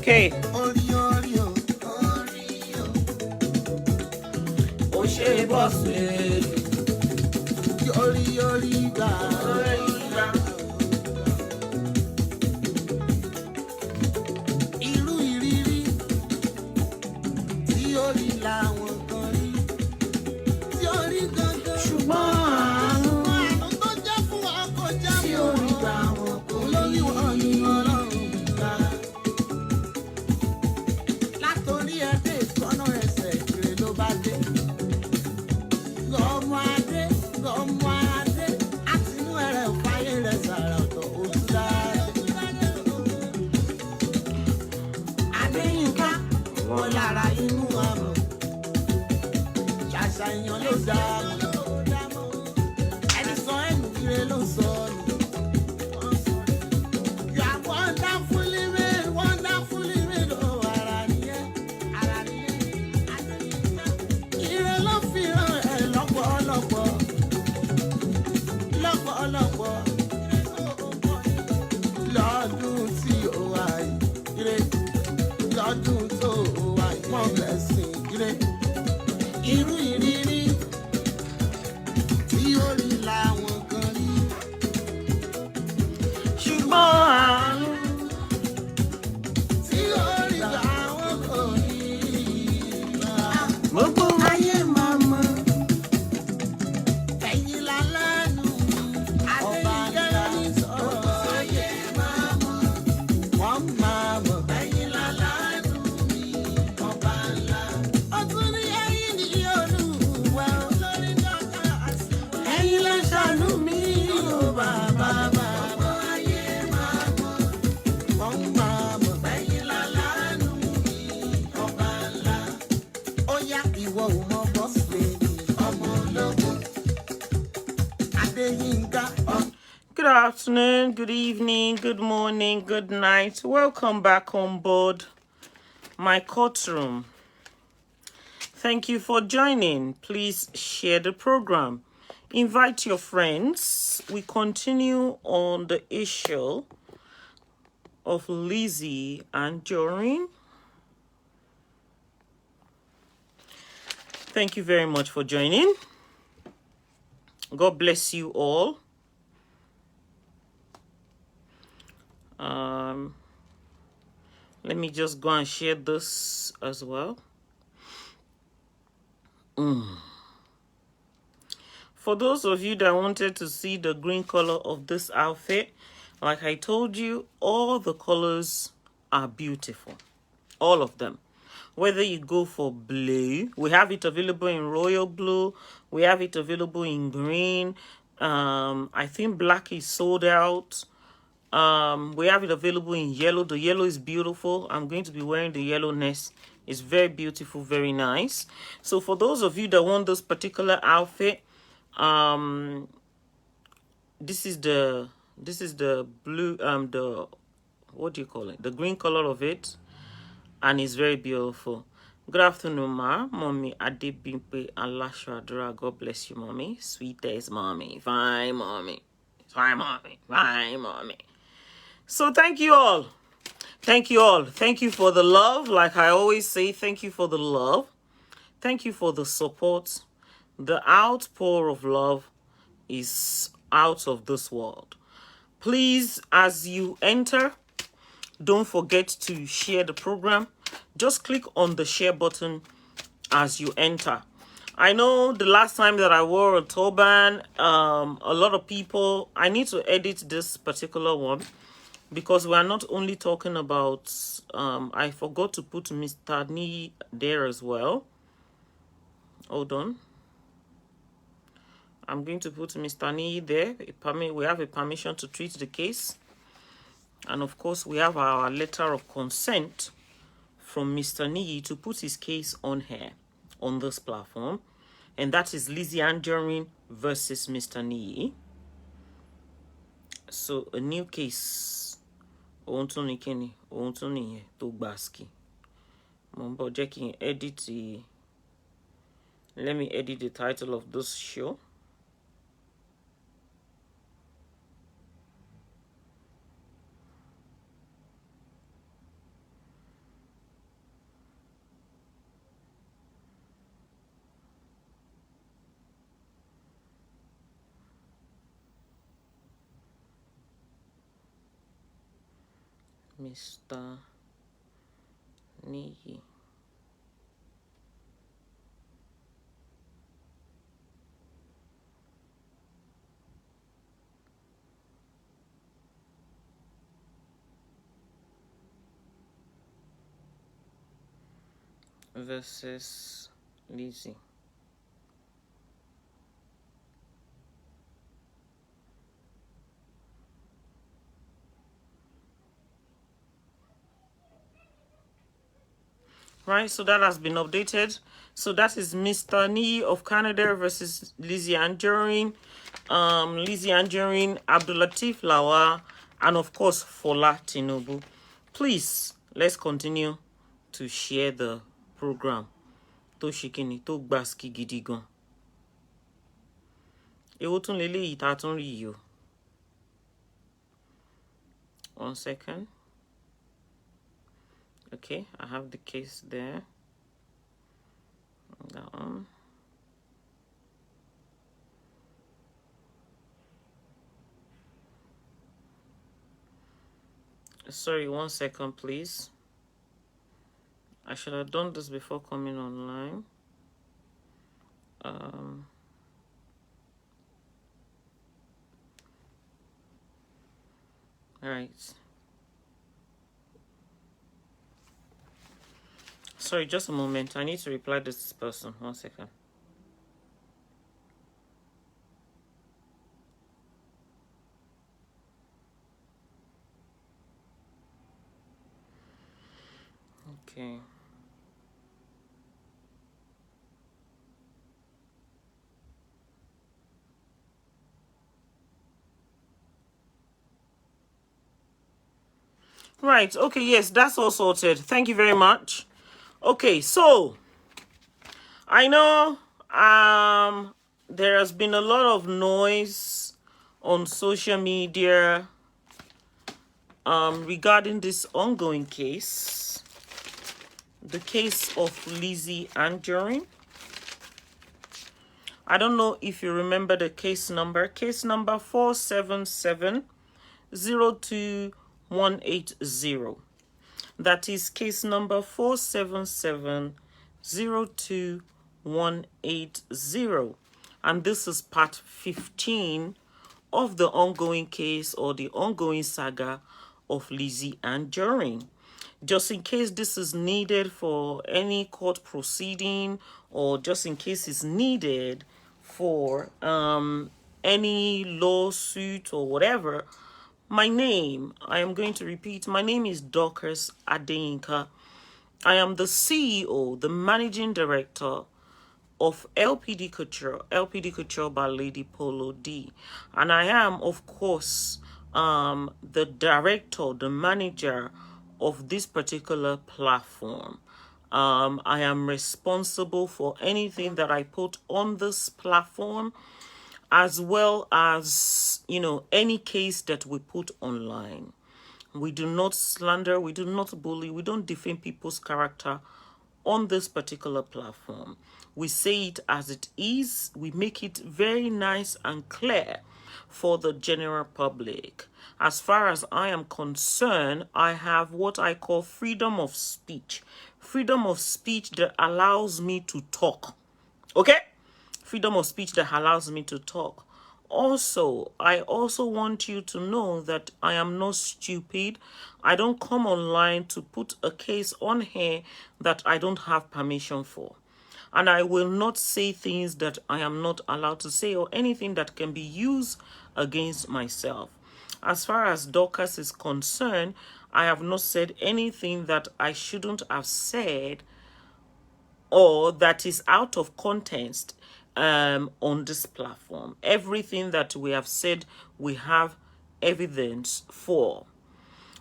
Okay. Good afternoon, good evening, good morning, good night. Welcome back on board my courtroom. Thank you for joining. Please share the program. Invite your friends. We continue on the issue of LIZZY and ANJORIN. Thank you very much for joining. God bless you all. Let me just go and share this as well. For those of you that wanted to see the green color of this outfit, like I told you, all the colors are beautiful. All of them. Whether you go for blue, we have it available in royal blue. We have it available in green. I think black is sold out. We have it available in yellow. The yellow is beautiful. I'm going to be wearing the yellowness. It's very beautiful, very nice. So for those of you that want this particular outfit, this is the blue, the, what do you call it? The green color of it, and it's very beautiful. Good afternoon, ma. Mommy Adebimpe Alashadra. God bless you, mommy. Sweetest mommy. Fine, mommy. Fine, mommy. Fine, mommy. So thank you all. Thank you all. Thank you for the love. Like I always say, thank you for the love. Thank you for the support. The outpour of love is out of this world. Please, as you enter, don't forget to share the program. Just click on the share button as you enter. I know the last time that I wore a turban, a lot of people, I need to edit this particular one because we are not only talking about, I forgot to put Mr. Nee there as well. Hold on. I'm going to put Mr. Nee there. We have a permission to treat the case. And of course, we have our letter of consent from Mr. Nee to put his case on here, on this platform. And that is LIZZY ANJORIN versus Mr. Nee. So a new case. Let me edit the title of this show. Mr. Niyi versus LIZZY. Right, so that has been updated. So that is Mr. Niyi of Canada versus Lizzy Anjorin. Lizzy Anjorin, Abdulateef Lawal, and of course Fola Tinubu. Please, let's continue to share the program. To shikini, to gbaski gidi gan. Ewo tun leleyi ta tun ri yi o. 1 second. Okay, I have the case there. That one. Sorry, 1 second, please. I should have done this before coming online. All right. Sorry, just a moment. I need to reply to this person. 1 second. Okay. Right. Okay. Yes, that's all sorted. Thank you very much. Okay. So I know there has been a lot of noise on social media regarding this ongoing case, the case of Lizzy Anjorin. I don't know if you remember the case number 477-02180. That is case number 477-02180. And this is part 15 of the ongoing case or the ongoing saga of Lizzy Anjorin. Just in case this is needed for any court proceeding, or just in case it's needed for any lawsuit or whatever, I am going to repeat, my name is DORCAS Adeyinka. I am the CEO, the managing director of LPD Couture by Lady Polo D. And I am, of course, the director, the manager of this particular platform. I am responsible for anything that I put on this platform, as well as, any case that we put online. We do not slander, we do not bully, we don't defame people's character on this particular platform. We say it as it is. We make it very nice and clear for the general public. As far as I am concerned, I have what I call freedom of speech. Freedom of speech that allows me to talk. Okay? Freedom of speech that allows me to talk. Also, I also want you to know that I am not stupid. I don't come online to put a case on here that I don't have permission for. And I will not say things that I am not allowed to say, or anything that can be used against myself. As far as Dorcas is concerned, I have not said anything that I shouldn't have said, or that is out of context on this platform. Everything that we have said, we have evidence for.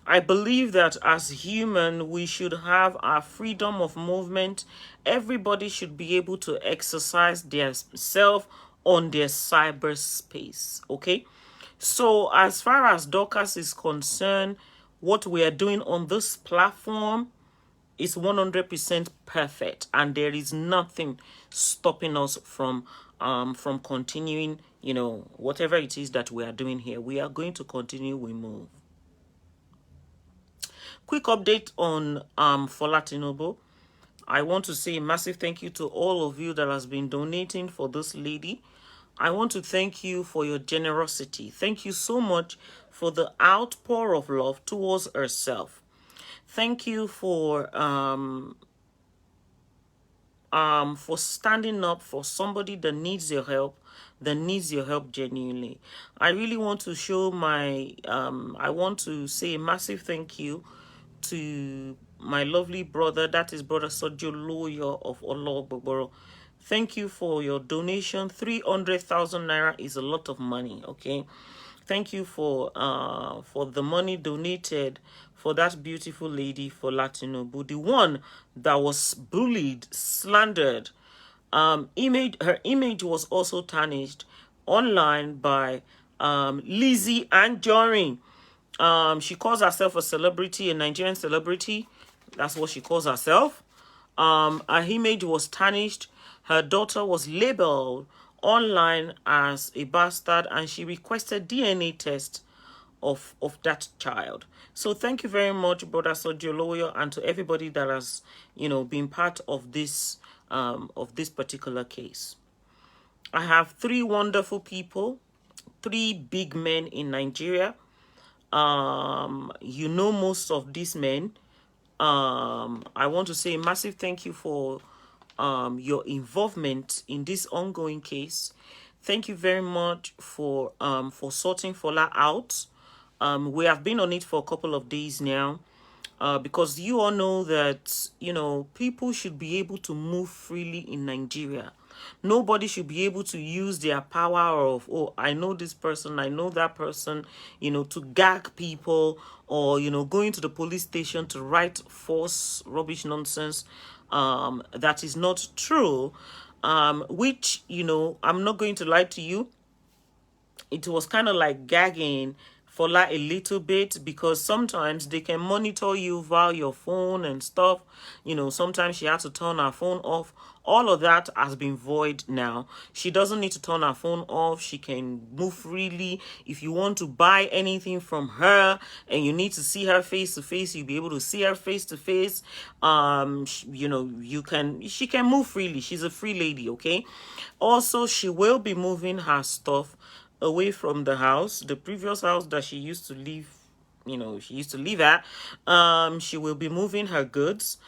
I believe that as human, we should have our freedom of movement. Everybody should be able to exercise their self on their cyberspace. Okay? So as far as Dorcas is concerned, what we are doing on this platform is 100% perfect, and there is nothing stopping us from continuing, whatever it is that we are doing here. We are going to continue, we move. Quick update on Fola Tinubu. I want to say a massive thank you to all of you that has been donating for this lady. I want to thank you for your generosity. Thank you so much for the outpour of love towards herself. Thank you for standing up for somebody that needs your help, genuinely. I really want to show my I want to say a massive thank you to my lovely brother, that is brother Sojo Loyo of Ologboboro. Thank you for your donation. 300,000 naira is a lot of money, okay? Thank you for the money donated for that beautiful lady, for Latinobu, the one that was bullied, slandered. Her image was also tarnished online by LIZZY ANJORIN. She calls herself a celebrity, a Nigerian celebrity. That's what she calls herself. Her image was tarnished. Her daughter was labeled online as a bastard, and she requested DNA test of that child. So thank you very much, brother Sojo Lawyer, and to everybody that has, been part of this particular case. I have 3 wonderful people, 3 big men in Nigeria. Most of these men. I want to say a massive thank you for your involvement in this ongoing case. Thank you very much for sorting Fola out. We have been on it for a couple of days now, because you all know that people should be able to move freely in Nigeria. Nobody should be able to use their power of, oh, I know this person, I know that person, to gag people, or going to the police station to write false rubbish nonsense that is not true, which I'm not going to lie to you, it was kind of like gagging for like a little bit, because sometimes they can monitor you via your phone and stuff. Sometimes she had to turn her phone off. All of that has been void now. She doesn't need to turn her phone off. She can move freely. If you want to buy anything from her and you need to see her face to face, you'll be able to see her face to face. She can move freely. She's a free lady, okay? Also, she will be moving her stuff away from the house, the previous house that she used to live, at. She will be moving her goods.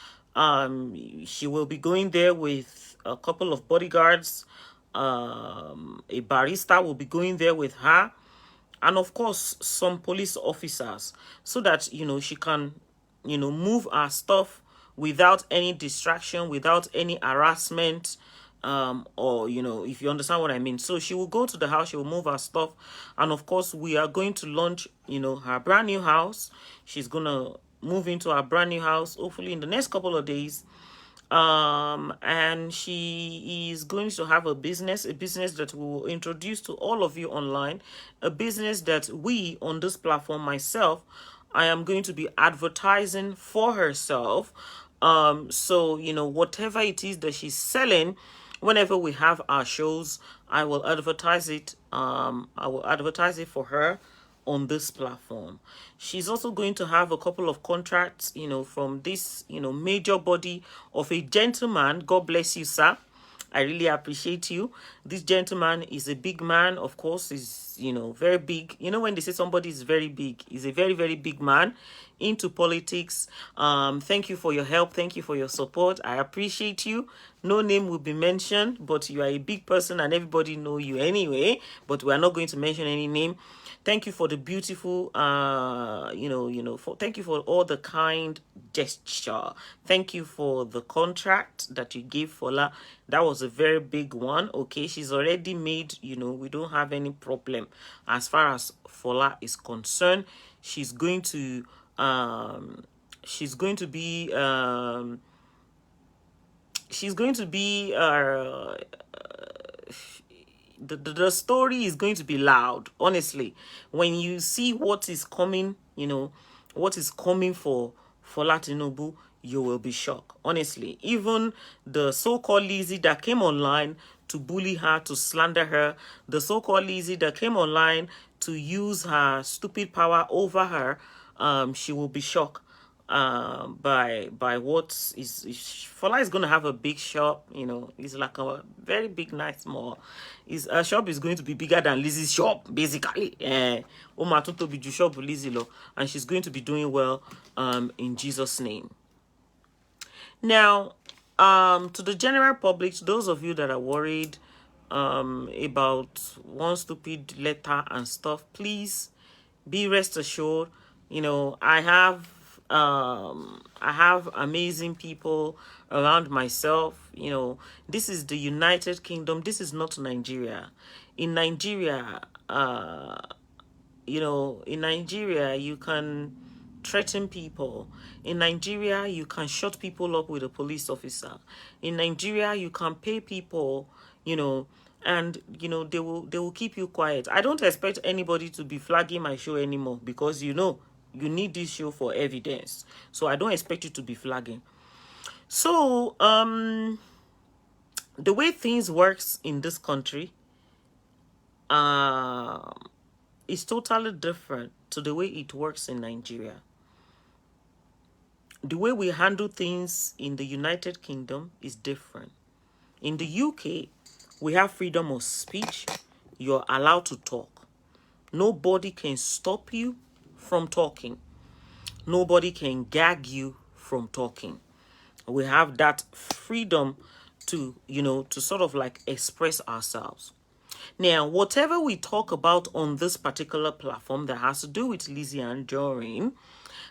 She will be going there with a couple of bodyguards. A barista will be going there with her, and of course some police officers, so that she can move her stuff without any distraction, without any harassment, or if you understand what I mean. So she will go to the house, she will move her stuff, and of course we are going to launch her brand new house. She's gonna move into her brand new house hopefully in the next couple of days, and she is going to have a business that we will introduce to all of you online, a business that we on this platform, myself, I am going to be advertising for herself. So whatever it is that she's selling, whenever we have our shows, I will advertise it. For her on this platform. She's also going to have a couple of contracts, from this, major body of a gentleman. God bless you, sir. I really appreciate you. This gentleman is a big man, of course. He's, very big. When they say somebody is very big, he's a very, very big man into politics. Thank you for your help. Thank you for your support. I appreciate you. No name will be mentioned, but you are a big person and everybody know you anyway. But we are not going to mention any name. Thank you for the beautiful, thank you for all the kind gesture. Thank you for the contract that you gave Fola. That was a very big one. Okay, she's already made, we don't have any problem as far as Fola is concerned. She's going to be the story is going to be loud, honestly. When you see what is coming, what is coming for Latinobu, you will be shocked, honestly. Even the so-called LIZZY that came online to bully her, to slander her, the so-called LIZZY that came online to use her stupid power over her, she will be shocked. by what Fola is going to have a big shop. You know, it's like a very big, nice mall. His shop is going to be bigger than Lizzy's shop, basically. Oma to be shop Lizzy lo, and she's going to be doing well in Jesus' name. Now, to the general public, to those of you that are worried about one stupid letter and stuff, please be rest assured. You know, I have amazing people around myself. You know, this is the United Kingdom. This is not Nigeria. In Nigeria, you know, in Nigeria, you can threaten people. In Nigeria, you can shut people up with a police officer. In Nigeria, you can pay people, you know, and you know they will keep you quiet. I don't expect anybody to be flagging my show anymore, because you know you need this show for evidence. So I don't expect you to be flagging. So the way things works in this country is totally different to the way it works in Nigeria. The way we handle things in the United Kingdom is different. In the UK, we have freedom of speech. You're allowed to talk. Nobody can stop you from talking. Nobody can gag you from talking. We have that freedom to, you know, to sort of like express ourselves. Now, whatever we talk about on this particular platform that has to do with Lizzy Anjorin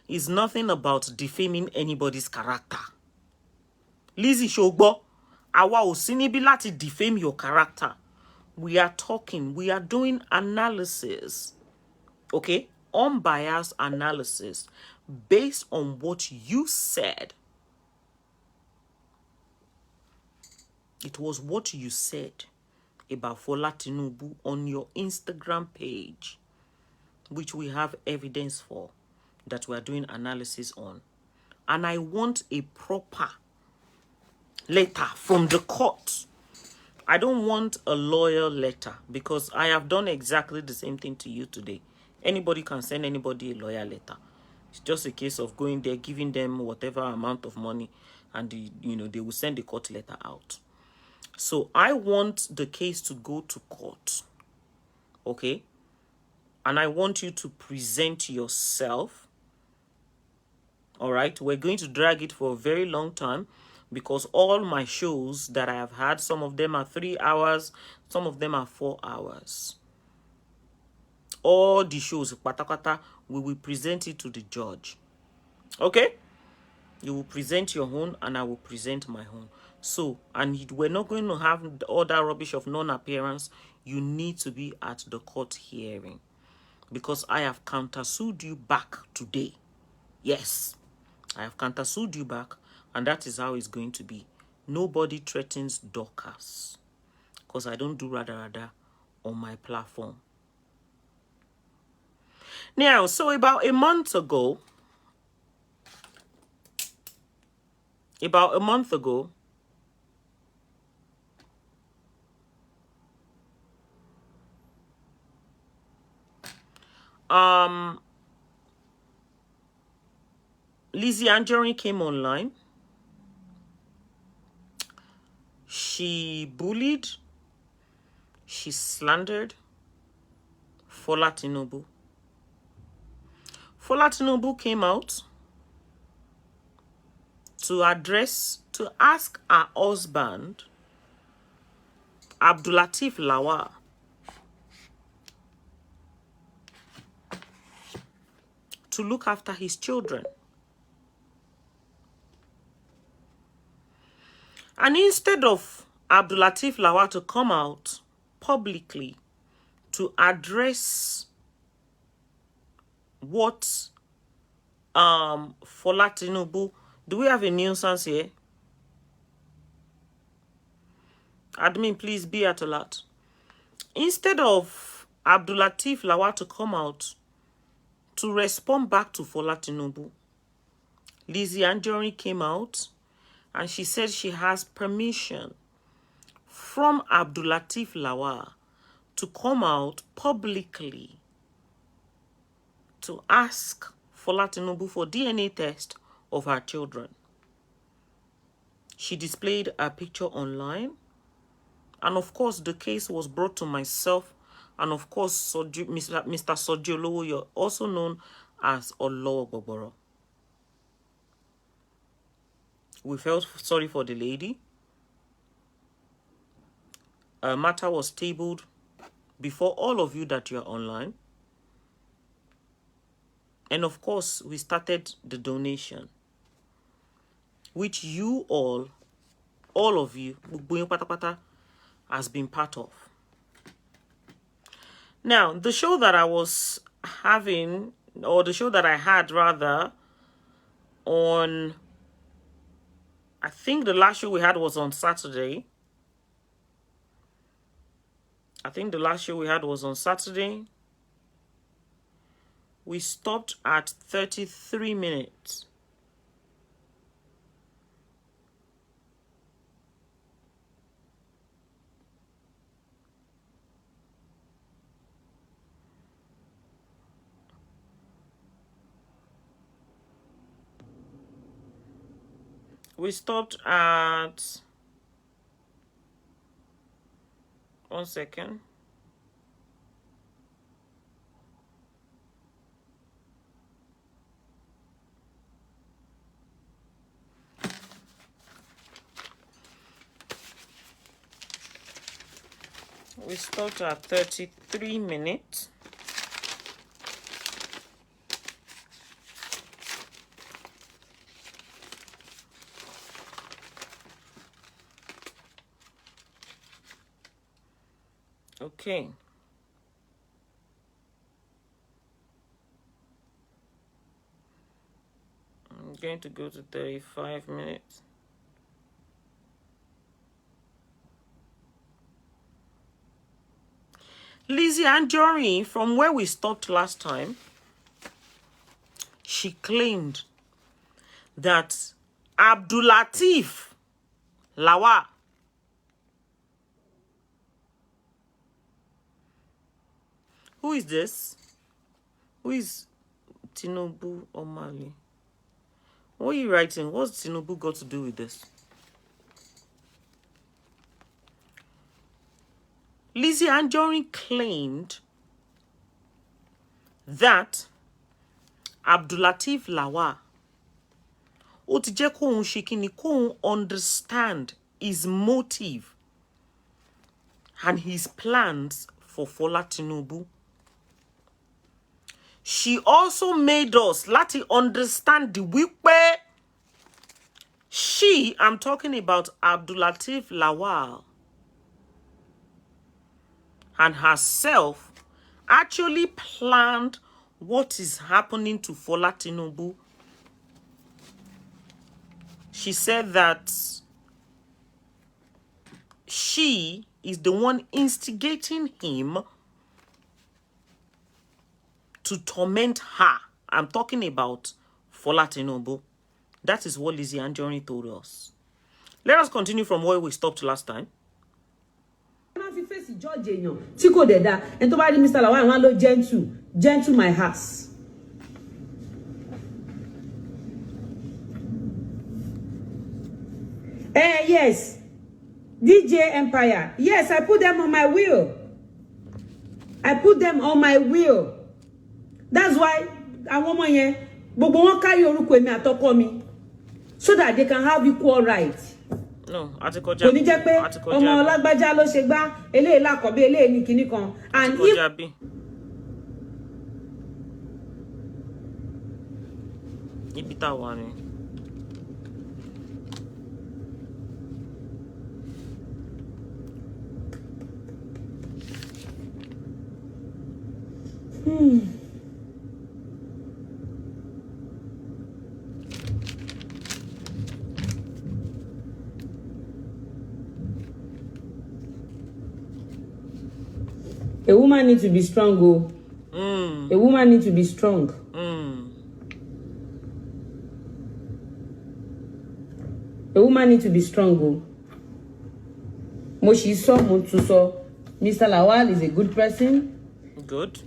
is nothing about defaming anybody's character. Lizzy Shogbo, àwa ò sí níbí láti defame your character. We are talking, we are doing analysis, okay? Unbiased analysis based on what you said. It was what you said about Fola Tinubu on your Instagram page, which we have evidence for, that we are doing analysis on. And I want a proper letter from the court. I don't want a lawyer letter, because I have done exactly the same thing to you today. Anybody can send anybody a lawyer letter. It's just a case of going there, giving them whatever amount of money, and you know, they will send the court letter out. So I want the case to go to court, okay? And I want you to present yourself, all right? We're going to drag it for a very long time, because all my shows that I have had, some of them are 3 hours, some of them are 4 hours. All the shows, patakata, we will present it to the judge, okay? You will present your own, and I will present my own. So, and we're not going to have all that rubbish of non-appearance. You need to be at the court hearing, because I have countersued you back today. Yes, I have countersued you back, and that is how it's going to be. Nobody threatens Dorcas, because I don't do rada on my platform. Now, so about a month ago, Lizzy Anjorin came online. She bullied, she slandered Fola Tinubu. Fola Tinubu came out to ask her husband, Abdulateef Lawal, to look after his children. And instead of Abdulateef Lawal to come out publicly to address what Fola Tinubu, do we have a nuisance here? Admin, please be at alert. Instead of Abdulateef Lawal to come out to respond back to Fola Tinubu, Lizzy Anjorin came out and she said she has permission from Abdulateef Lawal to come out publicly to ask Fola Tinubu for DNA test of her children. She displayed her picture online. And of course, the case was brought to myself. And of course, Mr. Sojiolowo, you're also known as Olowo Gbogboro. We felt sorry for the lady. A matter was tabled before all of you that you are online. And of course, we started the donation, which you all of you, has been part of. Now, the show that I was having, or the show that I had rather, on, I think the last show we had was on Saturday. We stopped at 33 minutes. We stopped at, 1 second. We stopped at 33 minutes. Okay. I'm going to go to 35 minutes. Lizzy Anjorin, from where we stopped last time, she claimed that Abdulateef Lawal, who is this? Who is Tinubu Omali? What are you writing? What's Tinubu got to do with this? Lizzy Anjorin claimed that Abdulateef Lawal ó ti jẹ́ kóhun ṣe kíni, kóhun understand his motive and his plans for Fola Tinubu. She also made us láti understand the wípé I'm talking about Abdulateef Lawal, and herself actually planned what is happening to Fola Tinubu. She said that she is the one instigating him to torment her. I'm talking about Fola Tinubu. That is what Lizzy Anjorin told us. Let us continue from where we stopped last time. Mr. Lawal, gentle my house. Yes, DJ Empire. Yes, I put them on my wheel. That's why I want my so that they can have equal rights. No, and if a woman needs to be strong, oh. A woman needs to be strong. A woman needs to be strong, oh. Moshiso Mutsuso. Mr. Lawal is a good person. Good.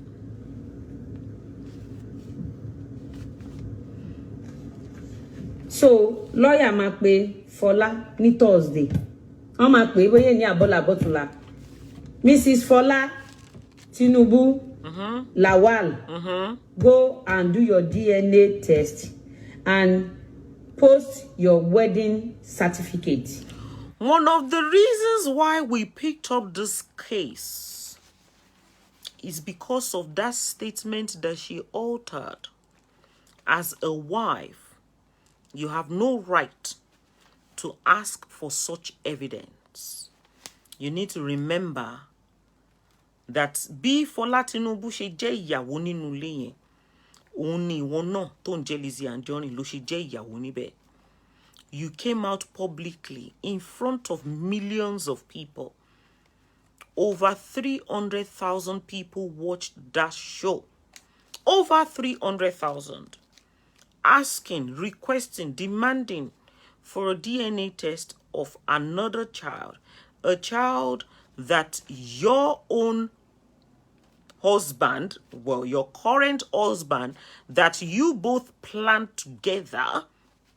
So lawyer máa pe Fọlá ní Thursday. Wọ́n máa pè bóyá ní àbọ̀là bọ́tùlà. Mrs. Fọlá Tinubu Lawal, go and do your DNA test and post your wedding certificate. One of the reasons why we picked up this case is because of that statement that she altered. As a wife, you have no right to ask for such evidence. You need to remember that bí Fọlá Tinubu ṣe jẹ́ ìyàwó nínú ilé yẹn, òun ni ìwọ náà tó ń jẹ́ Lizzy Anjorin ló ṣe jẹ́ ìyàwó níbẹ̀. You came out publicly in front of millions of people. Over 300,000 people watched that show. Over 300,000. Asking, requesting, demanding for a DNA test of another child. A child that your own husband, well, your current husband, that you both planned together,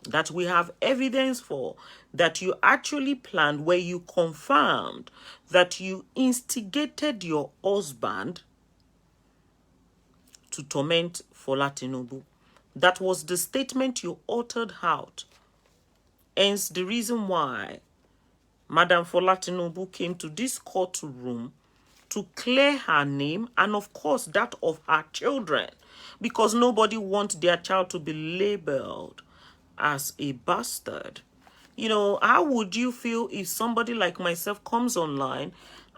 that we have evidence for, that you actually planned, where you confirmed that you instigated your husband to torment Fọlá Tinubu. That was the statement you uttered out. Hence the reason why Madam Fọlá Tinubu came to this courtroom to clear her name and of course that of her children, because nobody wants their child to be labeled as a bastard. You know, how would you feel if somebody like myself comes online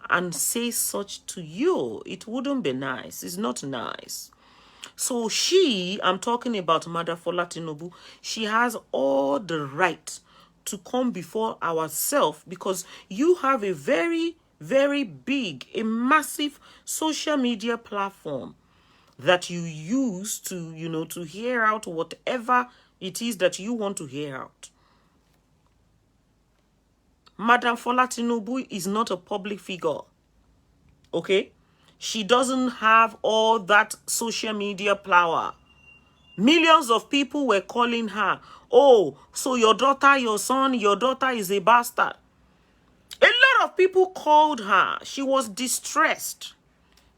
and says such to you? It wouldn't be nice. It's not nice. So I'm talking about Madam Fọlá Tinubu, she has all the right to come before ourselves, because you have a very, very big, a massive social media platform that you use to, you know, to hear out whatever it is that you want to hear out. Madam Fọlá Tinubu is not a public figure. Okay? She doesn't have all that social media power. Millions of people were calling her, oh, so your daughter, your son, your daughter is a bastard. A lot of people called her. She was distressed.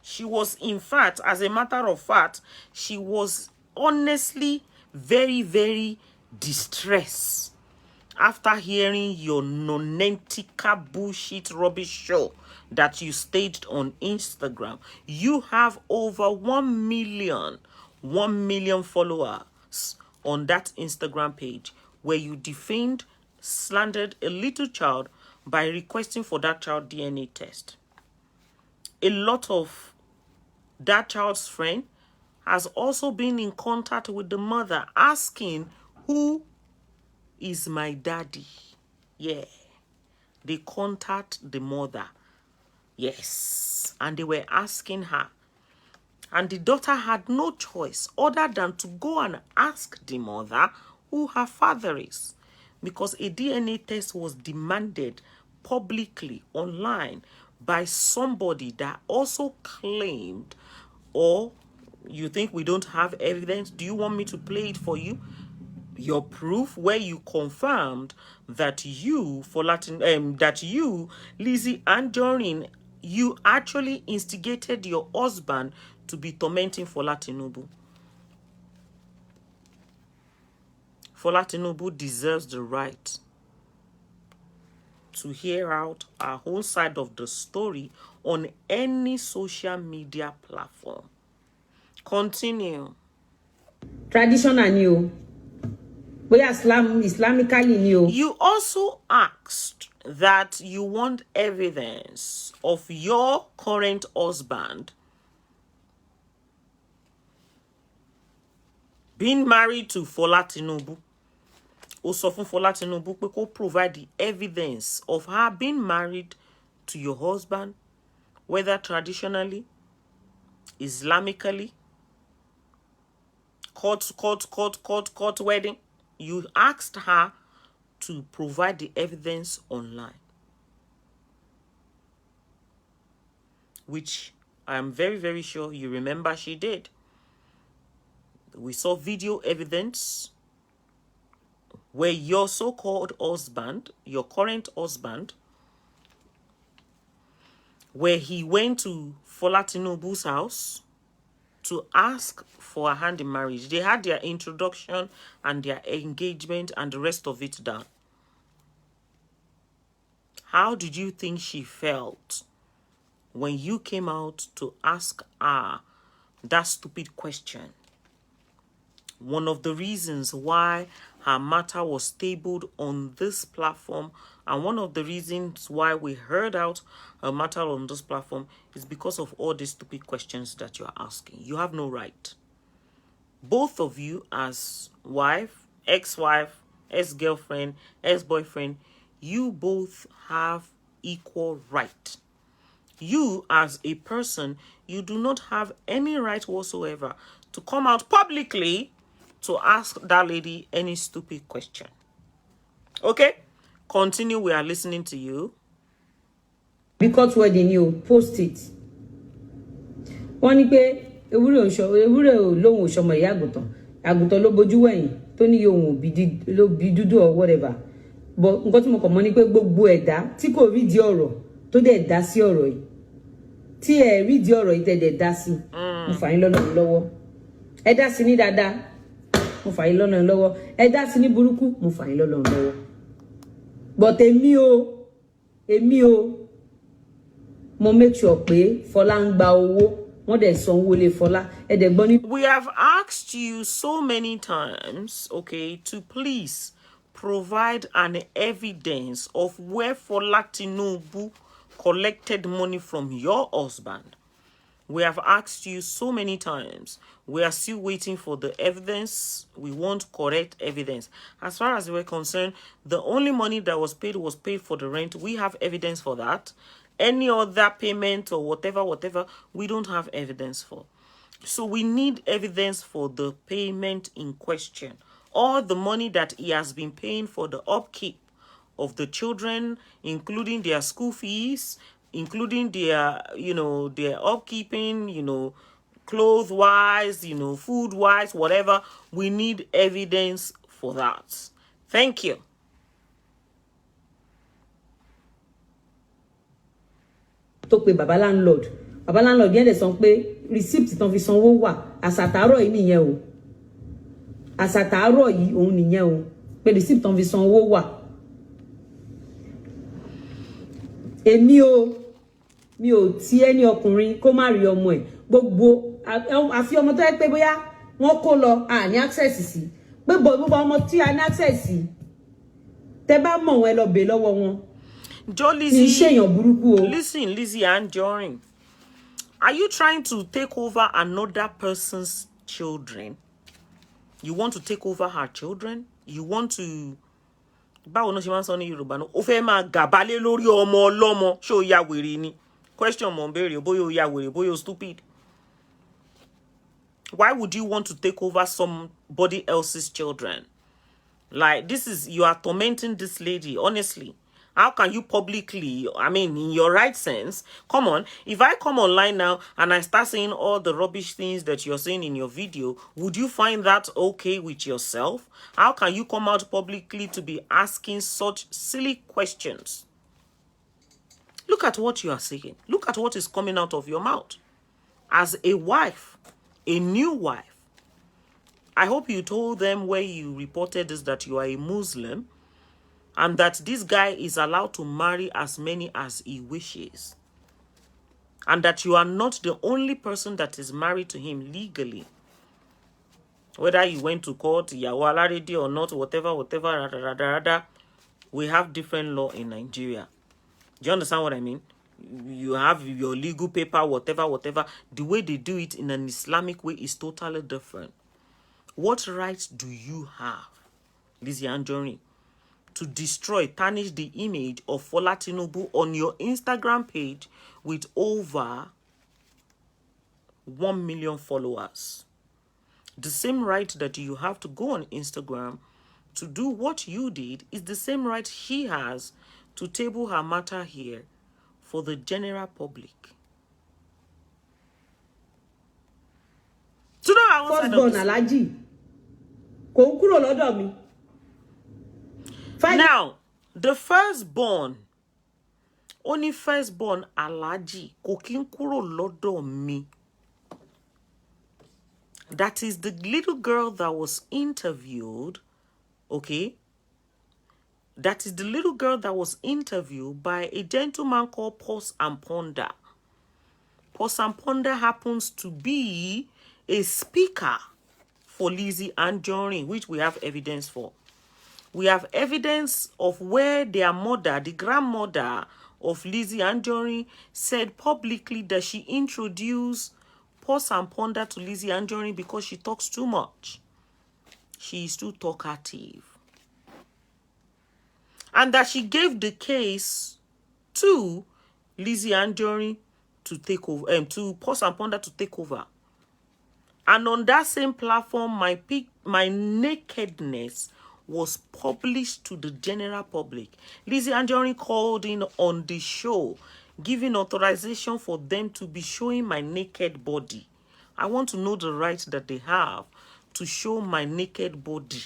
She was, in fact, as a matter of fact, she was honestly very, very distressed after hearing your nonentica bullshit rubbish show that you staged on Instagram. You have over 1 million followers on that Instagram page, where you defamed, slandered a little child by requesting for that child DNA test. A lot of that child's friend has also been in contact with the mother, asking, who is my daddy? Yeah. They contact the mother. Yes. And they were asking her. And the daughter had no choice other than to go and ask the mother who her father is, because a DNA test was demanded publicly online by somebody that also claimed, or you think we don't have evidence? Do you want me to play it for you? Your proof where you confirmed that you, Lizzy Anjorin, you actually instigated your husband to be tormenting Fọlá Tinubu. Fọlá Tinubu deserves the right to hear out our whole side of the story on any social media platform. Continue. Traditional new. Bóyá Islamically new. You also asked that you want evidence of your current husband being married to Fọlá Tinubu. Ó sọ fún Fọlá Tinubu pé kó provide the evidence of her being married to your husband, whether traditionally, Islamically, court wedding. You asked her to provide the evidence online, which I am very, very sure you remember she did. We saw video evidence where your so-called husband, your current husband, where he went to Fola Tinubu's house to ask for a hand in marriage. They had their introduction and their engagement and the rest of it done. How did you think she felt when you came out to ask her that stupid question? One of the reasons why her matter was tabled on this platform, and one of the reasons why we heard out her matter on this platform, is because of all these stupid questions that you are asking. You have no right. Both of you, as wife, ex-wife, ex-girlfriend, ex-boyfriend, you both have equal right. You, as a person, you do not have any right whatsoever to come out publicly to ask that lady any stupid question. Okay? Continue. We are listening to you. Because wedding you post it. Wọ́n ní pé ewúrẹ́ lóhùn òṣọmọ ìyá àgùntàn ló bojú wẹ̀yìn tó ní ohun ló bí dúdú or whatever. But nǹkan tí mo kàn mọ̀ ní pé gbogbo ẹ̀dá tí kò rí di ọ̀rọ̀ tó dẹ̀ dá sí ọ̀rọ̀ yìí. Tí ẹ rí di ọ̀rọ̀ yìí tẹ́ dẹ̀ dá sí. Mo fà yín lọ́wọ́. Ẹ dá sí ní dáadáa. Mo fà yín lọ́wọ́. Ẹ dá sí ní burúkú. Mo fà yín lọ́wọ́. But èmi o mo make sure pé Fọlá ń gba owó. We have asked you so many times, okay, to please provide an evidence of where Fola Tinubu collected money from your husband. We have asked you so many times. We are still waiting for the evidence. We want correct evidence. As far as we're concerned, the only money that was paid for the rent. We have evidence for that. Any other payment or whatever, we don't have evidence for. So we need evidence for the payment in question. All the money that he has been paying for the upkeep of the children, including their school fees, including their, their upkeeping, clothes-wise, food-wise, whatever. We need evidence for that. Thank you. Tó pe baba landlord yẹn dẹ̀ sọ pé receipt tán fi sanwó wà àsàtàárọ̀ yìí nìyẹn o àsàtàárọ̀ yìí òun nìyẹn o pé receipt tán fi sanwó wà èmi mi ò tí ẹni ọkùnrin kó má rí ọmọ ẹ̀ gbogbo àfi ọmọ tó yẹ pé bóyá wọ́n kó lọ ní access sí pé gbogbo ọmọ tí a ní access sí tẹ́ bá mọ̀ wọ́n ẹ lọ bẹ̀ lọ́wọ́ wọn. Listen, Lizzy ANJORIN. Are you trying to take over another person's children? You want to take over her children? You want to... Báwo no ṣe máa ń sọ ní Yorùbá no? Ó fẹ́ máa gàbálé lórí ọmọ ọlọ́mọ. Ṣé ó ya wèrè ni? Question mo ń béèrè, bóyá ó ya wèrè, bóyá ó stupid. Why would you want to take over somebody else's children? Like, you are tormenting this lady, honestly. How can you publicly, in your right sense, come on, if I come online now and I start saying all the rubbish things that you're saying in your video, would you find that okay with yourself? How can you come out publicly to be asking such silly questions? Look at what you are saying. Look at what is coming out of your mouth. As a wife, a new wife, I hope you told them where you reported this, that you are a Muslim, and that this guy is allowed to marry as many as he wishes. And that you are not the only person that is married to him legally. Whether you went to court, already or not, whatever, we have different law in Nigeria. Do you understand what I mean? You have your legal paper, whatever. The way they do it in an Islamic way is totally different. What rights do you have, Lizzy ANJORIN, to destroy, tarnish the image of Fola Tinubu on your Instagram page with over 1 million followers? The same right that you have to go on Instagram to do what you did is the same right he has to table her matter here for the general public. Firstborn Alhaji kò ń kúrò lọ́dọ̀ mi. Now, the firstborn, only firstborn Alaji, kokin kuro lodo mi. That is the little girl that was interviewed, okay? That is the little girl that was interviewed by a gentleman called Pause and Ponder. Pause and Ponder happens to be a speaker for Lizzy ANJORIN, which we have evidence for. We have evidence of where their mother, the grandmother of Lizzy ANJORIN, said publicly that she introduced Pause and Ponder to Lizzy ANJORIN because she talks too much. She is too talkative. And that she gave the case to Lizzy ANJORIN to take over, to Pause and Ponder to take over. And on that same platform, my nakedness was published to the general public. Lizzy ANJORIN called in on the show, giving authorization for them to be showing my naked body. I want to know the right that they have to show my naked body,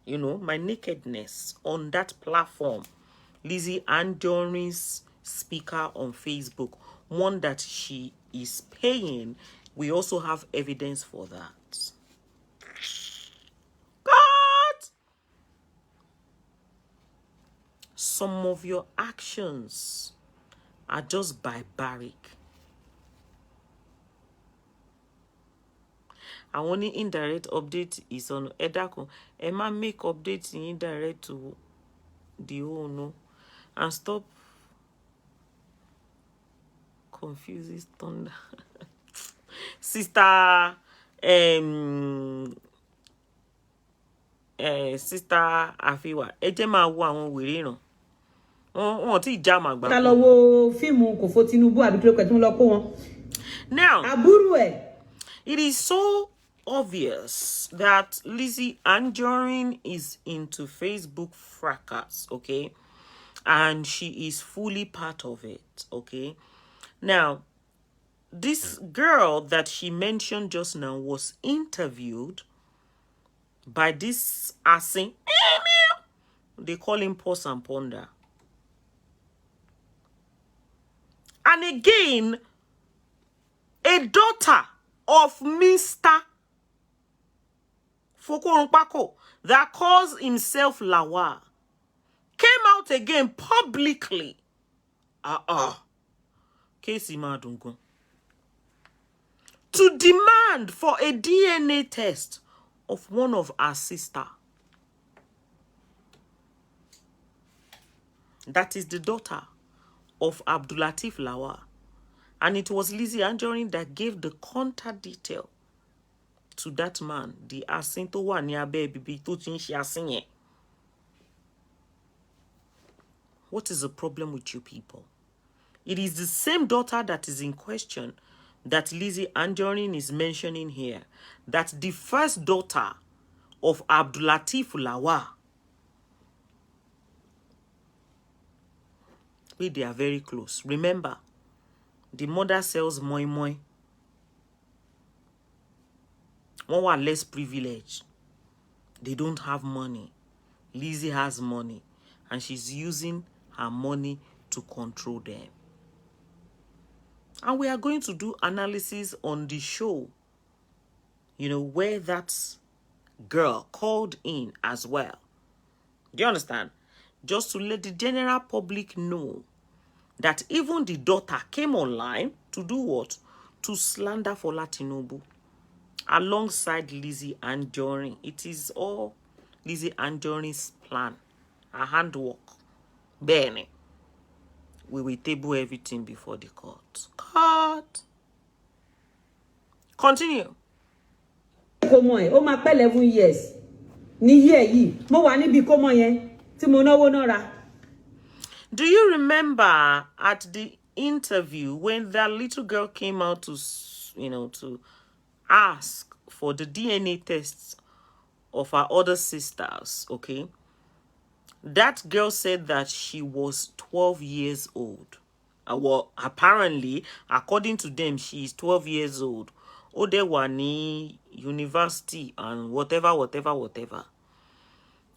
you know, my nakedness on that platform. Lizzy ANJORIN's speaker on Facebook, one that she is paying. We also have evidence for that. God! Some of your actions are just barbaric. And only indirect update is on Edako. Emma make updates in indirect to the whole no. And stop confuses thunder. Sister Sister Afiwa, ẹ jẹ́ máa wo àwọn wèrè ìran. Wọ́n ti já máa gbà. Ká lọ wo fíìmù Kòfó Tinubu àbí kí ló pẹ̀ tí wọ́n lọ kó wọn. Now, Àbúrò ẹ̀. It is so obvious that Lizzy ANJORIN is into Facebook fracas, okay? And she is fully part of it, okay? Now, this girl that she mentioned just now was interviewed by this assing. They call him Pause and Ponder. And again, a daughter of Mr. Fokorunpako that calls himself Lawal came out again publicly. Casey Madungun. To demand for a DNA test of one of our sister. That is the daughter of Abdulateef Lawal. And it was Lizzy ANJORIN that gave the contact detail to that man, the asinto wa ni abe bibi to tin se asin yen. What is the problem with you people? It is the same daughter that is in question that Lizzy ANJORIN is mentioning here. That the first daughter of Abdulateef Lawal. They are very close. Remember, the mother sells moi moi. One were less privileged. They don't have money. Lizzy has money. And she's using her money to control them. And we are going to do analysis on the show. You know, where that girl called in as well. Do you understand? Just to let the general public know that even the daughter came online to do what? To slander Fola Tinubu alongside Lizzy ANJORIN. It is all Lizzy ANJORIN's plan, a handwork. Bene, we will table everything before the court. Court. Continue. Kọ́mọ ẹ̀ ó máa pẹ́ 11 years ní year yìí mo wà níbi kọ́mọ yẹn tí mo náwó náà ra. Do you remember at the interview when that little girl came out to, you know, to ask for the DNA tests of her other sisters, okay? That girl said that she was 12 years old. Well, apparently, according to them, she is 12 years old. Odewani University and whatever.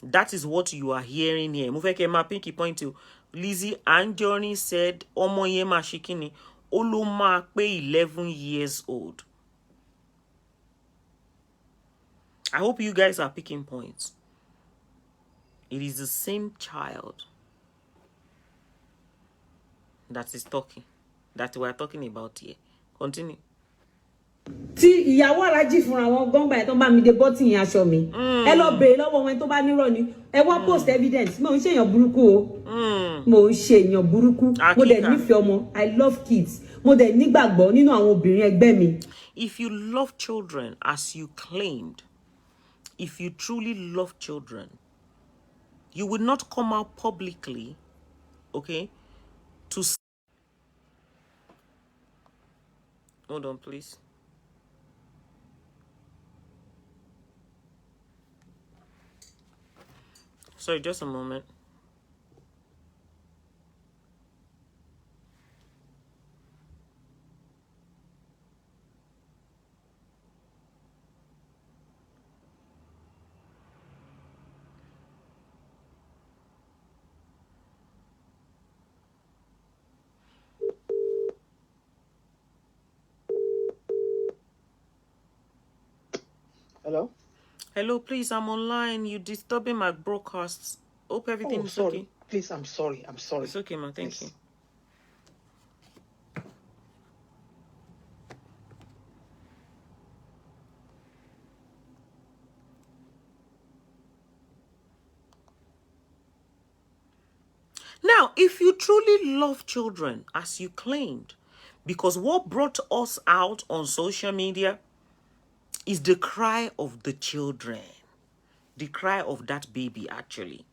That is what you are hearing here. Mo fẹ́ kẹ́ máa pinky point to Lizzy Anjorin said, ọmọ yẹn máa ṣe kíni, ó ló máa pé 11 years old. I hope you guys are picking points. It is the same child that is talking, that we are talking about here. Continue. Tí ìyàwó Aláàjì fúnra wọn gbọ́ngbà ẹ̀ tó bá mi dé bọ́tì yẹn aṣọ mi. Ẹ lọ bèèrè lọ́wọ́ wọn tó bá nírọ́ ni. Ẹ wá post evidence. Mo ń ṣe èèyàn burúkú o. Mo ń ṣe èèyàn burúkú. Mo dẹ̀ nífẹ̀ẹ́ ọmọ. I love kids. Mo dẹ̀ nígbàgbọ́ nínú àwọn obìnrin ẹgbẹ́ mi. If you love children as you claimed, if you truly love children, you would not come out publicly, okay, to... Hold on, please. Sorry, just a moment. Hello? Hello, please, I'm online. You're disturbing my broadcasts. Hope everything is okay. Please, I'm sorry. It's okay, man. Thank you. Now, if you truly love children, as you claimed, because what brought us out on social media is the cry of the children, the cry of that baby, actually.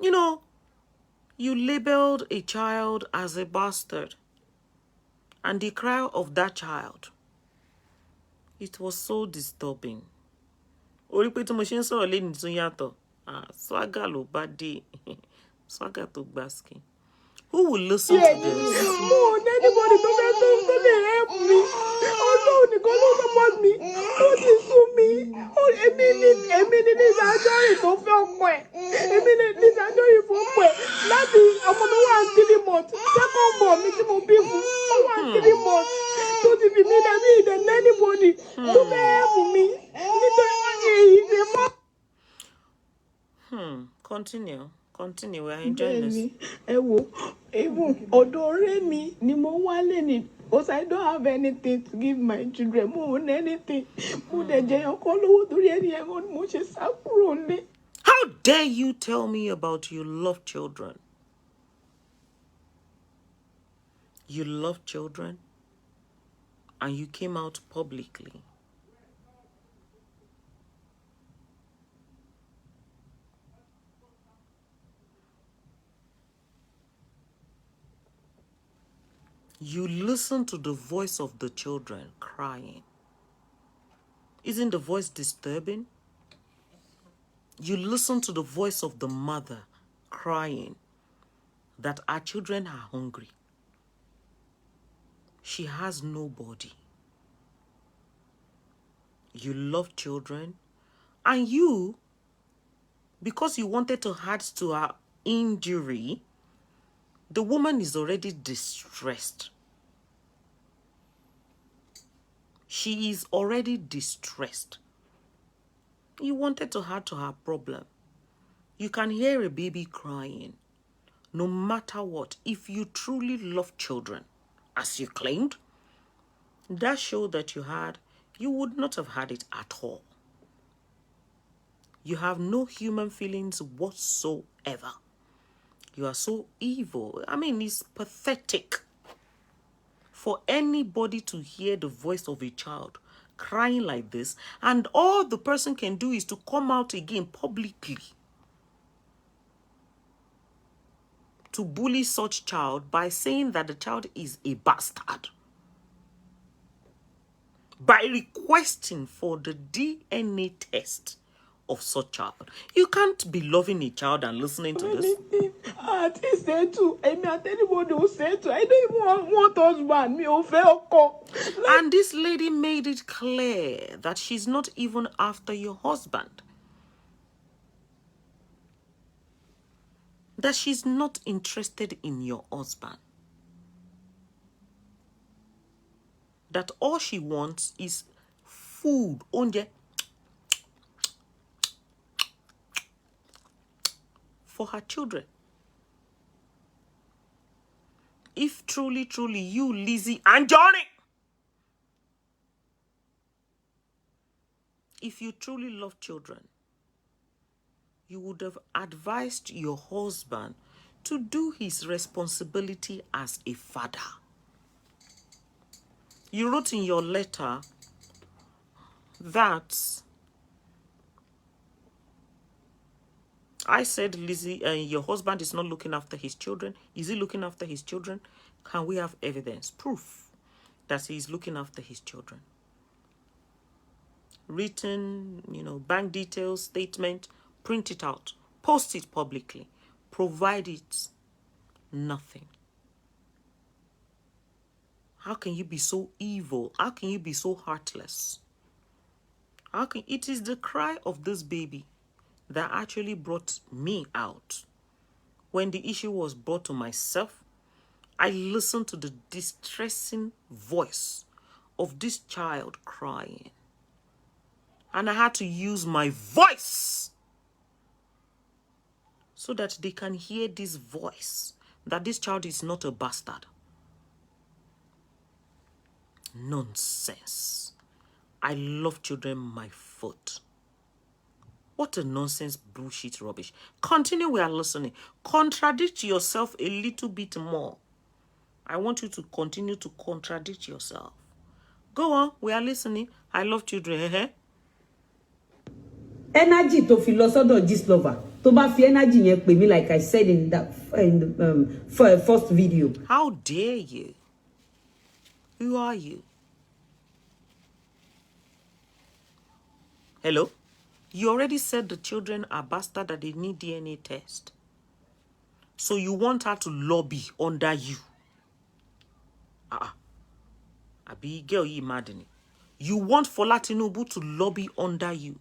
You know, you labeled a child as a bastard, and the cry of that child, it was so disturbing. Orí pé tí mo ṣe ń sọ̀rọ̀ lẹ́yìn tó yàtọ̀, swagger ló bá dé, swagger tó gbáskin. Who will listen to this? Oh, anybody don't help me. Oh no, Nicole support me. Oh, this to me. Oh, Emily, this Anjorin tó fẹ́ ọkọ ẹ̀. Emily, this Anjorin fún ọkọ ẹ̀. Láti ọmọ mi wà 3 months. Second born mi tí mo bí fún. Ó wà 3 months. Tó ti fi mí lẹ́mí ìdẹ̀ anybody. Tó fẹ́ help me. Nítorí wọ́n ṣe ìdè mọ́. Continue, we're enjoying this. Even ọ̀dọ̀ mi ni mo wá lẹ́ni, because I don't have anything to give my children. Mo own anything. Mo dẹ̀ jẹ́ ọkọ lówó torí ẹni ẹ̀wọ̀n mo ṣe sá kúrò ní. How dare you tell me about you love children? You love children and you came out publicly. You listen to the voice of the children crying. Isn't the voice disturbing? You listen to the voice of the mother crying that our children are hungry. She has nobody. You love children, and you, because you wanted to add to her injury, the woman is already distressed. She is already distressed. You wanted to add to her problem. You can hear a baby crying. No matter what, if you truly love children, as you claimed, that show that you had, you would not have had it at all. You have no human feelings whatsoever. You are so evil. I mean, it's pathetic for anybody to hear the voice of a child crying like this, and all the person can do is to come out again publicly to bully such child by saying that the child is a bastard, by requesting for the DNA test of such child. You can't be loving a child and listening to this. I don't even want husband. Me And this lady made it clear that she's not even after your husband. that she's not interested in your husband. That all she wants is food, onje, for her children. If truly, truly you, Lizzy ANJORIN, if you truly love children, you would have advised your husband to do his responsibility as a father. You wrote in your letter that I said, Lizzy, your husband is not looking after his children. Is he looking after his children? Can we have evidence, proof that he is looking after his children? Written, bank details, statement, print it out, post it publicly, provide it. Nothing. How can you be so evil? How can you be so heartless? It is the cry of this baby that actually brought me out. When the issue was brought to myself, I listened to the distressing voice of this child crying. And I had to use my voice so that they can hear this voice, that this child is not a bastard. Nonsense. I love children my foot. What a nonsense, bullshit, rubbish. Continue, we are listening. Contradict yourself a little bit more. I want you to continue to contradict yourself. Go on, we are listening. I love children. Energy to fi lọ sọ́dọ̀ gist lover. To bá fi energy yẹn pè mí, like I said in the first video. How dare you? Who are you? Hello? You already said the children are bastard, that they need DNA test. So you want her to lobby under you. Abi girl, you maddening. You want Fola Tinubu to lobby under you.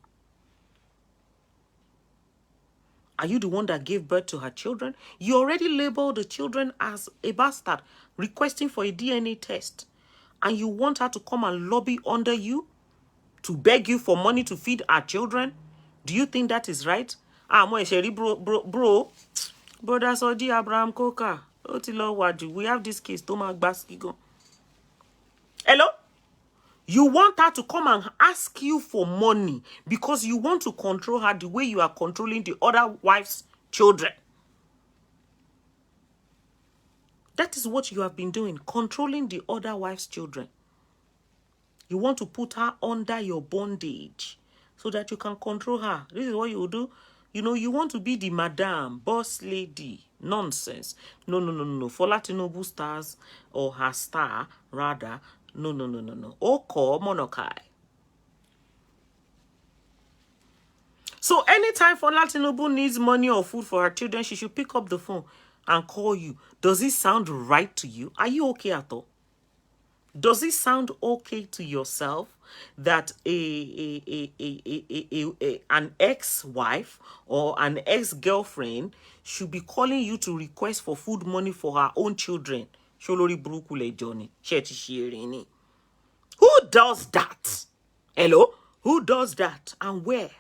Are you the one that gave birth to her children? You already labeled the children as a bastard, requesting for a DNA test. And you want her to come and lobby under you? To beg you for money to feed our children? Do you think that is right? Bro. Brother Soji Abraham Coker. We have this case. Hello? You want her to come and ask you for money because you want to control her the way you are controlling the other wife's children. That is what you have been doing, controlling the other wife's children. You want to put her under your bondage so that you can control her. This is what you will do. You want to be the madam, boss lady. Nonsense. No. Fola Tinubu stars, or her star, rather. No. Oko Monokai. So anytime Fola Tinubu needs money or food for her children, she should pick up the phone and call you. Does it sound right to you? Are you okay at all? Does it sound okay to yourself that an ex-wife or an ex-girlfriend should be calling you to request for food money for her own children? Who does that? Hello? Who does that and where?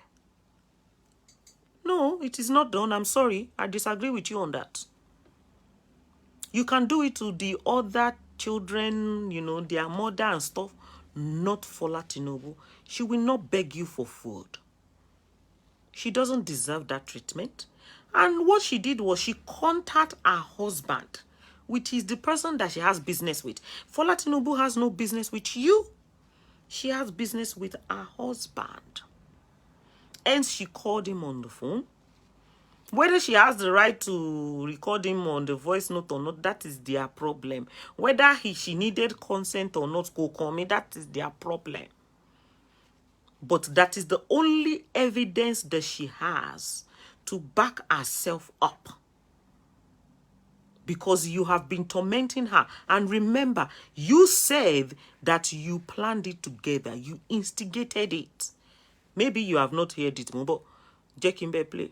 No, it is not done. I'm sorry. I disagree with you on that. You can do it to the other children, their mother and stuff, not Fola Tinubu. She will not beg you for food. She doesn't deserve that treatment. And what she did was she contacted her husband, which is the person that she has business with. Fola Tinubu has no business with you. She has business with her husband. Hence, she called him on the phone. Whether she has the right to record him on the voice note or not, that is their problem. Whether she needed consent or not, that is their problem. But that is the only evidence that she has to back herself up. Because you have been tormenting her. And remember, you said that you planned it together. You instigated it. Maybe you have not heard it, but Jekimbe play.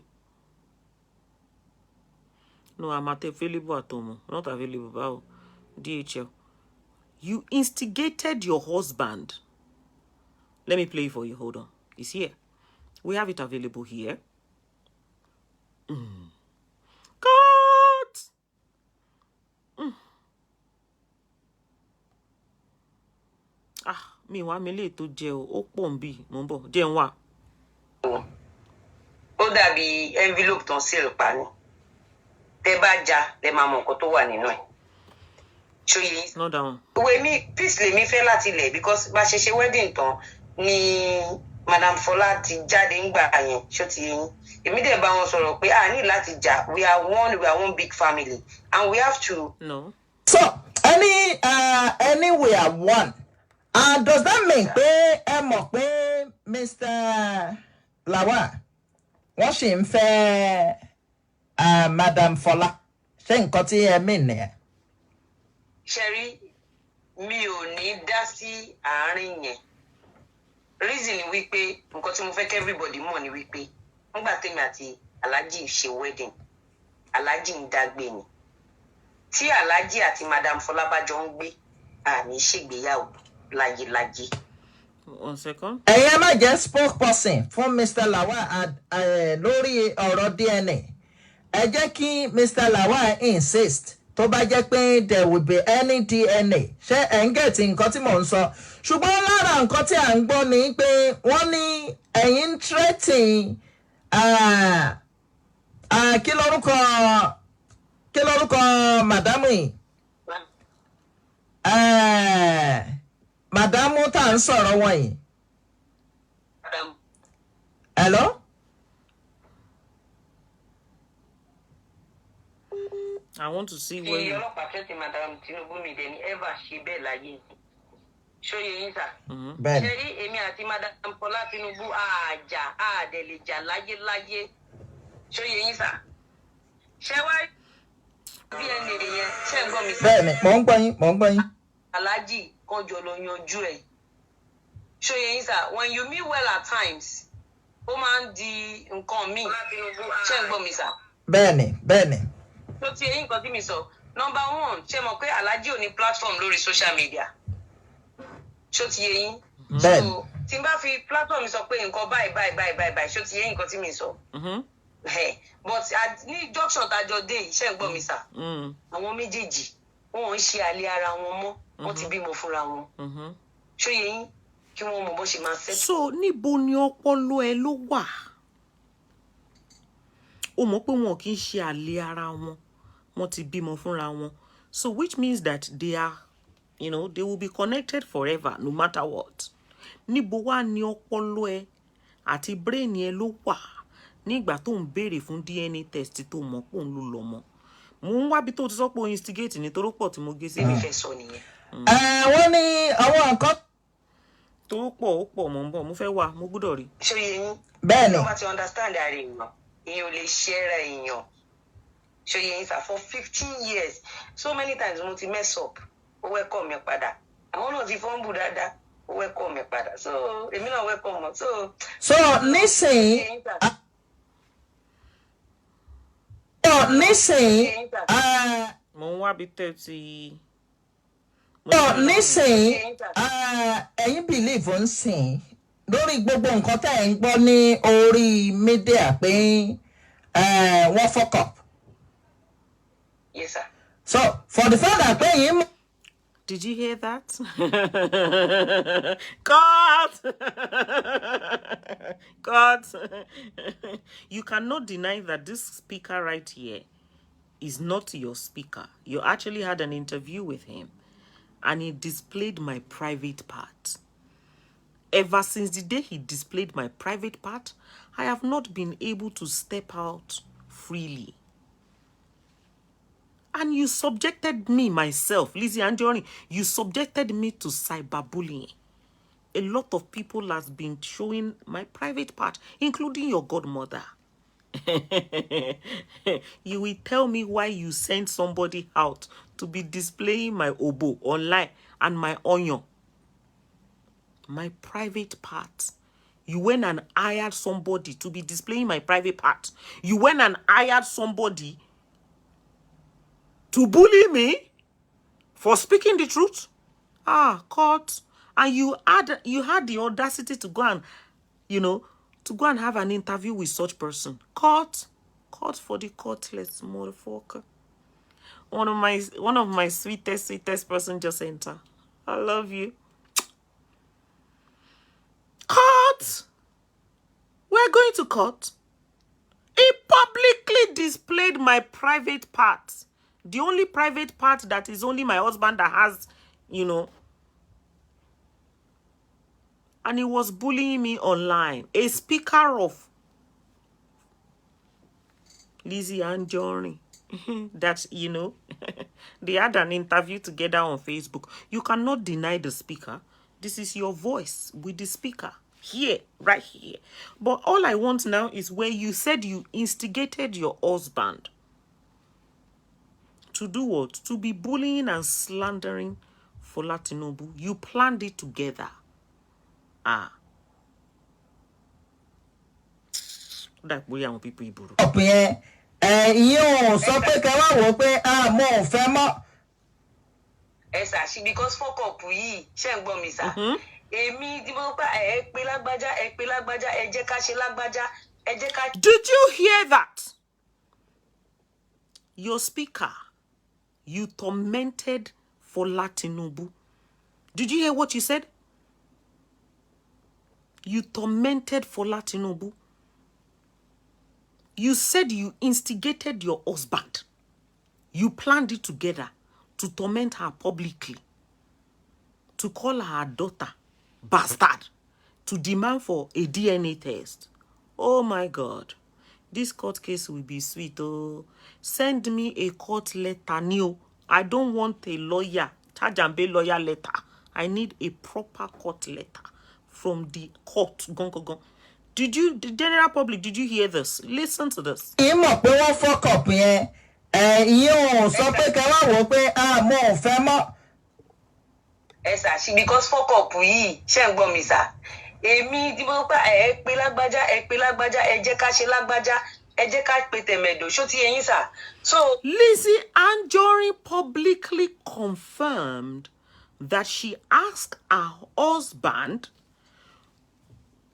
No, I'm at available at home. Not available. Wow. DHL. You instigated your husband. Let me play it for you. Hold on. It's here. We have it available here. God! Ah, mi wá mi lè tó jẹ o. Ó pọ̀ ń bì. Mo ń bọ̀. Jẹ́ ń wá. Ó dàbí envelope tó ń seal pa ni. Tẹ́ bá já, lẹ máa mọ nǹkan tó wà nínú ẹ̀. Show you. Not down. We me peace le mi fẹ́ láti lẹ̀ because bá ṣe wedding tán ni Madam Fola ti jáde ńgbà yẹn ṣó ti yín. Èmi dẹ̀ bá wọn sọ̀rọ̀ pé a ní láti jà. We are one big family and we have to. No. So any we are one. Does that mean pé ẹ mọ̀ pé Mr. Lawal wọ́n ṣì ń fẹ́ Madam Fola? Ṣé nǹkan tí ẹ mean nìyẹn? Sherry, mi ò ní dá sí àárín yẹn. Reason ni wípé nǹkan tí mo fẹ́ kí everybody mọ̀ ni wípé nígbà tèmi àti Alhaji ṣe wedding, Alhaji ń dágbé ni. Tí Alhaji àti Madam Fola bá jọ ń gbé, àní ṣègbéyàwó láyéláyé. 1 second. Ẹ̀yin má jẹ́ spokesperson fún Mr. Lawal lórí ọ̀rọ̀ DNA. Ẹ jẹ́ kí Mr. Lawal insist. Tó bá jẹ́ pé there will be any DNA. Ṣé ẹ̀ ń gẹ̀tì nǹkan tí mò ń sọ? Ṣùgbọ́n lára nǹkan tí à ń gbọ́ ni pé wọ́n ní ẹ̀yin ń threaten kí lórúkọ màdámù yìí? Màdámù tá à ń sọ̀rọ̀ wọn yìí. Hello? I want to see where you... ọlọ́pàá tẹ́tí Madam Tinubu mi dẹ̀ ní ever ṣe bẹ́ẹ̀ láyé. Ṣóyè yín sà. Bẹ́ẹ̀ni. Ṣé rí èmi àti Madam Fola Tinubu àjà àdẹ̀lẹ̀jà láyéláyé. Ṣóyè yín sà. Ṣé wá DNA yẹn ṣé ń gbọ́ mi sà? Bẹ́ẹ̀ni, mò ń gbọ́ yín. Alhaji kan jọ lọ yanjú ẹ̀. Ṣóyè yín sà, when you mean well at times, ó máa ń di nǹkan míì. Ṣé ń gbọ́ mi sà? Bẹ́ẹ̀ni. Tó ti eyín nǹkan tí mi sọ. Number 1, ṣé mọ̀ pé Alhaji ò ní platform lórí social media? Ṣó ti eyín? Bẹ́ẹ̀ni. So, tí n bá fi platform sọ pé nǹkan báyìí, ṣó ti eyín nǹkan tí mi sọ? But ní junction tájọ dé iṣẹ́ ń gbọ́ mi sà. Àwọn méjèèjì wọn ń ṣe àlè ara wọn mọ́. Wọ́n ti bímọ fúnra wọn. Ṣó yẹ yín kí wọ́n mọ bó ṣe máa ṣe. So níbo ni ọpọlọ ẹ ló wà? Ó mọ̀ pé wọn kì í ṣe àlè ara wọn. Wọ́n ti bímọ fúnra wọn. So which means that they are, they will be connected forever no matter what. Níbo wá ni ọpọlọ ẹ àti brain ẹ ló wà nígbà tó ń béèrè fún DNA test tó mọ̀ pé òun ló lọ́mọ. Mo ń wá bí tó ti sọ pé o instigate ní torí pọ̀ tí mo gé sí. Èmi fẹ́ sọ nìyẹn. Wọ́n ní àwọn nǹkan. Tó pọ̀ ó pọ̀ mò ń bọ̀ mo fẹ́ wá mo gbọ́dọ̀ rí. Ṣó yẹ yín? Bẹ́ẹ̀ni. Tí wọ́n bá ti understand ara èèyàn ò lè ṣẹ́ra èèyàn. Ṣó yẹ yín sà, for 15 years so many times mo ti mess up ó welcome mi padà. Àwọn náà ti fọ́nbù dáadáa ó welcome mi padà. So èmi náà welcome wọn. So nísìnyí. Mo ń wá bí 30. Nísìnyí ẹ̀yin believe ń sìn lórí gbogbo nǹkan tẹ́ ẹ̀ ń gbọ́ ní orí mídíà pé wọ́n fuck up. Yes, sir. So for the fact that pé yín. Did you hear that? God! You cannot deny that this speaker right here is not your speaker. You actually had an interview with him and he displayed my private part. Ever since the day he displayed my private part, I have not been able to step out freely. And you subjected me, myself, Lizzy ANJORIN, you subjected me to cyberbullying. A lot of people has been showing my private part, including your godmother. You will tell me why you sent somebody out to be displaying my obo online and my onion. My private part. You went and hired somebody to be displaying my private part. You went and hired somebody to bully me for speaking the truth. Court. And you had the audacity to go and, to go and have an interview with such person. Court for the courtless motherfucker. One of my sweetest person just enter. I love you. Court. We're going to court. He publicly displayed my private part. The only private part that is only my husband that has, and he was bullying me online. A speaker of LIZZY ANJORIN. That, they had an interview together on Facebook. You cannot deny the speaker. This is your voice with the speaker. Here, right here. But all I want now is where you said you instigated your husband to do what? To be bullying and slandering for Tinubu. You planned it together. That way àwọn people iburu. Ìyẹn sọ pé kẹ́ wá wò pé mo ò fẹ́ mọ́. Ẹ ṣàṣì because fuck up yìí ṣe ń gbọ́ mi sá. Èmi tí mo pa ẹ pé lágbájá ẹ jẹ́ ká ṣe lágbájá ẹ jẹ́ ká. Did you hear that? Your speaker, you tormented for Tinubu. Did you hear what you said? You tormented for Tinubu. You said you instigated your husband. You planned it together to torment her publicly, to call her daughter bastard, to demand for a DNA test. Oh my God. This court case will be sweet. Oh, send me a court letter, Neo. I don't want a lawyer, Tajambe lawyer letter. I need a proper court letter from the court. The general public, did you hear this? Listen to this. Ìmọ̀ pé wọ́n fuck up yẹn. Ìyẹn sọ pé kẹ́ wá wò pé mo ò fẹ́ mọ́. Ẹ ṣàṣì because fuck up yìí ṣe ń gbọ́ mi sá. Èmi tí mo pa ẹ pé lágbájá ẹ jẹ́ ká ṣe lágbájá ẹ jẹ́ ká pe tẹ̀mẹ̀dò ṣó ti yẹn sá. So LIZZY ANJORIN publicly confirmed that she asked her husband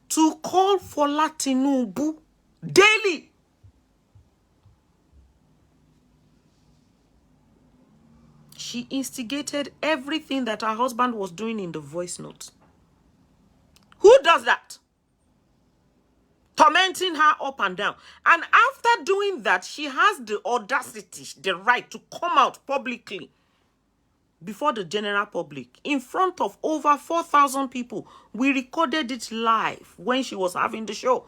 to call for Tinubu daily. She instigated everything that her husband was doing in the voice notes. Who does that? Tormenting her up and down. And after doing that, she has the audacity, the right to come out publicly before the general public in front of over 4,000 people. We recorded it live when she was having the show.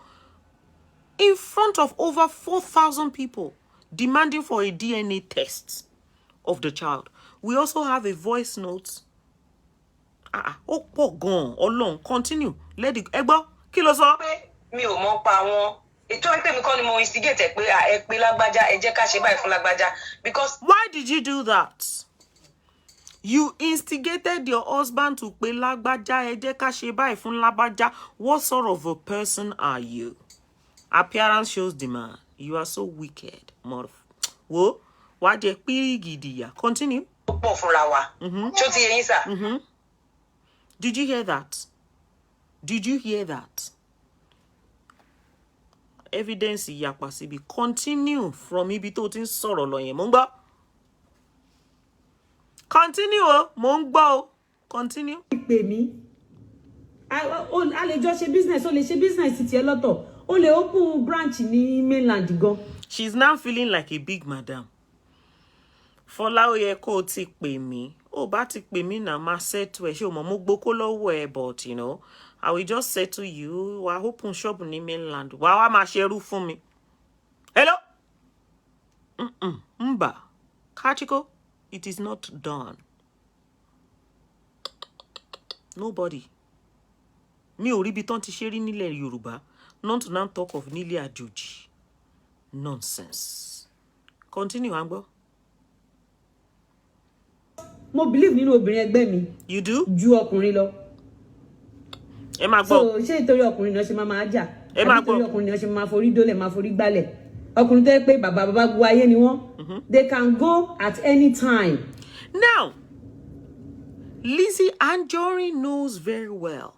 In front of over 4,000 people demanding for a DNA test of the child. We also have a voice note. Continue. Let it go. Kí ló sọ? Mi ò mọ̀ pa wọn. Ètò ẹgbẹ́ mi kọ́ ni mo instigate pé ẹ pé lágbájá ẹ jẹ́ ká ṣe báyìí fún lágbájá because. Why did you do that? You instigated your husband to pe lágbájá ẹ jẹ́ ká ṣe báyìí fún lágbájá. What sort of a person are you? Appearance shows demand. You are so wicked. Wo, wá jẹ́ pírígìdìyà. Continue. Pọ̀ fúnra wa. Ṣó ti yẹn sá. Did you hear that? Did you hear that? Evidence ìyapa síbi. Continue from ibi tó ti ń sọ̀rọ̀ lọ yẹn. Mo ń gbọ́. Continue, mo ń gbọ́ o. Continue. Pè mí. A lè jọ ṣe business, o lè ṣe business ti ẹ lọ́tọ̀. O lè open branch ní mainland gan. She's now feeling like a big madam. Fọlá ó yẹ kó o ti pè mí. Ó bá ti pè mí náà máa settle ẹ. Ṣé o mọ̀ mo gboko lọ́wọ́ ẹ but I will just settle you. Wàá open shop ní mainland. Wàá wá máa ṣerú fún mi. Hello? Mba. Kachiko, it is not done. Nobody. Mi ò rí bí tán ti ṣe rí nílẹ̀ Yorùbá. Not to now talk of nílẹ̀ àjòjì. Nonsense. Continue, Ambo. Mo believe nínú obìnrin ẹgbẹ́ mi. You do? Ju ọkùnrin lọ. Ẹ máa gbọ́. So ṣé ìtorí ọkùnrin náà ṣe máa jà? Ẹ máa gbọ́. Ìtorí ọkùnrin náà ṣe máa forí dólẹ̀, máa forí gbálẹ̀. ọkùnrin tó yẹ pé bàbá gbogbo ayé ni wọ́n. They can go at any time. Now, Lizzy Anjorin knows very well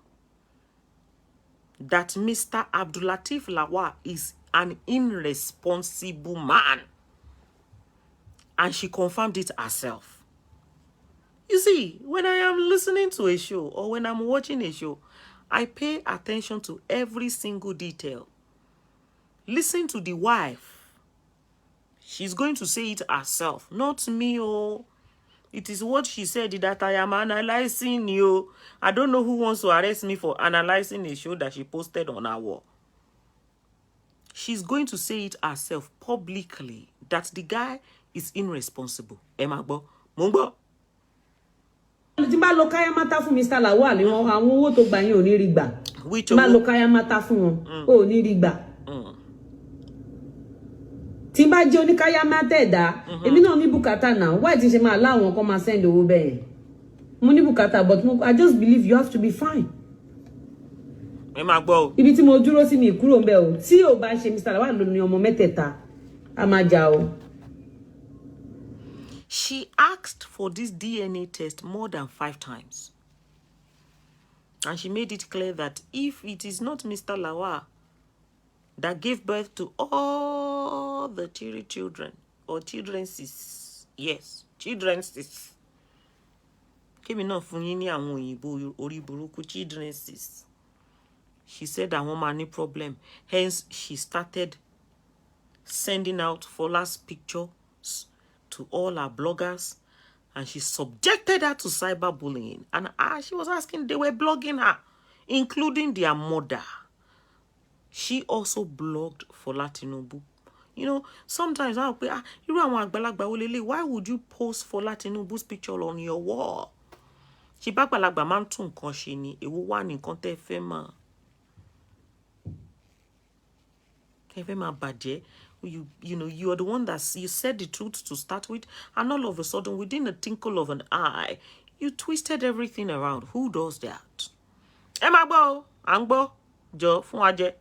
that Mr. Abdulateef Lawal is an irresponsible man. And she confirmed it herself. You see, when I am listening to a show or when I'm watching a show, I pay attention to every single detail. Listen to the wife. She's going to say it herself, not me. Oh, it is what she said that I am analyzing you. I don't know who wants to arrest me for analyzing a show that she posted on our wall. She's going to say it herself publicly that the guy is irresponsible. Emagbo, Mungbo. Tí bá lọ kaya mata fún Mr. Lawal, àwọn owó tó gbà yín ò ní rí gbà. Which Tí bá lọ kaya mata fún wọn, ò ní rí gbà. Tí bá jẹ́ oníkaya mata ẹ̀dá, èmi náà ní bùkátà náà. Why tí ṣe máa láwọn kan máa send owó bẹ́ẹ̀? Mo ní bùkátà, but I just believe you have to be fine. Emagbo. Ibi tí mo dúró sí mi kúrò ńbẹ̀ o. Tí ò bá ṣe Mr. Lawal ló ní ọmọ mẹ́tẹ̀ẹ̀ta, a máa jà o. She asked for this DNA test more than 5 times. And she made it clear that if it is not Mr. Lawal that gave birth to all the children, or children's, yes, children's, children's, she said that woman any problem. Hence, she started sending out Fola's pictures to all her bloggers, and she subjected her to cyberbullying. And she was asking, they were blogging her, including their mother. She also blogged Fola Tinubu. You know, sometimes I'll be, why would you post Fola Tinubu's picture on your wall? She bagbalagba man tún nǹkan ṣe ni, èwo wà ní nǹkan tẹ́ fẹ́ máa. Tẹ́ fẹ́ máa bàjẹ́. You know, you are the one that you said the truth to start with, and all of a sudden, within a twinkle of an eye, you twisted everything around. Who does that? Emagbo, Angbo, Jo, Funwaje.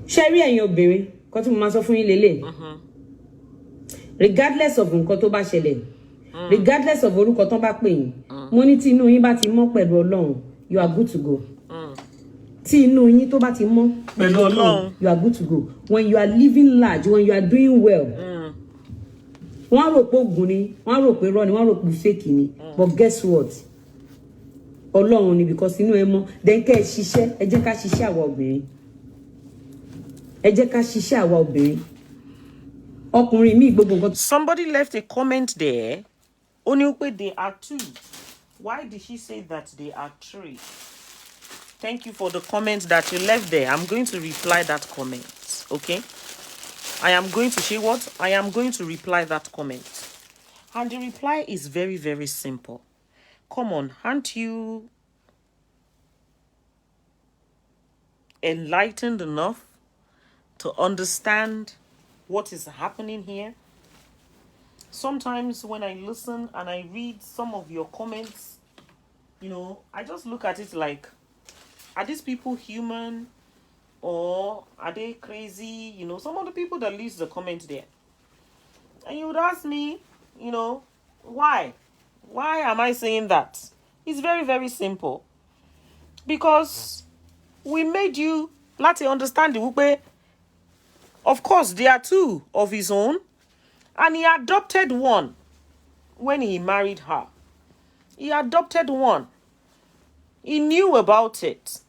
Sherry and your baby, kan tí mo máa sọ fún yín lélẹ̀. Regardless of nǹkan tó bá ṣẹlẹ̀, regardless of orúkọ tó bá pè yín, mo ní tí inú yín bá ti mọ́ pẹ̀lú Ọlọ́run, you are good to go. Tí inú yín tó bá ti mọ́ pẹ̀lú Ọlọ́run, you are good to go. When you are living large, when you are doing well, wọ́n rò pé ogun ni, wọ́n rò pé irọ́ ni, wọ́n rò pé fake ni. But guess what? Ọlọ́run ni, because inú ẹ mọ́. Then kẹ́ ẹ ṣiṣẹ́, ẹ jẹ́ ká ṣiṣẹ́ àwa obìnrin. Somebody left a comment there. Oniupe, they are 2. Why did she say that they are 3? Thank you for the comment that you left there. I'm going to reply that comment. Okay? I am going to say what? I am going to reply that comment. And the reply is very, very simple. Come on, aren't you enlightened enough to understand what is happening here? Sometimes when I listen and I read some of your comments, you know, I just look at it like, are these people human or are they crazy? You know, some of the people that leave the comment there. And you would ask me, you know, why? Why am I saying that? It's very, very simple. Because we made you let you understand the Wupe. Of course, there are 2 of his own, and he adopted one when he married her. He adopted one. He knew about it.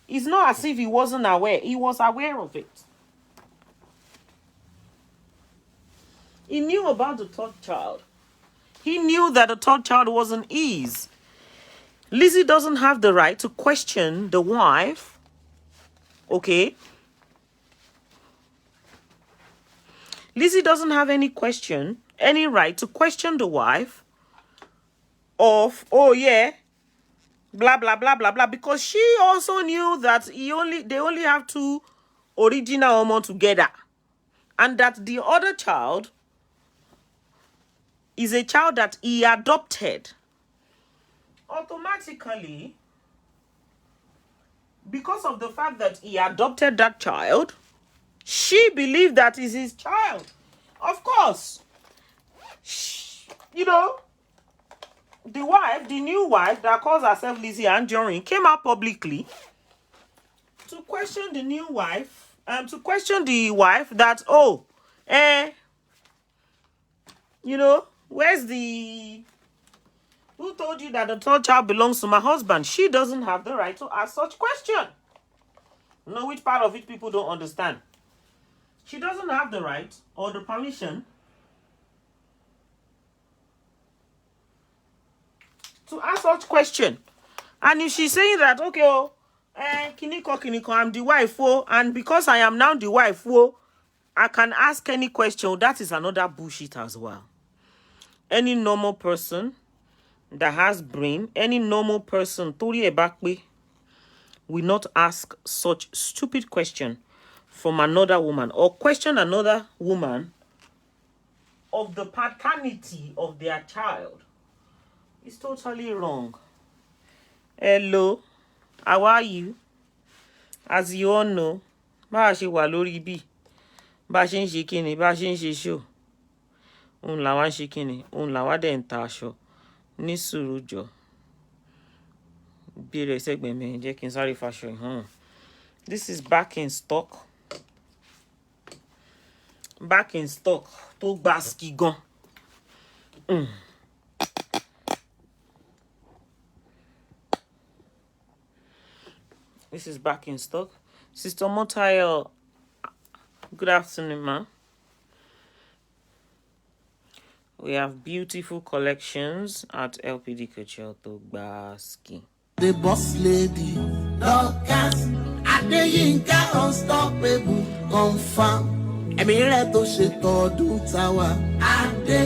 It's not as if he wasn't aware. He was aware of it. He knew about the 3rd child. He knew that the 3rd child wasn't his. Lizzy doesn't have the right to question the wife. Okay? Lizzy doesn't have any right to question the wife of, oh yeah, blah, blah, blah, blah, blah, because she also knew that they only have 2 original Omo together, and that the other child is a child that he adopted, automatically, because of the fact that he adopted that child, she believed that is his child. Of course, you know, the wife, the new wife that calls herself Lizzy ANJORIN, came out publicly to question the new wife, to question the wife that, you know, where's the... Who told you that the third child belongs to my husband? She doesn't have the right to ask such question. You know which part of it people don't understand? She doesn't have the right or the permission to ask such question. And if she's saying that, okay, kiniko, I'm the wife, and because I am now the wife, I can ask any question, that is another bullshit as well. Any normal person that has brain, any normal person, Tori Ebakwe, will not ask such stupid question from another woman, or question another woman of the paternity of their child. It's totally wrong. Hello, how are you? As you all know, bá ṣe wà lórí bí, bá ṣe ń ṣe kíni, bá ṣe ń ṣe show. Òun làwa ń ṣe kíni, òun làwa dẹ̀ ń ta aṣọ. Ní sùúrù jọ. Bí rẹ̀ sẹ́gbẹ̀ẹ́ mi, jẹ́ kí n sáré faṣọ ìhàn. This is back in stock. Back in stock. Tó gba ski gan. This is back in stock. Sister Motayo, good afternoon, ma. We have beautiful collections at LPD Couture to Baski. The boss lady, DORCAS, Adeyinka unstoppable, confirm. Ẹ̀mí rẹ̀ tó ṣe tọdún táwa. Adé,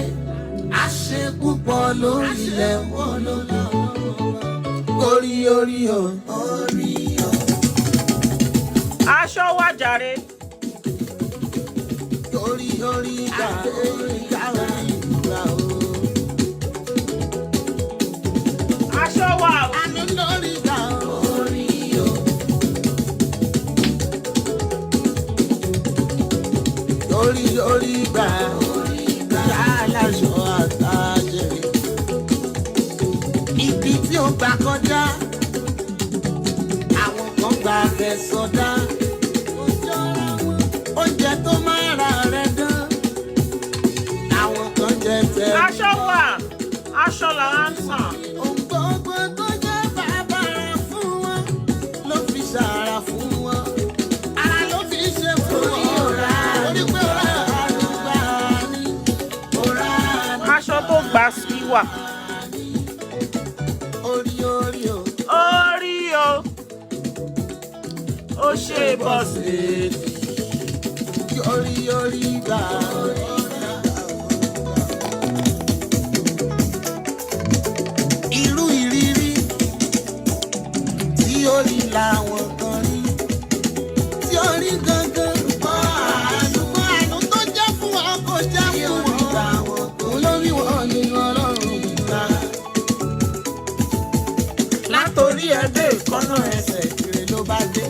àṣepúpọ̀ lórí ilẹ̀ wọn lọ́la. Orí o, orí o. Aṣọ wa jàre. Orí gbà, orí gbà o. Aṣọ wa. Àánú lórí gbà orí o. Orí gbà, aláṣọ àtàjẹrẹ. Ibi tí ó gbà kọjá, àwọn kan gbà fẹ́ sọdá. Oúnjẹ tó máa ra rẹ̀ dán, àwọn kan jẹ tẹ̀. Aṣọ wa. Aṣọ là ń tàn. Ohun gbogbo tó jẹ́ bàbàrà fún wọn, ló fi ṣàrà fún wọn. Ara ló fi ṣe fún wọn. Orí pé ọ̀rá àdúgbà ni. Aṣọ tó gba ski wà. Orí o. Orí o. Ó ṣe bọ́sì. Orí gbà. Irú ìrírí tí ó rí làwọn kan rí. Tí ó rí gangan. Àánú tó jẹ́ fún wọn kò já fún wọn. Olórí wọn ni Ọlọ́run gbà. Látòrí ẹgbẹ́ ìkọ́nà ẹsẹ̀ kiri ló bá dé.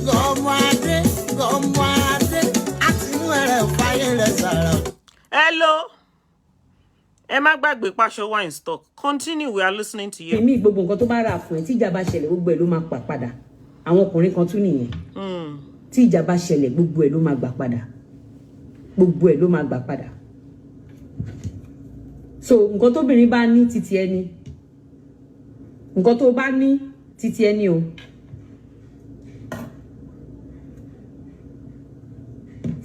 Gọ̀mù adé, àtinú ẹ̀rẹ̀ fàyè rẹ̀ sàrà. Hello. Ẹ má gbàgbé pàṣọ wà in stock. Continue, we are listening to you. Èmi gbogbo nǹkan tó bá rà fún ẹ tí ìjà bá ṣẹlẹ̀ gbogbo ẹ̀ ló máa pa padà. Àwọn ọkùnrin kan tún nìyẹn. Tí ìjà bá ṣẹlẹ̀ gbogbo ẹ̀ ló máa gbà padà. Gbogbo ẹ̀ ló máa gbà padà. So nǹkan tóbìnrin bá ní títí ẹni. Nǹkan tó bá ní títí ẹni o.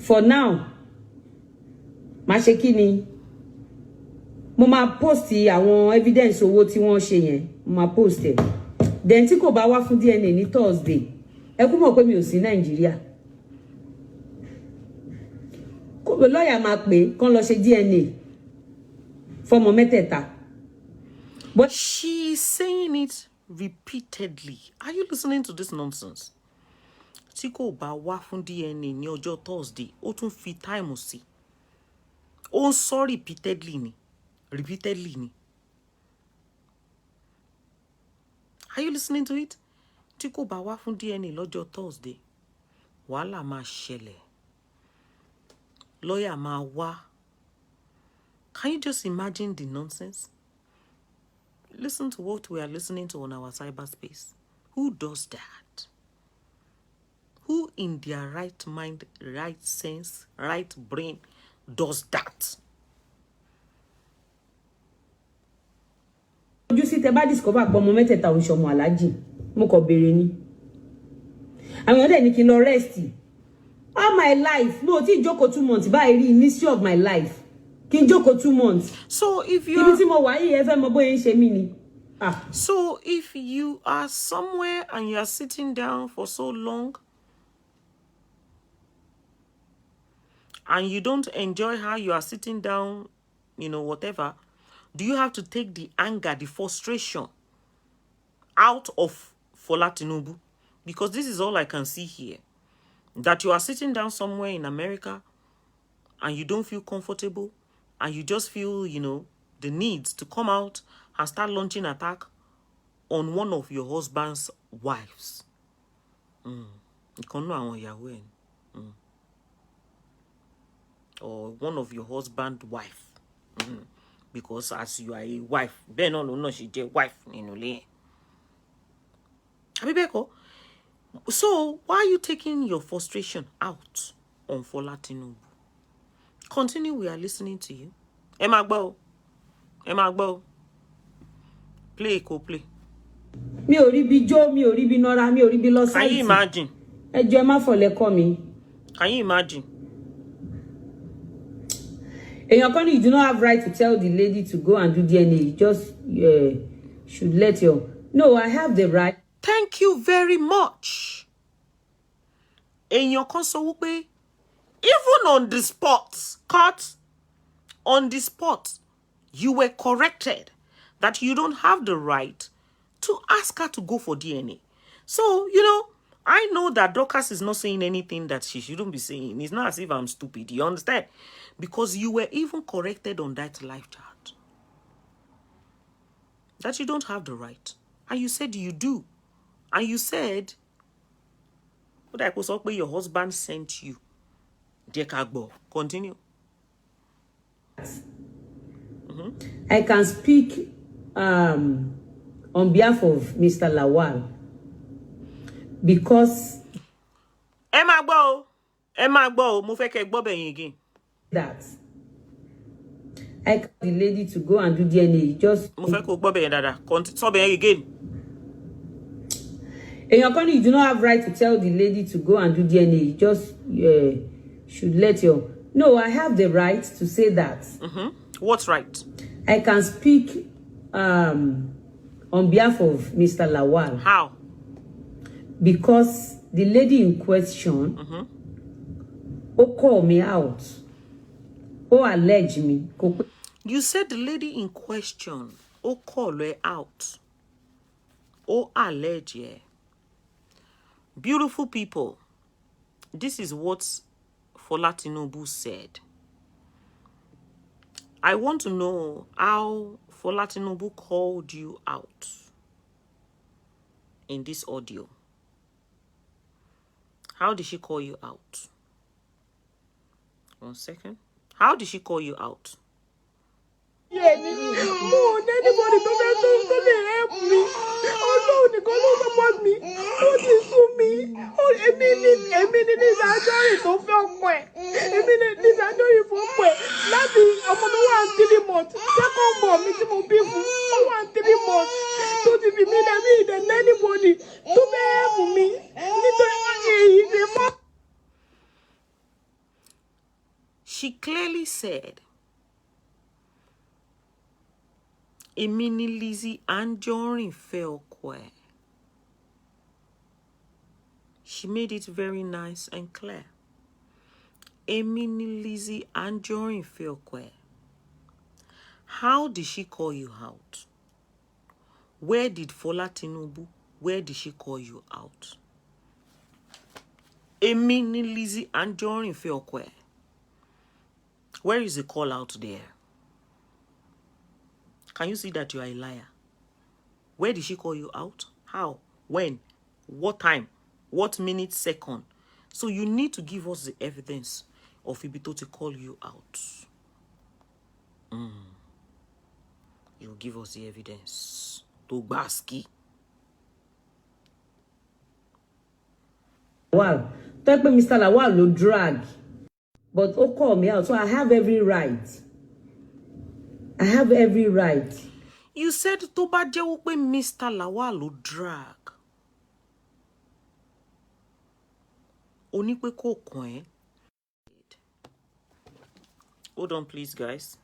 For now, máa ṣe kí ni? Mo máa post àwọn evidence owó tí wọ́n ṣe yẹn. Mo máa post ẹ̀. Then tí kò bá wá fún DNA ní Thursday, ẹ kú mọ̀ pé mi ò sí Nàìjíríà. Lọ́ọ̀yà máa pè kán lọ ṣe DNA fọ́mọ mẹ́tẹ̀ẹ̀ta. But she's saying it repeatedly. Are you listening to this nonsense? tí kò bá wá fún DNA ní ọjọ́ Thursday, ó tún fi time sí. Ó ń sọ repeatedly ni. Are you listening to it? Tí kò bá wá fún DNA lọ́jọ́ Thursday, wàhálà máa ṣẹlẹ̀. Lawyer máa wá. Can you just imagine the nonsense? Listen to what we are listening to on our cyberspace. Who does that? Who in their right mind, right sense, right brain does that? Ojú sí tẹ́ bá discover pé ọmọ mẹ́tẹ̀ẹ̀ta ò ṣọmọ Alhaji, mo kàn béèrè ni. Àwọn èèyàn dẹ̀ ní kí n lọ rest. All my life, mo ti jókòó 2 months báyìí rí in history of my life. Kí n jókòó 2 months. So if you Ibi tí mo wà yìí ẹ fẹ́ mọ bóyá ń ṣe mí ni. So if you are somewhere and you are sitting down for so long and you don't enjoy how you are sitting down, you know, whatever, do you have to take the anger, the frustration out of Fola Tinubu? Because this is all I can see here. That you are sitting down somewhere in America and you don't feel comfortable and you just feel, you know, the need to come out and start launching attack on one of your husband's wives. Or one of your husband's wife. Because as you are a wife, Ben no she a wife in Abibeko. So why are you taking your frustration out on Fola Tinubu? Continue, we are listening to you. Emagbo. Play. Mi ò rí bí jó, mi ò rí bí nọ́ra, mi ò rí bí lọ Can you imagine? Ẹ jọ̀ọ́ ẹ má fọ̀lẹ́ kọ́ mi. Can you imagine? Èèyàn kan ní you do not have right to tell the lady to go and do DNA. You just should let your... No, I have the right. Thank you very much. Èèyàn kan sọ wípé even on the spot, on the spot, you were corrected that you don't have the right to ask her to go for DNA. So, you know, I know that Dorcas is not saying anything that she shouldn't be saying. It's not as if I'm stupid. You understand? Because you were even corrected on that live chat. That you don't have the right. And you said you do. And you said, what I was up your husband sent you. Dekagbo. Continue. I can speak on behalf of Mr. Lawal because Emagbo, mo fẹ́ kẹ́ gbọ́ bẹ̀yìn again. That I call the lady to go and do DNA. Just mo fẹ́ kó gbọ́ bẹ̀yìn dáadáa. Sọ bẹ̀yìn again. Èèyàn kan ní you do not have right to tell the lady to go and do DNA. You just should let your... No, I have the right to say that. What's right? I can speak on behalf of Mr. Lawal. How? Because the lady in question call me out. Allege me. You said the lady in question call her out. Allege her. Beautiful people, this is what Fola Tinubu said. I want to know how Fola Tinubu called you out in this audio. How did she call you out? 1 second. How did she call you out? More than anybody to help me. Ọlọ́run nìkan ló support me. Ó ti sú mi. Èmi ni Lizzy Anjorin tó fẹ́ ọkọ ẹ̀. Èmi ni Lizzy Anjorin fún ọkọ ẹ̀. Láti ọmọ tó wà 3 months. Second born mi tí mo bí fún. Ó wà 3 months. Tó ti fi mí lẹ́mí ìdẹ̀ anybody tó fẹ́ help mi. Nítorí wọ́n ṣe èyí ṣe mọ́. She clearly said, èmi ni Lizzy Anjorin fẹ́ ọkọ ẹ̀. She made it very nice and clear. Èmi ni Lizzy Anjorin fẹ́ ọkọ ẹ̀. How did she call you out? Where did Fola Tinubu, where did she call you out? Èmi ni Lizzy Anjorin fẹ́ ọkọ ẹ̀. Where is the call out there? Can you see that you are a liar? Where did she call you out? How? When? What time? What minute, second? So you need to give us the evidence of Ibito to call you out. You give us the evidence. To Baski. Wow. Talk about Mr. Lawal no drag. But oh, call me out. So I have every right. I have every right. You said to bá jẹ́ wípé Mr. Lawal ló drag. Ó ní pé kò kàn ẹ́. Hold on, please, guys.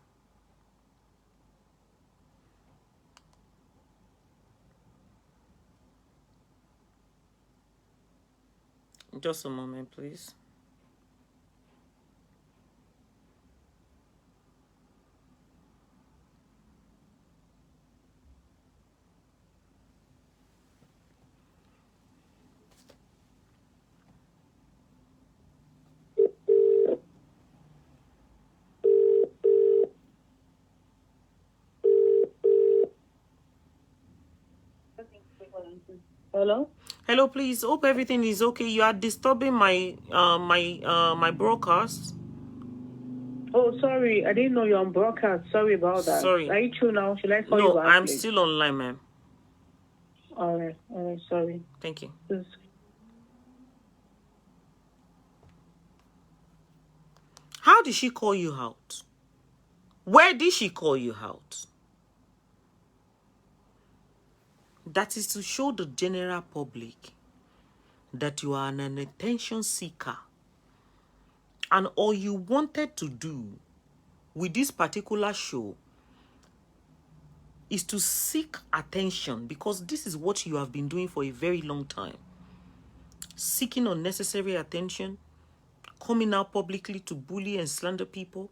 Just a moment, please. Hello? Hello, please. Hope everything is okay. You are disturbing my my broadcast. Oh, sorry. I didn't know you're on broadcast. Sorry about that. Sorry. Are you true now? Should I call you No, back? I'm please? still online, ma'am. All right. Sorry. Thank you. Please. How did she call you out? Where did she call you out? That is to show the general public that you are an attention seeker. And all you wanted to do with this particular show is to seek attention, because this is what you have been doing for a very long time. Seeking unnecessary attention, coming out publicly to bully and slander people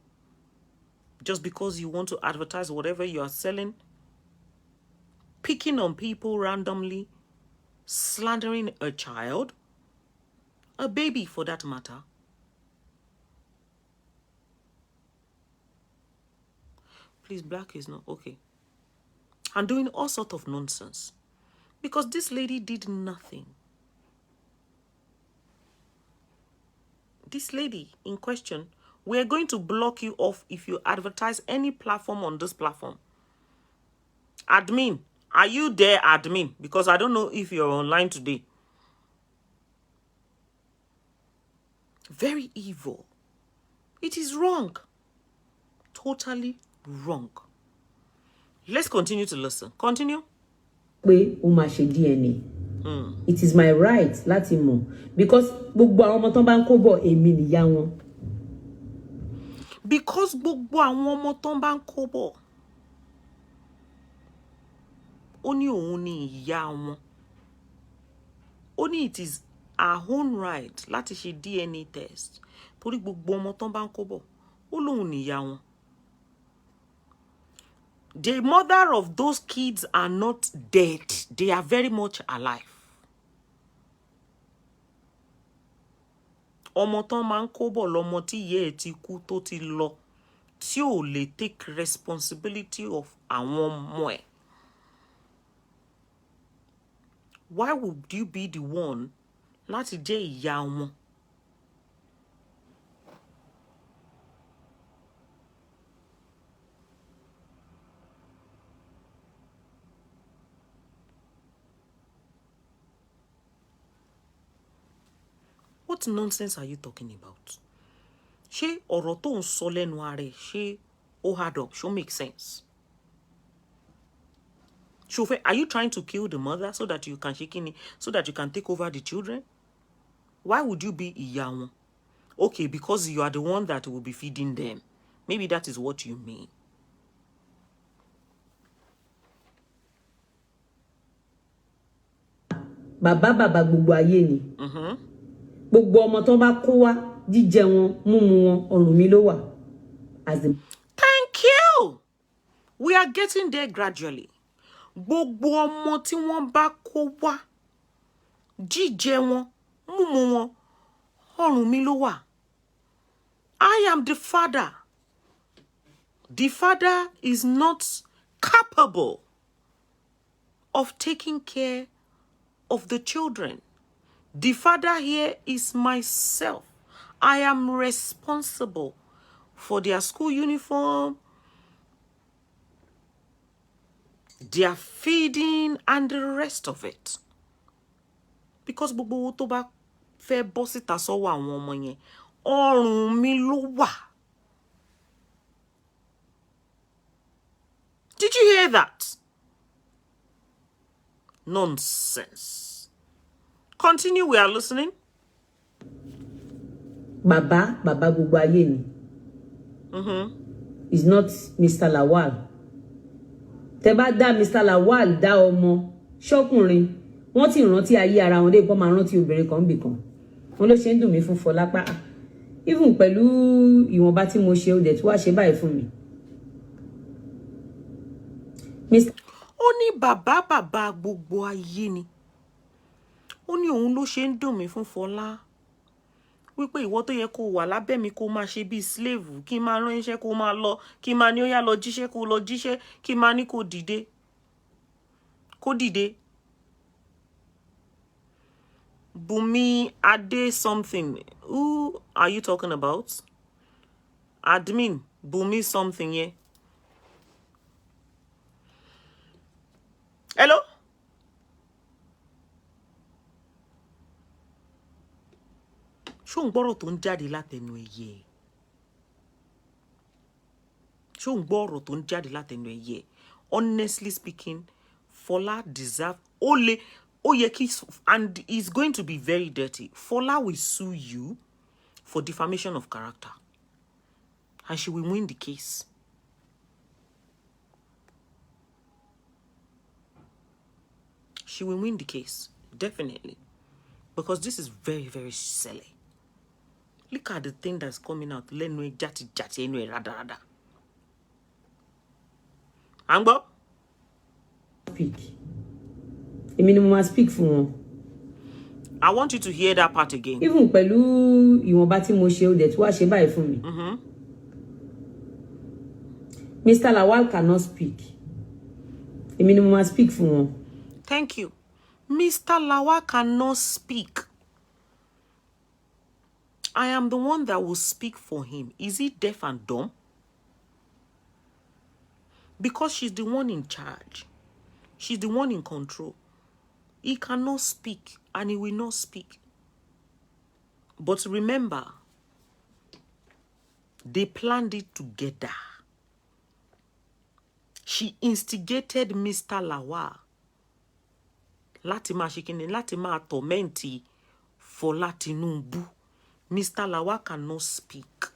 just because you want to advertise whatever you are selling, picking on people randomly, slandering a child, a baby for that matter. Please, black is not okay. And doing all sorts of nonsense. Because this lady did nothing. This lady in question, we're going to block you off if you advertise any platform on this platform. Admin, are you there, admin? Because I don't know if you're online today. Very evil. It is wrong. Totally wrong. Let's continue to listen. Continue. Pé ó máa ṣe DNA. It is my right láti mọ̀, because gbogbo àwọn ọmọ tán bá ń kó bọ̀ èmi nìyá wọn. Because gbogbo àwọn ọmọ tán bá ń kó bọ̀, ó ní òun ni ìyá wọn. Ó ní it is our own right láti ṣe DNA test. Torí gbogbo ọmọ tán bá ń kó bọ̀, ó lóun ni ìyá wọn. The mother of those kids are not dead. They are very much alive. Ọmọ tán máa ń kó bọ̀ lọmọ tí ìyá ẹ̀ ti kú tó ti lọ, tí ò lè take responsibility of àwọn ọmọ ẹ̀. Why would you be the one láti jẹ́ ìyá wọn? What nonsense are you talking about? Ṣé ọ̀rọ̀ tó ń sọ lẹ́nu ara ẹ̀, ṣé ó hard up, ṣó make sense? Are you trying to kill the mother so that you can so that you can take over the children? Why would you be ìyá wọn? Okay, because you are the one that will be feeding them. Maybe that is what you mean. Bàbá gbogbo ayé ni. Gbogbo ọmọ tán bá kó wá, jíjẹ wọn, múmu wọn, ọrùn mi ló wà. Thank you. We are getting there gradually. Gbogbo ọmọ tí wọ́n bá kó wá, jíjẹ wọn, múmu wọn, ọrùn mi ló wà. I am the father. The father is not capable of taking care of the children. The father here is myself. I am responsible for their school uniform, their feeding, and the rest of it. Because gbogbo owó tó bá fẹ́ bọ́ síta sọ́wọ́ àwọn ọmọ yẹn, ọrùn mi ló wà. Did you hear that? Nonsense. Continue, we are listening. Baba gbogbo ayé ni. Is not Mr. Lawal. Tẹ́ bá dá Mr. Lawal dá ọmọ ṣọkùnrin, wọ́n ti rántí ayé ara wọn dé pé máa rántí obìnrin kan bì kan. Wọ́n ló ṣe ń dùn mí fún Fọlápá. Even pẹ̀lú ìwọ̀nba tí mo ṣe ó dẹ̀ tí wàá ṣe báyìí fún mi. Ó ní bàbá gbogbo ayé ni. Ó ní òun ló ṣe ń dùn mí fún Fọlá. Wípé ìwọ tó yẹ kó wà lábẹ́ mi kó máa ṣe bí slave, kí máa rán iṣẹ́ kó máa lọ, kí máa ní ó yá lọ jíṣẹ́ kó lọ jíṣẹ́, kí máa ní kó dìde. Kó dìde. Bumi Ade something. Who are you talking about? Admin, Bumi something, yeah. Hello? Ṣó ń gbọ́rọ̀ tó ń jáde látẹnu ẹyẹ. Ṣó ń gbọ́rọ̀ tó ń jáde látẹnu ẹyẹ. Honestly speaking, Fola deserve ó yẹ kí, and is going to be very dirty. Fola will sue you for defamation of character. And she will win the case. She will win the case, definitely. Because this is very, very silly. Look at the thing that's coming out. Lenwe jati jati enwe rada rada. Angbo? Speak. I mean, must speak for wọn. I want you to hear that part again. Even pẹ̀lú ìwọ̀nba tí mo ṣe ó dẹ̀ tí wàá ṣe báyìí fún mi. Mr. Lawal cannot speak. I mean, must speak for wọn. Thank you. Mr. Lawal cannot speak. I am the one that will speak for him. Is he deaf and dumb? Because she's the one in charge. She's the one in control. He cannot speak and he will not speak. But remember, they planned it together. She instigated Mr. Lawal. Láti máa ṣe kíni, láti máa tormenti Fọlá Tinúbú. Mr. Lawal cannot speak.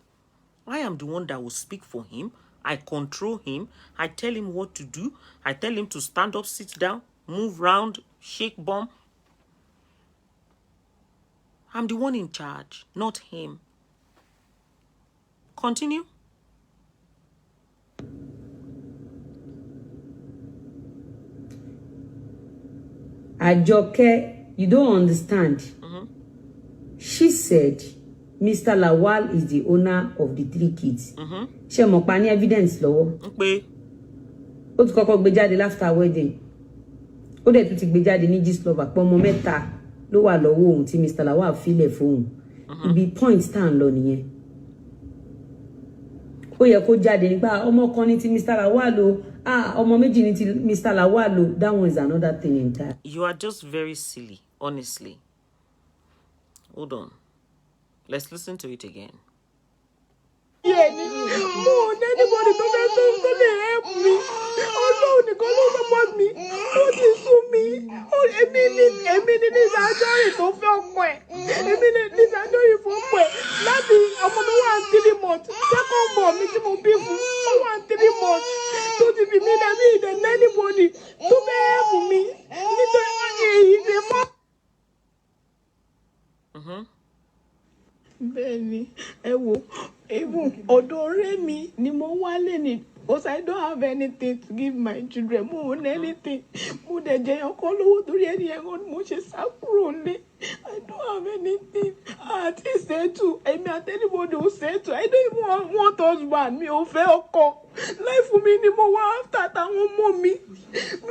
I am the one that will speak for him. I control him. I tell him what to do. I tell him to stand up, sit down, move round, shake bum. I'm the one in charge, not him. Continue. Ajoke, you don't understand. She said, Mr. Lawal is the owner of the 3 kids. She mọ̀ pa ní evidence lọ́wọ́. Ó ti kọ́kọ́ gbé jáde after wedding. Ó dẹ̀ tún ti gbé jáde ní gist lover pé ọmọ mẹ́ta ló wà lọ́wọ́ òun tí Mr. Lawal filẹ̀ fóun. Ibi point tá ń lọ nìyẹn. Ó yẹ kó jáde nípa ọmọ kan ní ti Mr. Lawal o. Ọmọ méjì ní ti Mr. Lawal o. That one is another thing entirely. You are just very silly, honestly. Hold on. Let's listen to it again. Yeah, no, anybody tó lè help me. Ọlọ́run nìkan ló support me. Ó ti sú mi. Èmi ni Lizzy Anjorin tó fẹ́ ọkọ ẹ̀. Èmi ni Lizzy Anjorin fún ọkọ ẹ̀. Láti ọmọ mi wà 3 months. Second born mi tí mo bí fún. Ó wà 3 months. Tó ti fi mí lẹ́mí ìdẹ̀ anybody tó fẹ́ help me. Nítorí wọ́n ṣe èyí ṣe mọ́. Bẹ́ẹ̀ni, ẹ wo, even ọ̀dọ̀ ọ̀rẹ́ mi ni mo wálé ní because I don't have anything to give my children. More than anything. More than Jay, I call over to any young Moshe Sakurone. I don't have anything. I said to, I mean, anybody who said to, I don't even want husband, me or fair call. Life for me anymore after that one mommy.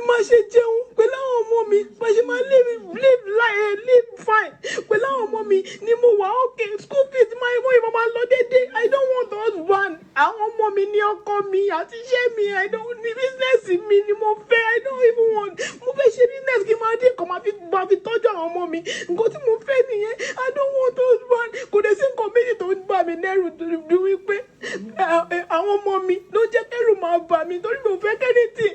Ma she jeun pẹ̀lú àwọn mommy, but she ma live fine. Pẹ̀lú àwọn mommy ni mo wà okay. School fees my mama lọ dédé. I don't want husband. Àwọn mommy ni ọkọ mi àti iṣẹ́ mi. I don't need business mi ni mo fẹ́. I don't even want. Mo fẹ́ ṣe business kí ma dé kó ma fi tọ́jú àwọn mommy. Nǹkan tí mo fẹ́ nìyẹn. I don't want husband. Kò dé sí nǹkan méjì tó ń bà mí lẹ́rù tó wípé àwọn mommy ló jẹ́ kẹ́rù máa bà mí torí mo fẹ́ kẹ́rìntì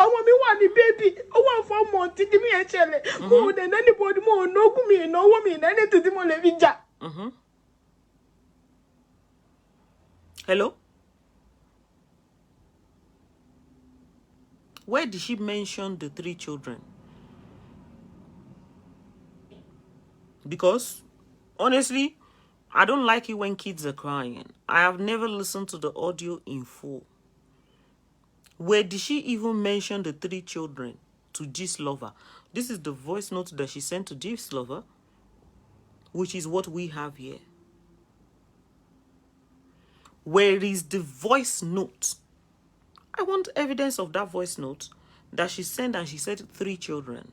àwọn mi wà ní bébì ó wà fún ọmọ títí mi ẹ̀ ṣẹlẹ̀ mo ò dẹ̀ anybody mo ò nógún mi ìnáwó mi ìnáni títí mo lè fi jà. Hello? Where did she mention the 3 children? Because honestly, I don't like it when kids are crying. I have never listened to the audio in full. Where did she even mention the 3 children to G's lover? This is the voice note that she sent to G's lover, which is what we have here. Where is the voice note? I want evidence of that voice note that she sent, and she said 3 children.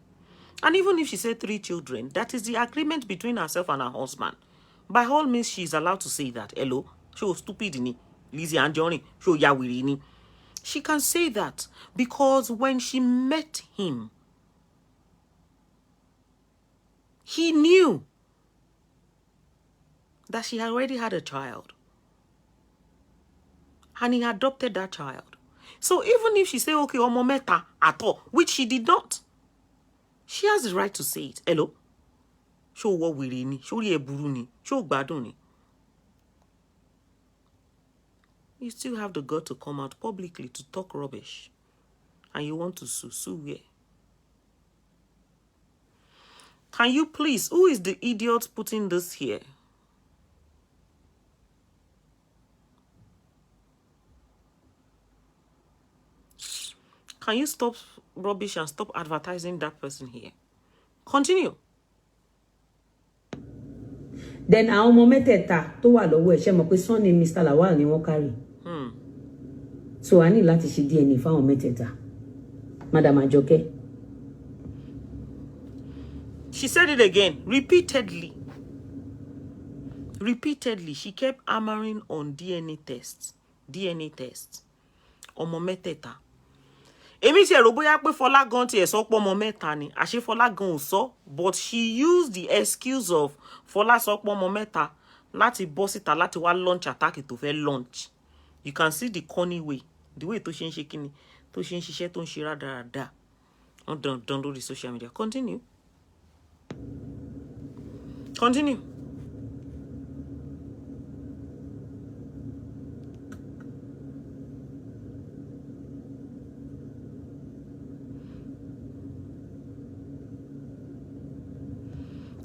And even if she said 3 children, that is the agreement between herself and her husband. By all means, she is allowed to say that. Hello? Show stupid ni. Lizzy ANJORIN. Show yawiri ni. She can say that because when she met him, he knew that she had already had a child. And he adopted that child. So even if she say, okay, omo meta at all, which she did not, she has the right to say it. Hello? Show what we ni. Show ye buruni. Show gbaduni. You still have the gut to come out publicly to talk rubbish. And you want to sue. Sue where? Can you please, who is the idiot putting this here? Can you stop rubbish and stop advertising that person here? Continue. Then àwọn ọmọ mẹ́tẹ̀ẹ̀ta tó wà lọ́wọ́ ẹ̀ ṣe mọ̀ pé son ni Mr. Lawal ni wọ́n carry. So I need láti ṣe DNA fáwọn mẹ́tẹ̀ẹ̀ta. Madam Ajoke. She said it again, repeatedly. Repeatedly, she kept hammering on DNA tests. DNA tests. Ọmọ mẹ́tẹ̀ẹ̀ta. Èmi ti rò bóyá pé Fọlá gan ti ẹ̀ sọ pé ọmọ mẹ́ta ni. Àṣé Fọlá gan ò sọ, but she used the excuse of Fọlá sọ pé ọmọ mẹ́ta láti bọ́ síta láti wá launch attack tó fẹ́ launch. You can see the corny way, the way tó ṣe ń ṣe kíni, tó ṣe ń ṣiṣẹ́ tó ń ṣe rádaràda. On done lórí social media. Continue. Continue.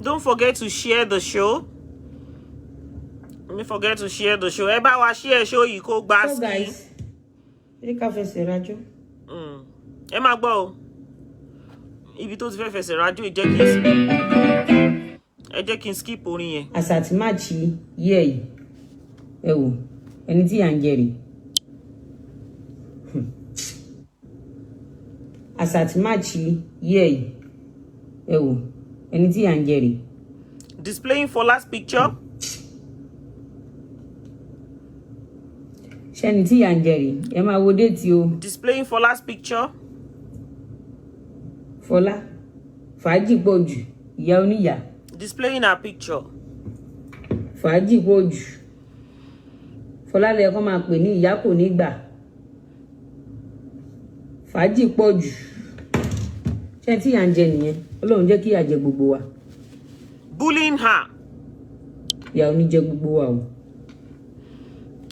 Don't forget to share the show. Don't forget to share the show. Ẹ bá wa share show yìí kó gbà sí. So guys, ẹ ká fẹsẹ̀ rájò. Ẹ máa gbọ́ o. Ibi tó ti fẹ́ fẹsẹ̀ rájò ẹ jẹ́ kí n skip orin yẹn. Àsàtì máàchì yẹ̀ yìí. Ẹ wò, ẹni tí à ń jẹ rè. Àsàtì máàchì yẹ̀ yìí. Ẹ wò, ẹni tí à ń jẹ rè. Displaying Fola's picture. Ṣẹ́ni tí à ń jẹ rè. Ẹ máa wo déètì o. Displaying Fola's picture. Fọlá, fàájì pọ̀ jù, ìyá oníyà. Displaying her picture. Fàájì pọ̀ jù. Fọlá lẹ kọ́ máa pè ní ìyá kò ní gbà. Fàájì pọ̀ jù. Ṣẹ́ni tí à ń jẹ nìyẹn. Ọlọ́run jẹ́ kí ìyà jẹ gbogbo wa. Bullying her. Ìyà ò ní jẹ gbogbo wa o.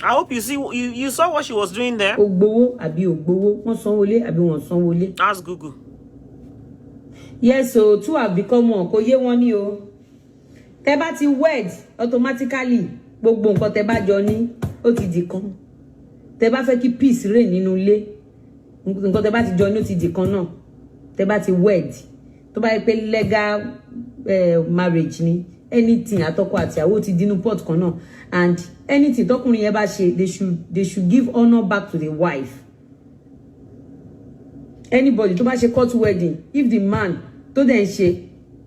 I hope you see you saw what she was doing there. Ó gbowó àbí ò gbowó, wọ́n sanwó-lé àbí wọ́n sanwó-lé. Ask Google. Yes, so two have become one. Kò yé wọn ní o. Tẹ́ bá ti wed automatically gbogbo nǹkan tẹ́ bá jọ ní ó ti di kan. tẹ́ bá fẹ́ kí peace reign nínú ilé nǹkan tẹ́ bá ti jọ ní ó ti di kan náà tẹ́ bá ti wed tó bá yẹ pé legal marriage ni anything àtọkọ àti ìyàwó ti dínú pot kan náà and anything tọkùnrin yẹn bá ṣe they should give honor back to the wife. Anybody tó bá ṣe court wedding if the man tó dẹ̀ ń ṣe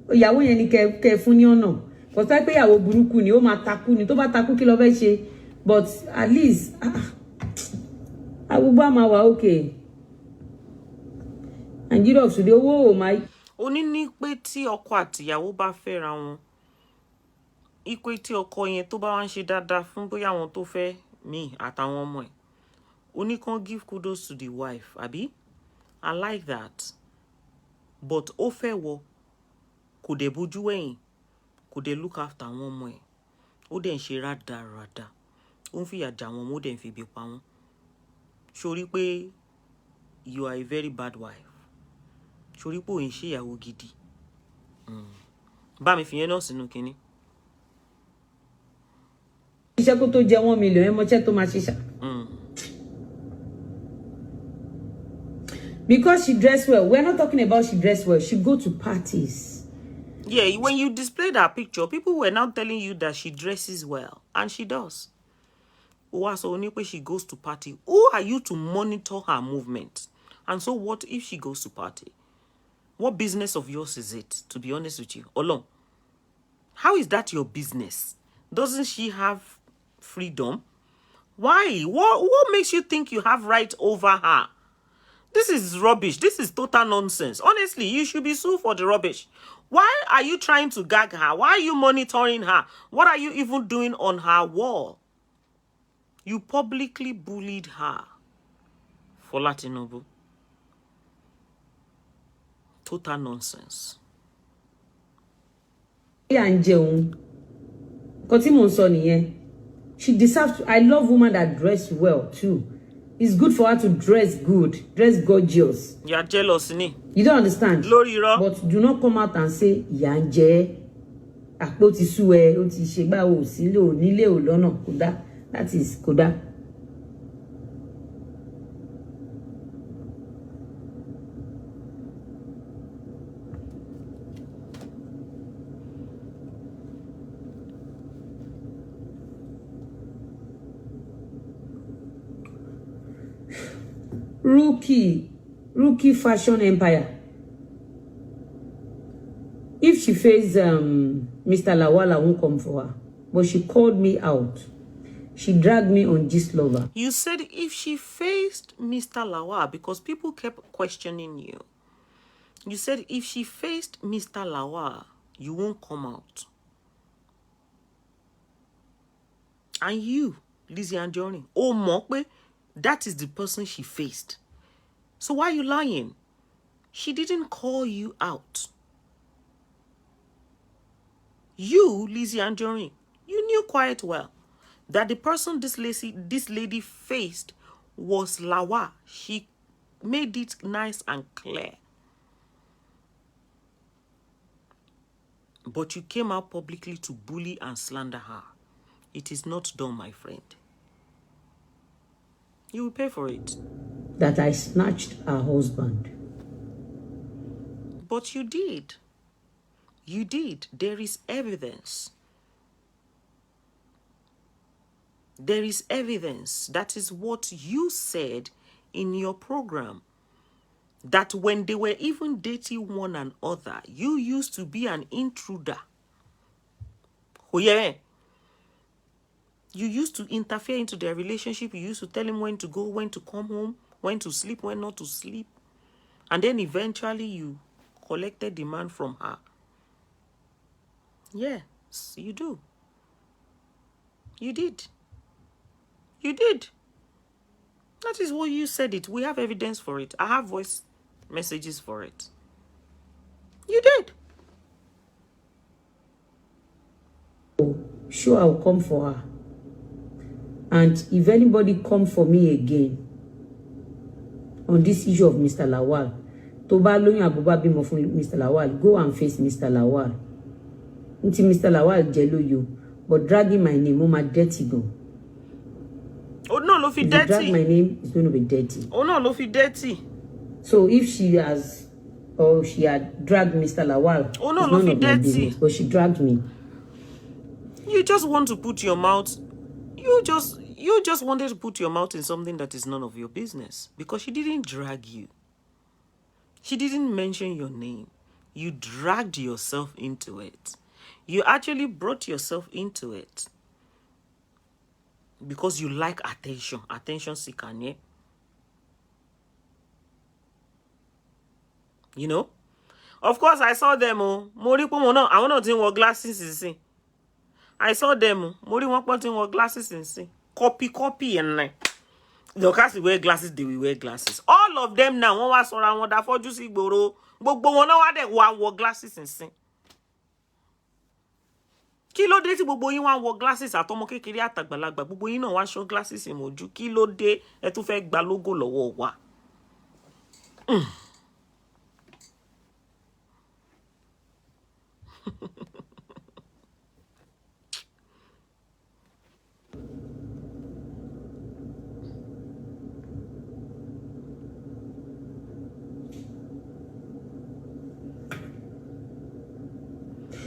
ìyàwó yẹn ni kẹ́ fún ní ọ̀nà kò tá pé ìyàwó burúkú ni ó máa takú ni tó bá takú kí ló fẹ́ ṣe but at least agbègbè àmà wà okay Nigeria of today owó ò máa. ó ní pé tí ọkọ àti ìyàwó bá fẹ́ra wọn ipe tí ọkọ yẹn tó bá wá ń ṣe dáadáa fún bóyá àwọn tó fẹ́ mí àtàwọn ọmọ ẹ̀ ó ní kàn give kudos to the wife àbí. I like that. But ó fẹ́ wọ kò dẹ̀ bójú wẹ̀yìn kò dẹ̀ look after àwọn ọmọ ẹ̀ ó dẹ̀ ń ṣe rádaràda ó ń fìyà jà wọn ó dẹ̀ ń fi ibi pa wọn sórí pé you are a very bad wife sórí pé ò ń ṣe ìyàwó gidi bá mi fìyẹn náà sínú kinní. iṣẹ́ kó tó jẹ 1 million ẹ mọ́ṣẹ́ tó máa ṣiṣà. Because she dressed well. We're not talking about she dressed well. She go to parties. Yeah, when you displayed her picture, people were now telling you that she dresses well. And she does. So only when she goes to party, who are you to monitor her movement? And so what if she goes to party? What business of yours is it, to be honest with you? Olong, how is that your business? Doesn't she have freedom? Why? What makes you think you have right over her? This is rubbish. This is total nonsense. Honestly, you should be sued for the rubbish. Why are you trying to gag her? Why are you monitoring her? What are you even doing on her wall? You publicly bullied her. For Latinobu. Total nonsense. She deserves to. I love women that dress well too. It's good for her to dress good, dress gorgeous. You are jealous, ni? You don't understand? Glory, but do not come out and say, Yanje, Akpoti Sue, Oti Sheba, O Silo, Nile, O Lono, Koda. That is Koda. Rookie fashion empire. If she faced Mr. Lawal, I won't come for her. But she called me out. She dragged me on Gist Lover. You said if she faced Mr. Lawal, because people kept questioning you. You said if she faced Mr. Lawal, you won't come out. And you, Lizzy Anjorin, oh Mokwe, that is the person she faced. So why are you lying? She didn't call you out. You, Lizzy Anjorin, you knew quite well that the person this lady faced was Lawal. She made it nice and clear. But you came out publicly to bully and slander her. It is not done, my friend. You will pay for it. That I snatched her husband. But you did. You did. There is evidence. There is evidence. That is what you said in your program. That when they were even dating one another, you used to be an intruder. Oh yeah. You used to interfere into their relationship. You used to tell him when to go, when to come home, when to sleep, when not to sleep. And then eventually you collected the man from her. Yes, you do. You did. You did. That is what you said it. We have evidence for it. I have voice messages for it. You did. Sure, I'll come for her. And if anybody come for me again on this issue of Mr. Lawal, Toba Loyin Abuba bimo fún Mr. Lawal, go and face Mr. Lawal. Nti Mr. Lawal jelo you, but dragging my name, my dirty go. Oh no, lo fi If you drag dirty. my name, it's going to be dirty. Oh no, lo fi dirty. So if she has, or she had dragged Mr. Lawal, Oh no, it's lo none fi of my dirty. business. But she dragged me. You just want to put your mouth. You just wanted to put your mouth in something that is none of your business because she didn't drag you. She didn't mention your name. You dragged yourself into it. You actually brought yourself into it because you like attention. Attention seeker, yeah? You know? Of course, I saw them. I want to wear glasses. I saw them. Mori won to wear glasses. Copy and DORCAS wear glasses, they will wear glasses. All of them now, one was around one that for juicy boro. But one now wear glasses and sing. Kilo de ti gbogbo yin wan wọ glasses atomo kekere atagbalagba gbogbo yin náà wá show glasses emoju kilo de ẹ tún fẹ́ gba logo lọ́wọ́ wa.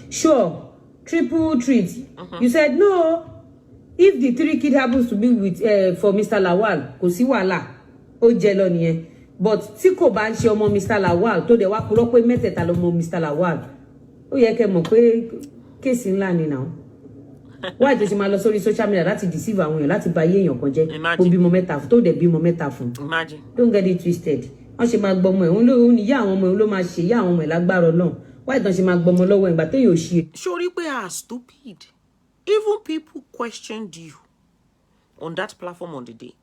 Sure, triple treat. You said no. If the 3 kid happens to be with for Mr. Lawal, kò sí wàhálà. Ó jẹ́ lọ nìyẹn. But tí kò bá ń ṣe ọmọ Mr. Lawal tó dẹ̀ wá purọ́ pé mẹ́tẹ̀ẹ̀ta lọmọ Mr. Lawal. Ó yẹ kẹ́ mọ̀ pé case ńlá ni now. Why tó ṣe máa lọ sórí social media láti deceive àwọn èèyàn láti bà ayé èèyàn kan jẹ́. Kò bímọ mẹ́ta fún tó dẹ̀ bímọ mẹ́ta fún. Imagine. Don't get it twisted. Wọ́n ṣe máa gbọ́mọ ẹ̀ òun ní ìyá àwọn ọmọ ẹ̀ ló máa ṣe ìyá àwọn ọmọ ẹ̀ lágbára Ọlọ́run. Why don't she make gbọmọ lọ́wọ́ ìgbà téèyàn ò ṣe? Surely we are stupid. Even people questioned you on that platform on the day.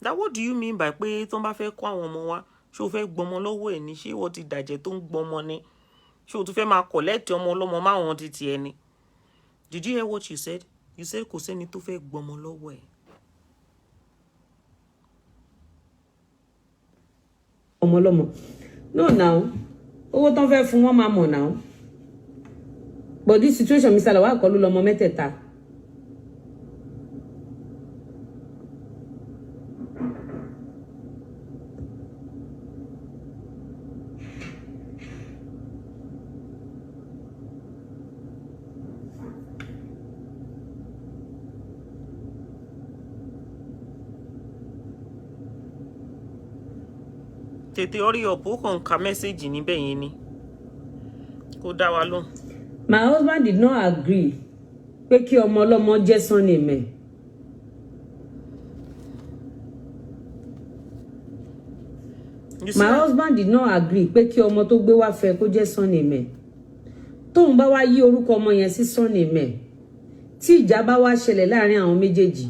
That what do you mean by pé tó bá fẹ́ kó àwọn ọmọ wa? Ṣé o fẹ́ gbọmọ lọ́wọ́ ẹ̀ ni? Ṣé wọ́n ti dàjẹ́ tó ń gbọmọ ni? Ṣé o tún fẹ́ máa collect ọmọ ọlọ́mọ máwọn ti tiẹ̀ ni? Did you hear what you said? You said kò sẹ́ni tó fẹ́ gbọmọ lọ́wọ́ ẹ̀. Ọmọ ọlọ́mọ. No now. Owó tán fẹ́ fún wọn máa mọ̀ now. But this situation Mr. Lawal kọ́ ló lọ́mọ mẹ́tẹ̀ẹ̀ta. Tètè hurry up, ó kàn ka message níbẹ̀ yẹn ni. Kó dá wa lóhùn. My husband did not agree pé kí ọmọ ọlọ́mọ jẹ́ surname ẹ̀. My husband did not agree pé kí ọmọ tó gbé wá fẹ́ kó jẹ́ surname ẹ̀. Tóun bá wá yí orúkọ ọmọ yẹn sí surname ẹ̀. Tí ìjà bá wá ṣẹlẹ̀ láàrin àwọn méjèèjì,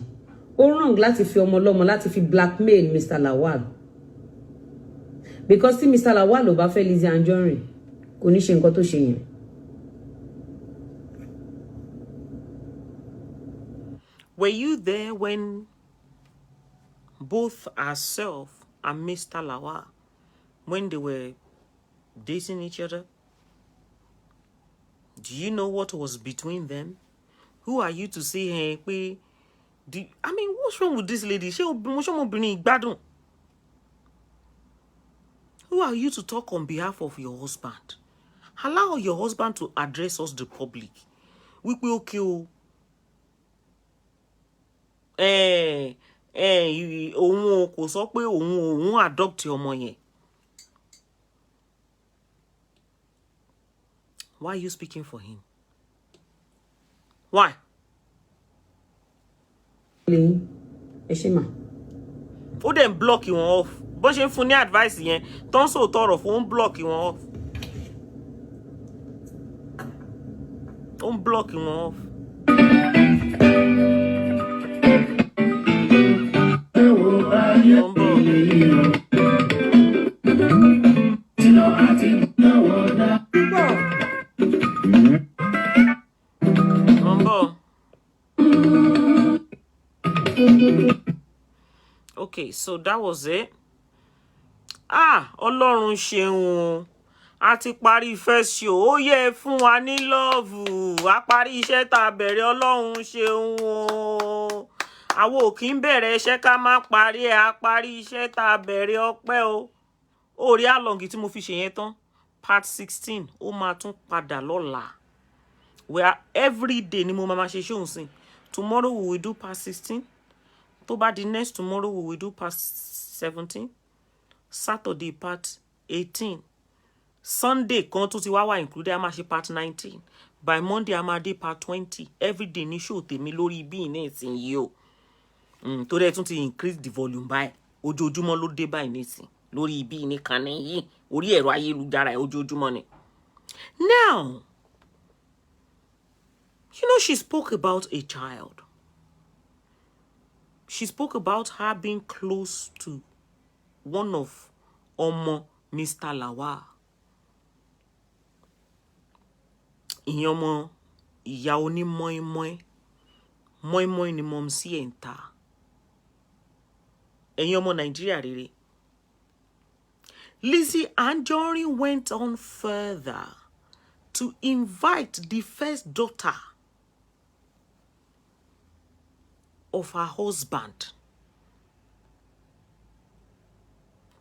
ó wrong láti fi ọmọ ọlọ́mọ láti fi blackmail Mr. Lawal. Because tí Mr. Lawal ò bá fẹ́ Lizzy Anjorin, kò ní ṣe nǹkan tó ṣe yẹn. Were you there when both herself and Mr. Lawal, when they were dating each other? Do you know what was between them? Who are you to say, hey, I mean, what's wrong with this lady? Who are you to talk on behalf of your husband? Allow your husband to address us, the public. We will kill. Òun kò sọ pé òun adopt ọmọ yẹn. Why are you speaking for him? Why? Ó dẹ̀ ń block wọn off. Bó ṣe ń fún ní advice yẹn, tó ń sọ tọrọ fún block wọn off. Ó ń block wọn off. Okay, so that was it. Ọlọ́run ṣeun. A ti parí first show. Ó yẹ fún wa ní love. A parí iṣẹ́ tá bẹ̀rẹ̀ Ọlọ́run ṣeun. Àwa ò kí ń bẹ̀rẹ̀ iṣẹ́ ká má parí ẹ̀, a parí iṣẹ́ tá a bẹ̀rẹ̀ ọpẹ́ o. Orí àlọ́ngì tí mo fi ṣe yẹn tán, part 16, ó máa tún padà lọ́la. Where every day ni mo máa ṣe show sin. Tomorrow we will do part 16. Tó bá di next tomorrow we will do part 17. Saturday part 18. Sunday kan tó ti wá wà included, a máa ṣe part 19. By Monday a máa dé part 20. Every day ní show tèmi lórí bí ní ìsìn yìí o. Tó dẹ̀ tún ti increase the volume báyìí. Ojoojúmọ́ ló dé báyìí nísìn. Lórí bí ní kan yìí. Orí ẹ̀rọ ayélujára ẹ̀ ojoojúmọ́ ni. Now, you know, she spoke about a child. She spoke about her being close to one of Omo Mr. Lawal. Ìyẹn ọmọ ìyá oní mọ́ínmọ́ín. Mọ́ínmọ́ín ni mom sí ẹ̀ ń ta. Ẹ̀yin ọmọ Nàìjíríà rere. Lizzy Anjorin went on further to invite the first daughter of her husband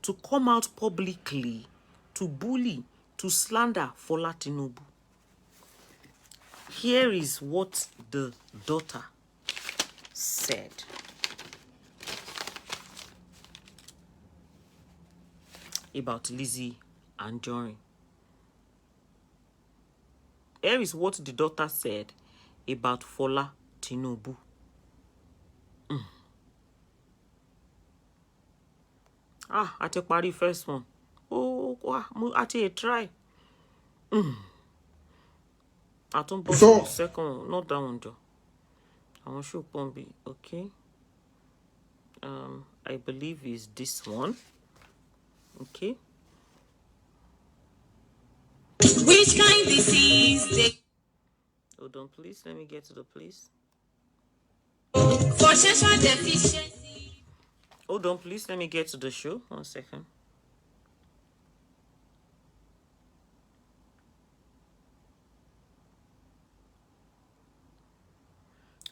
to come out publicly to bully, to slander Fola Tinubu. Here is what the daughter said. About Lizzy Anjorin. Here is what the daughter said about Fola Tinubu. I take party first one. Oh, I take a try. I don't bust the second one. Not that one, though. I want to show Pombi. Okay. I believe is this one. Okay. Which kind disease they Hold on, please. Let me get to the place. for sexual deficiency? Hold on, please. Let me get to the show. 1 second.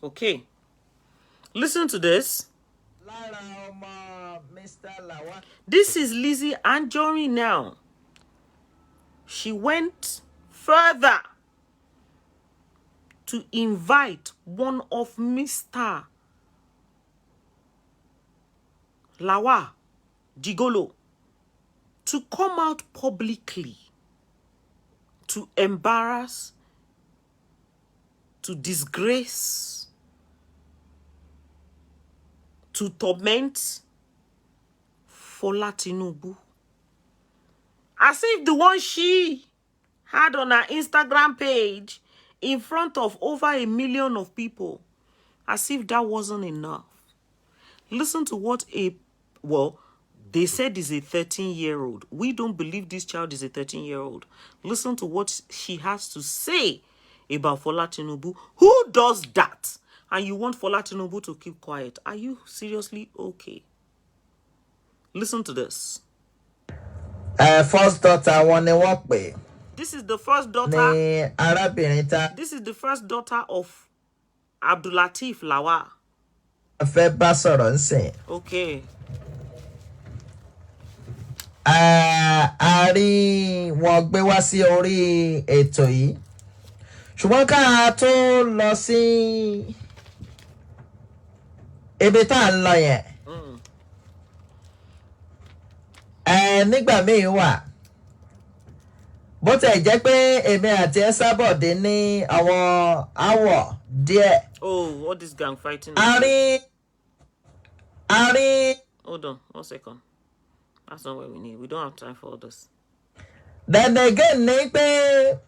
Okay. Listen to this. This is Lizzy Anjorin now. She went further to invite one of Mr. Lawal Gigolo to come out publicly to embarrass, to disgrace, to torment Fola Tinubu. As if the one she had on her Instagram page in front of over 1 million of people, as if that wasn't enough. Listen to what they said is a 13-year-old. We don't believe this child is a 13-year-old. Listen to what she has to say about Fola Tinubu. Who does that? And you want Fola Tinubu to keep quiet. Are you seriously okay? Listen to this. First daughter, one wọ́n pè. This is the first daughter. This is the first daughter of Abdulateef Lawal. Fẹ́ bá sọ̀rọ̀ nsìn. Okay. A rí wọn gbé wá sí orí ètò yìí. Ṣùgbọ́n ká tó lọ sí ibi tá ń lọ yẹn. Nígbà míì wà. Bó tẹ̀ jẹ́ pé èmi àti Ẹsábọ̀dé ní àwọn àwọ̀ díẹ̀. Oh, what is gang fighting? A rí. Hold on, 1 second. That's not what we need. We don't have time for all this. Then again, ní pé.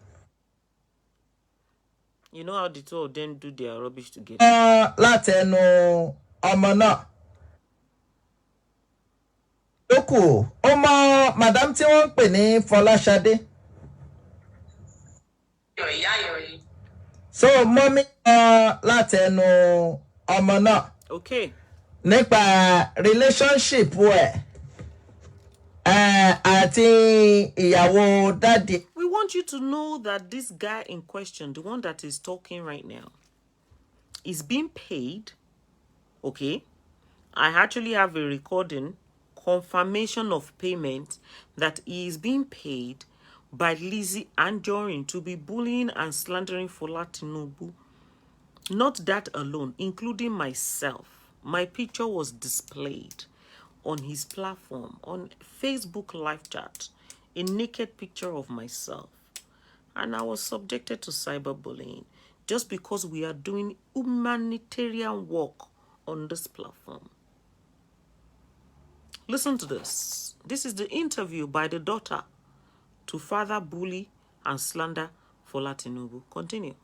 You know how the two of them do their rubbish together. Látẹnu ọmọ náà. Lókù, ọmọ madam tí wọ́n ń pè ní Fọláṣadé. So, mọ́mí látẹnu ọmọ náà. Okay. Nípa relationship ẹ̀ àti ìyàwó daddy. We want you to know that this guy in question, the one that is talking right now, is being paid Okay? I actually have a recording, confirmation of payment that he is being paid by LIZZY ANJORIN to be bullying and slandering Fola Tinubu. Not that alone, including myself. My picture was displayed on his platform, on Facebook live chat, a naked picture of myself. And I was subjected to cyberbullying just because we are doing humanitarian work on this platform. Listen to this. This is the interview by the daughter to further bully and slander Fola Tinubu. Continue.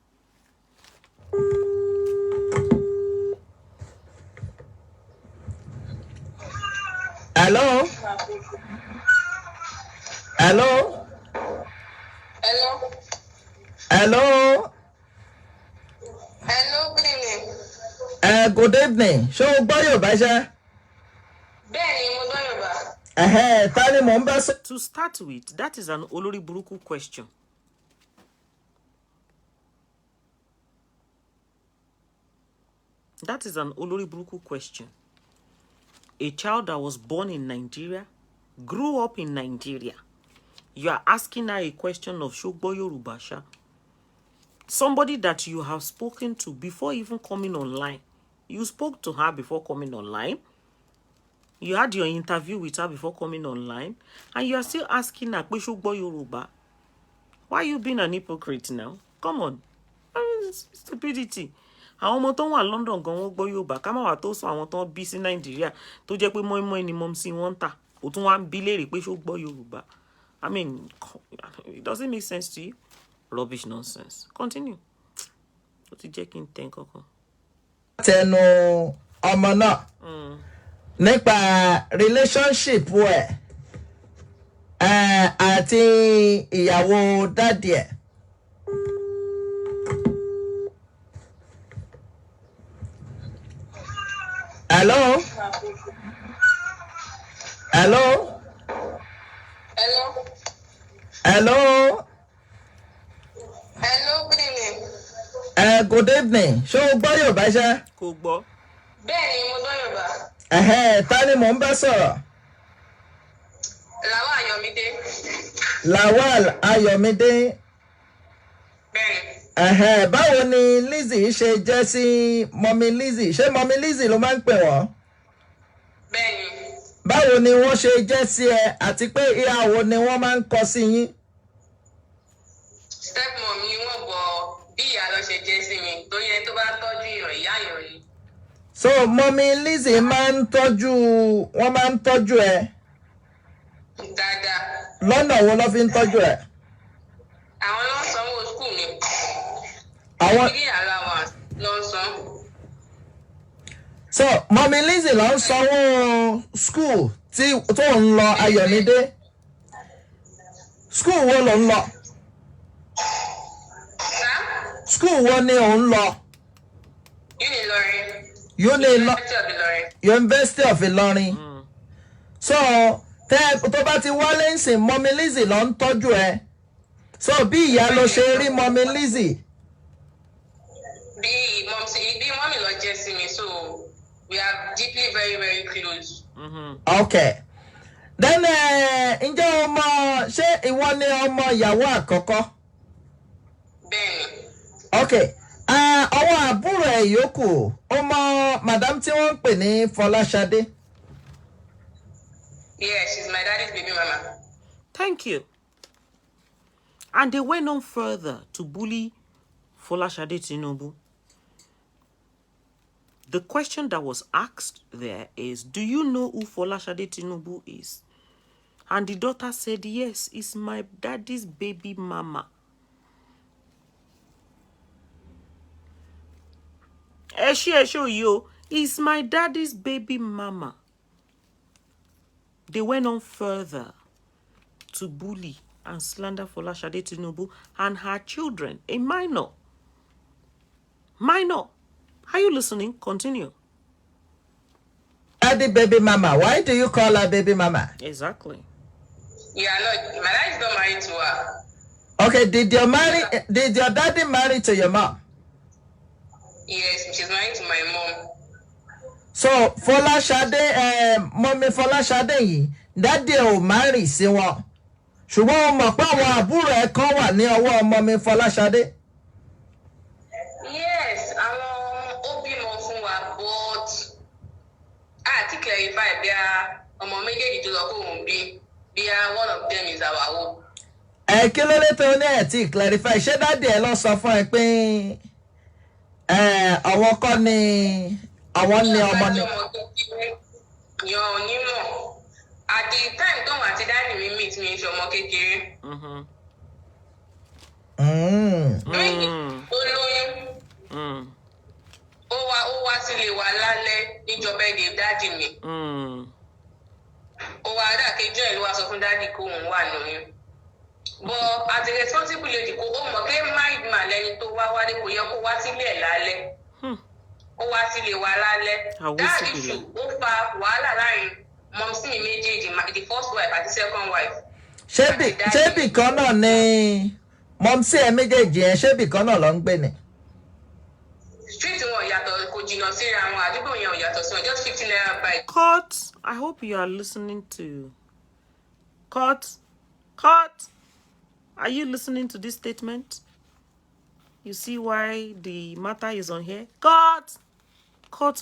Hello? Hello? Hello. Hello? Hello, good evening. Good evening. Ṣé o gbọ́ Yorùbá ṣá? Bẹ́ẹ̀ni, mo gbọ́ Yorùbá. Ta ni mò ń bá sọ? To start with, that is an Olori Buruku question. That is an Olori Buruku question. A child that was born in Nigeria, grew up in Nigeria. You are asking her a question of Shogbo Yorubasha. Somebody that you have spoken to before even coming online. You spoke to her before coming online. You had your interview with her before coming online. And you are still asking her, Shogbo Yoruba. Why are you being an hypocrite now? Come on. Stupidity. Àwọn ọmọ tó wà London gan wọ́n gbọ́ Yorùbá ká má wà tó sọ àwọn tó bí sí Nàìjíríà tó jẹ́ pé mọ́ínmọ́ín ni mọ́m sí wọ́n ń tà ó tún wá ń bí léèrè pé ṣó gbọ́ Yorùbá. I mean, it doesn't make sense to you. Rubbish nonsense. Continue. Ó ti jẹ́ kí n tẹ́ nǹkankan. Tẹnu ọmọ náà nípa relationship ẹ̀ àti ìyàwó dádì ẹ̀. Hello? Hello? Hello. Hello? Hello, good evening. Good evening. Ṣé o gbọ́ Yorùbá ṣá? Kò gbọ́. Bẹ́ẹ̀ni, mo gbọ́ Yorùbá. Ta ni mò ń bá sọ̀rọ̀? Lawal Ayọ̀mídé. Lawal Ayọ̀mídé. Bẹ́ẹ̀ni. Báwo ni LIZZY ṣe jẹ́ sí mọ́mí LIZZY? Ṣé mọ́mí LIZZY ló máa ń pè wọ́n? Bẹ́ẹ̀ni. Báwo ni wọ́n ṣe jẹ́ sí ẹ àti pé ìhàwó ni wọ́n máa ń kọ sí yín? Stepmom ni wọ́n bọ̀ bí ìyá lọ ṣe jẹ́ sí mi tó yẹ tó bá tọ́jú ìyàn ìyá ìyàn ni. So mọ́mí LIZZY máa ń tọ́jú ẹ? Dáadáa. Lọ́nà wo ló fi ń tọ́jú ẹ? Àwọn ló ń sanwó skul mi. Àwọn. Ìdí àrà wa ló ń san. So mọ́mí LIZZY ló ń sanwó skul tó ń lọ Ayọ̀mídé. Skul wo ló ń lọ? Skul wo ni ò ń lọ? University of Ilorin. So tó bá ti wálé ń sìn mọ́mí LIZZY ló ń tọ́jú ẹ. So bí ìyá ló ṣe rí mọ́mí LIZZY. Bí mọ́mí lọ jẹ́ sí mi, so we are deeply very very close. Okay. Then ǹjẹ́ ṣé ìwọ ni ọmọ ìyàwó àkọ́kọ́? Bẹ́ẹ̀ni. Okay. Àwọn àbúrò ẹ̀ yòókù ọmọ madam tí wọ́n ń pè ní Fọláṣadé. Yes, she's my daddy's baby mama. Thank you. And they went on further to bully Folashade Tinubu. The question that was asked there is, do you know who Folashade Tinubu is? And the daughter said, yes, it's my daddy's baby mama. It's my daddy's baby mama. They went on further to bully and slander Folashade Tinubu and her children, a minor. Minor. Are you listening? Continue. Daddy baby mama. Why do you call her baby mama? Exactly. Yeah, no, my dad is not married to her. Okay, did your daddy marry to your mom? Yes, she's married to my mom. So Fọláṣadé mọ́mí Fọláṣadé yìí dáàdì ò má rì sí wọn ṣùgbọ́n mo mọ̀ pé àwọn àbúrò ẹ̀ kan wà ní ọwọ́ mọ́mí Fọláṣadé. Yes, àwọn ó bímọ fún wa but àti clarify bí ọmọ méjèèjì tó lọ kó òun bí one of them is our own. Kí ló dé tó ní ẹ̀ tí clarify ṣé dáàdì ẹ̀ lọ sọ fún ẹ pé àwọn kọ́ ni àwọn ní ọmọ ni. Yan onímọ̀ at the time tóun àti dáàdì mi meet mi ṣe ọmọ kékeré. Ó lóyún. Ó wá sílé wa lálẹ́ níjọba èdè dáàdì mi. Ó wá dákejọ́ ẹ̀ ló wá sọ fún dáàdì kó òun wà lóyún. But as a responsible lady kò ó mọ̀ pé married man lẹni tó wá wálé kò yẹ kó wá sílé ẹ̀ lálẹ́. Ó wá sílé wa lálẹ́. That issue ó fa wàhálà láàrin mọ̀mísí mi méjèèjì the first wife àti second wife. Ṣébì kan náà ni mọ̀mísí ẹ̀ méjèèjì ẹ̀ ṣébì kan náà ló ń gbé ni. Street wọn yàtọ̀ kò jìnnà síra wọn àdúgbò yẹn ò yàtọ̀ sí wọn just 15 naira bike. Court, I hope you are listening to. Court. Are you listening to this statement? You see why the matter is on here? Court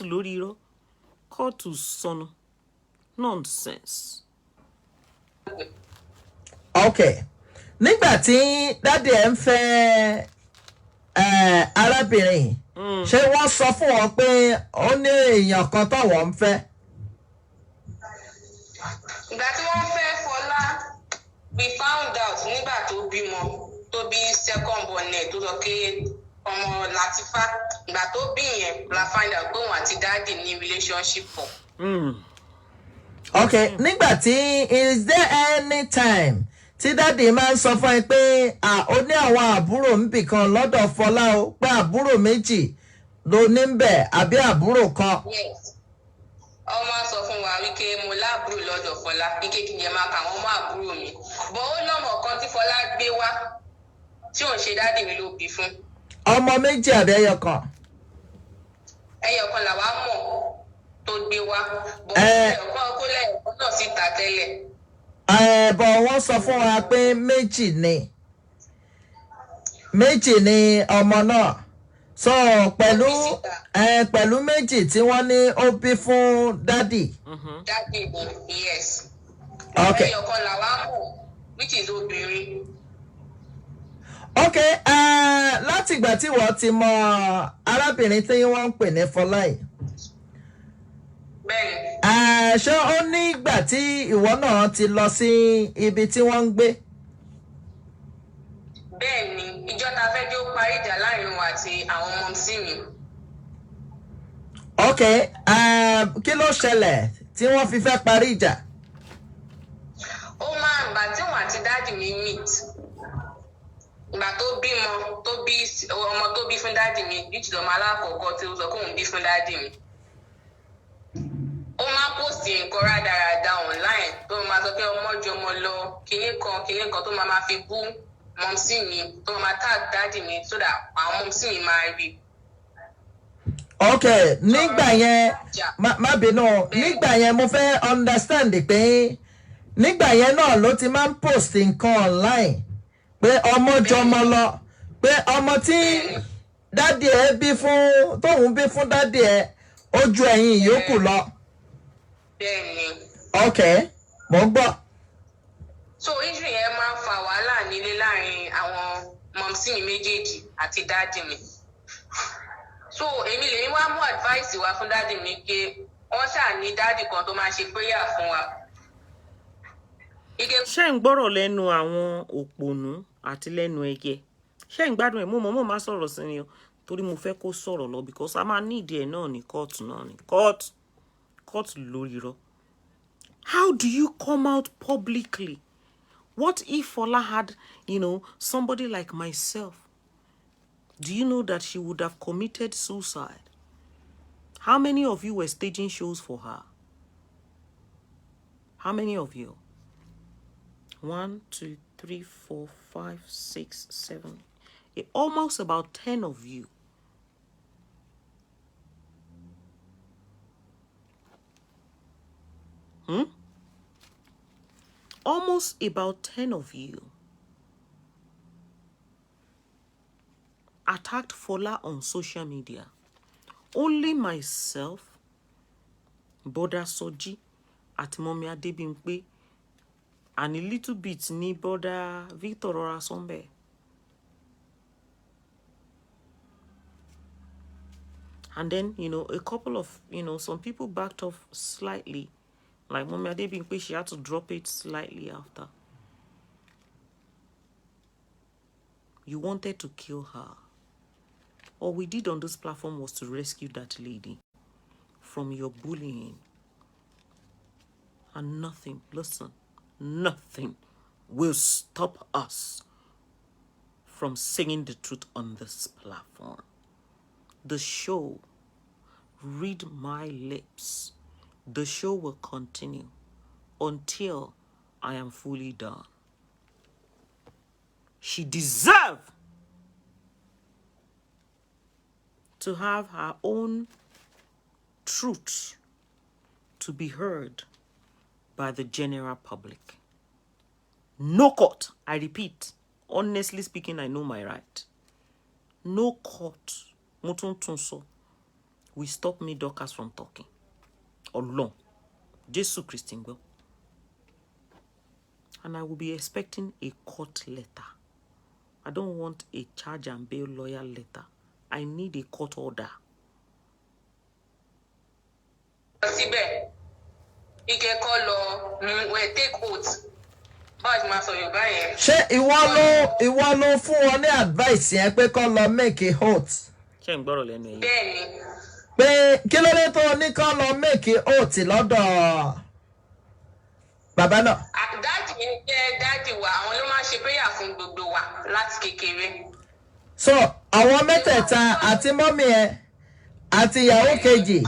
lórí irọ́. Court to sọnù. Nonsense. Okay. Nígbà tí dáàdì ẹ̀ ń fẹ́ arábìnrin ṣé wọ́n sọ fún wọn pé ó ní èèyàn kan táwọn ń fẹ́. Ìgbà tí wọ́n fẹ́ Fọlá we found out nígbà tó bímọ tó bí second born ẹ̀ tó sọ pé ọmọ Latifa ìgbà tó bí yẹn la find out pé òun àti dáàdì ní relationship pọ̀. Okay, nígbà tí is there any time tí dáàdì máa ń sọ fún ẹ pé ó ní àwọn àbúrò níbì kan lọ́dọ̀ Fọlá o pé àbúrò méjì ló ní ń bẹ̀ àbí àbúrò kan. Yes. Ọmọ sọ fún wa wípé mo láàbúrò lọ́dọ̀ Fọlá wípé kí n yẹ máa kà wọ́n mọ́ àbúrò mi bọ́ ó lọ́mọ kan tí Fọlá gbé wá tí òun ṣe dáàdì mi ló bí fún. Ọmọ méjì àbí ẹyọ kan. Ẹyọ kan làwa mọ̀ tó gbé wá bọ́ ẹyọ kan kó lẹ́yìn kan náà síta tẹ́lẹ̀. Bọ̀ wọ́n sọ fún wa pé méjì ni ọmọ náà so pẹ̀lú méjì tí wọ́n ní ó bí fún dádì. Dádì yes. Okay. Ẹyọ kan làwa mọ̀ which is obìnrin. Okay, láti ìgbà tí wọ́n ti mọ arábìnrin tí wọ́n ń pè ní Fọlá yìí. Bẹ́ẹ̀ni. Ṣé ó ní ìgbà tí ìwọ náà ti lọ sí ibi tí wọ́n ń gbé? Bẹ́ẹ̀ni, ìjọ ta fẹ́ jó parí ìjà láàrin wọn àti àwọn ọmọ sí mi. Okay, kí ló ṣẹlẹ̀ tí wọ́n fi fẹ́ parí ìjà? Ó máa ń gbà tí wọn àti dáàdì mi meet. Ìgbà tó bímọ tó bí ọmọ tó bí fún dáàdì mi which lọmọ alákọ̀ọ́kọ́ tí ó sọ kóun bí fún dáàdì mi. Ó máa post nǹkan rádaràda online tó máa sọ pé ọmọ ju ọmọ lọ kinní kan tó máa fi bú mọ̀mísí mi tó máa tag dáàdì mi so that àwọn mọ̀mísí mi máa rí. Okay, nígbà yẹn má bínú nígbà yẹn mo fẹ́ understand pé nígbà yẹn náà ló ti máa ń post nǹkan online pé ọmọ jọmọ lọ pé ọmọ tí dádì ẹ bí fún tóun bí fún dádì ẹ ó ju ẹ̀yin yòókù lọ. Bẹ́ẹ̀ni. Okay, mo gbọ́. So issue yẹn máa ń fa wàhálà nílé láàrin àwọn mọ̀mísí mi méjèèjì àti dádì mi. So èmi lèmi wá mú advice wá fún dádì mi pé wọ́n ṣáà ní dádì kan tó máa ṣe prayer fún wa. Ṣé ń gbọ́rọ̀ lẹ́nu àwọn òpònú àti lẹ́nu ẹyẹ? Ṣé ń gbádùn ẹ̀? Mo máa sọ̀rọ̀ sí ni o torí mo fẹ́ kó sọ̀rọ̀ lọ because a máa need ẹ̀ náà ní kóòtù náà ní kóòtù lórí irọ́. How do you come out publicly? What if Fola had, somebody like myself? Do you know that she would have committed suicide? How many of you were staging shows for her? How many of you? 1, 2, 3, 4, 5, 6, 7. Almost about 10 of you. Almost about 10 of you attacked Fola on social media. Only myself, Boda Soji, at Mommy Adebimpe, and a little bit ni Boda Victor Orasombe. And then, a couple of, some people backed off slightly. Like Mommy Adebimpe, she had to drop it slightly after. You wanted to kill her. All we did on this platform was to rescue that lady from your bullying. And nothing, listen, nothing will stop us from saying the truth on this platform. The show, read my lips, the show will continue until I am fully done. She deserves to have her own truth to be heard by the general public. No court, I repeat, honestly speaking, I know my right. No court, Mutuntunso, will stop me, DORCAS, from talking. Alone. Jesus Christian will. And I will be expecting a court letter. I don't want a charge and bail lawyer letter. I need a court order. Síbẹ̀, ike kọ́ lọ we take oath. Báwo ni màá sọ Yorùbá yẹn? Ṣé ìwọ ló fún wọn ní advice yẹn pé kó lọ make a oath? Ṣé ń gbọ́rọ̀ lẹ́nu ẹ̀yìn? Bẹ́ẹ̀ni. Pé kí ló dé tó ní kó lọ make a oath lọ́dọ̀ bàbá náà? Dáàdì mi jẹ́ dáàdì wa, àwọn ló máa ń ṣe prayer fún gbogbo wa láti kékeré. So àwọn mẹ́tẹ̀ẹ̀ta àti mọ́mí ẹ̀ àti ìyàwó kejì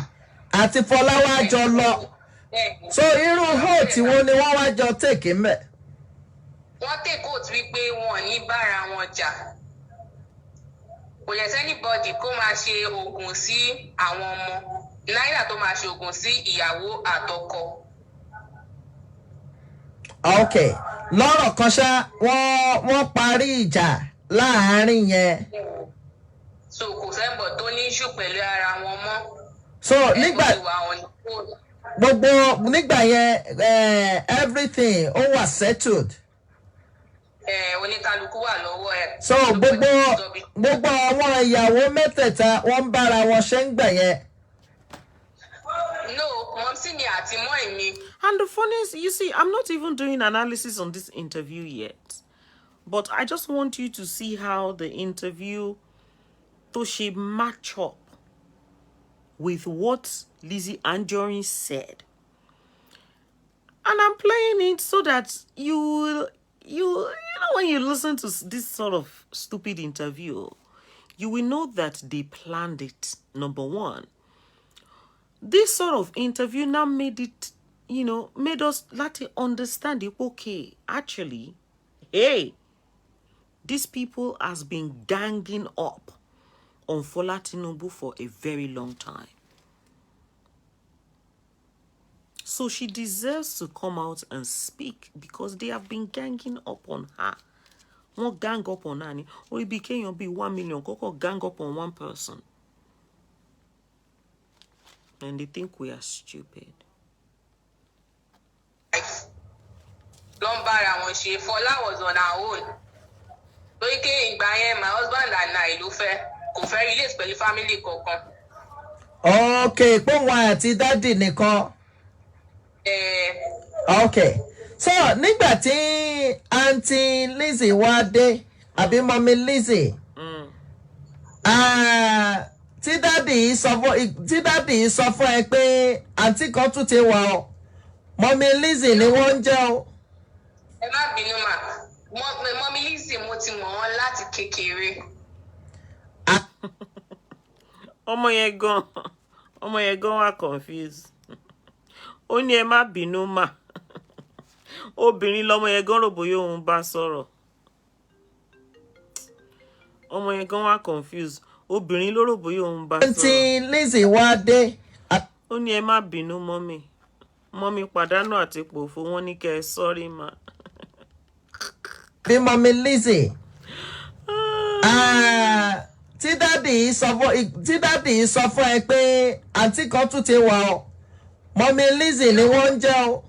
àti Fọláwá jọ lọ. So irú oath wo ni wọ́n wá jọ take mẹ́? Wọ́n take oath wípé wọn ò ní bára wọn jà. Kò yẹ sẹ́nibọ́dì kó máa ṣe oògùn sí àwọn ọmọ. Náírà tó máa ṣe oògùn sí ìyàwó àtọkọ. Okay, lọ́rọ̀ kan ṣá wọ́n parí ìjà láàárín yẹn. So kò sẹ́ńbọ̀ tó ní ṣù pẹ̀lú ara wọn mọ́. So nígbà yẹn everything ó wà settled. Oníkálukú wà lọ́wọ́ ẹ̀. So gbogbo àwọn ìyàwó mẹ́tẹ̀ẹ̀ta wọ́n ń bára wọn ṣe ń gbà yẹn. No, Mọ̀mísí mi àti mọ́ mi. And the funniest, you see, I'm not even doing analysis on this interview yet. But I just want you to see how the interview Toshi match up with what Lizzy Anjorin said. And I'm playing it so that you know, when you listen to this sort of stupid interview, you will know that they planned it, number one. This sort of interview now made it, made us understand it. Okay, actually, hey, these people has been ganging up on Fola Tinubu for a very long time. So she deserves to come out and speak because they have been ganging up on her. Wọ́n gang up on her. Or it became 1 million. Koko gang up on one person. And they think we are stupid. Lombara when she Fola was on her own. Lóyè ìgbà yẹn my husband and I ló fẹ́ kò fẹ́ relate pẹ̀lú family kankan. Okay, pé wọn àti daddy nìkan. Okay. So nígbà tí Aunty Lizzy wá dé àbí Mommy Lizzy. Tí daddy sọ fún ẹ pé àǹtí kan tún ti wà o. Mommy Lizzy ni wọ́n ń jẹ́ o. Ẹ má bínú mà. Mommy Lizzy mo ti mọ̀ wọ́n láti kékeré. Ọmọ yẹn gan wá confused. Ó ní ẹ má bínú mà. Obìnrin lọmọ yẹn gan rò bóyá òun bá sọ̀rọ̀. Ọmọ yẹn gan wá confused. Obìnrin ló rò bóyá òun bá sọ̀rọ̀. Aunty Lizzy wá dé. Ó ní ẹ má bínú mọ́mì. Mọ́mí pàdánù àti pòfo wọ́n ní kẹ́ ẹ sọ́rí mà. Bí mọ́mí Lizzy. Tí dádì sọ fún ẹ pé àǹtí kan tún ti wà ọ́. Mọ́mí Lizzy ni wọ́n ń jẹ́ o.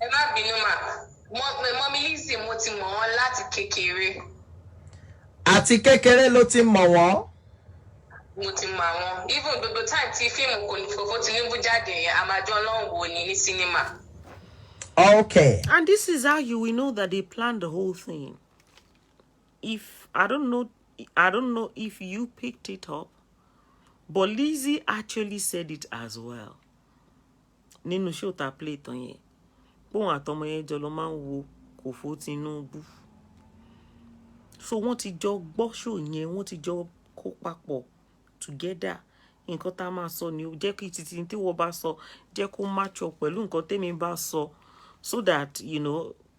Ẹ má bínú mà. Mọ́mí Lizzy mo ti mọ̀ wọ́n láti kékeré. Àti kékeré ló ti mọ̀ wọ́n. Mo ti mọ̀ àwọn. Even gbogbo time tí fíìmù Kòfó Tinubu jáde yẹn, a máa jọ lọ́hùn wò ní sinimá. Okay. And this is how you will know that they planned the whole thing. If I don't know if you picked it up, but Lizzy actually said it as well. Nínú show ta play tán yẹn. Bóun àtọmọ yẹn jọ lọ máa ń wo Kòfó Tinubu. So wọ́n ti jọ gbọ́ show yẹn, wọ́n ti jọ kó papọ̀ together. Nǹkan tá máa sọ ni ó jẹ́ kí títí tí wọ́n bá sọ jẹ́ kó match up pẹ̀lú nǹkan tèmi bá sọ, so that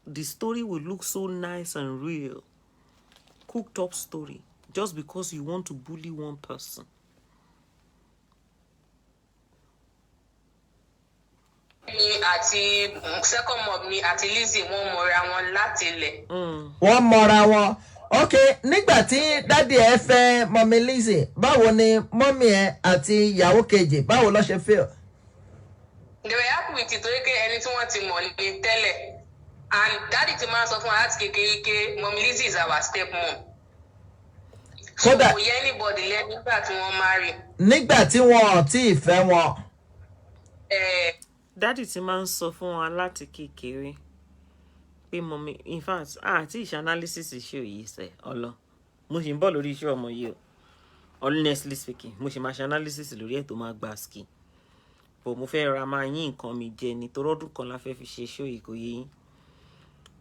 the story will look so nice and real. Cooked up story just because you want to bully one person. Mi àti second mom mi àti Lizzy wọ́n mọ̀ra wọn láti ilẹ̀. Wọ́n mọ̀ra wọn. Okay, nígbà tí dádì ẹ fẹ́ mọ́mí Lizzy, báwo ni mọ́mí ẹ àti ìyàwó kejì báwo ló ṣe feel? They were happy with it torí pé ẹni tí wọ́n ti mọ̀ ní tẹ́lẹ̀. And daddy ti máa ń sọ fún wa láti kékeré pé Mọ́mí Lizzy is our step mom. Kódà Kò yẹ anybody lẹ́nu nígbà tí wọ́n marry. nígbà tí wọn ò tí ì fẹ́ wọn. Daddy ti máa ń sọ fún wa láti kékeré pé mọ́mí, in fact, àti ìṣe analysis show yìí sẹ́ ọlọ. Mo ṣì ń bọ̀ lórí iṣẹ́ ọmọ yìí o. Honestly speaking, mo ṣì máa ṣe analysis lórí ẹ̀ tó máa gba ski. But mo fẹ́ ra máa yín nǹkan mi jẹ ní torọ́dún kan la fẹ́ fi ṣe show yìí kò yé yín.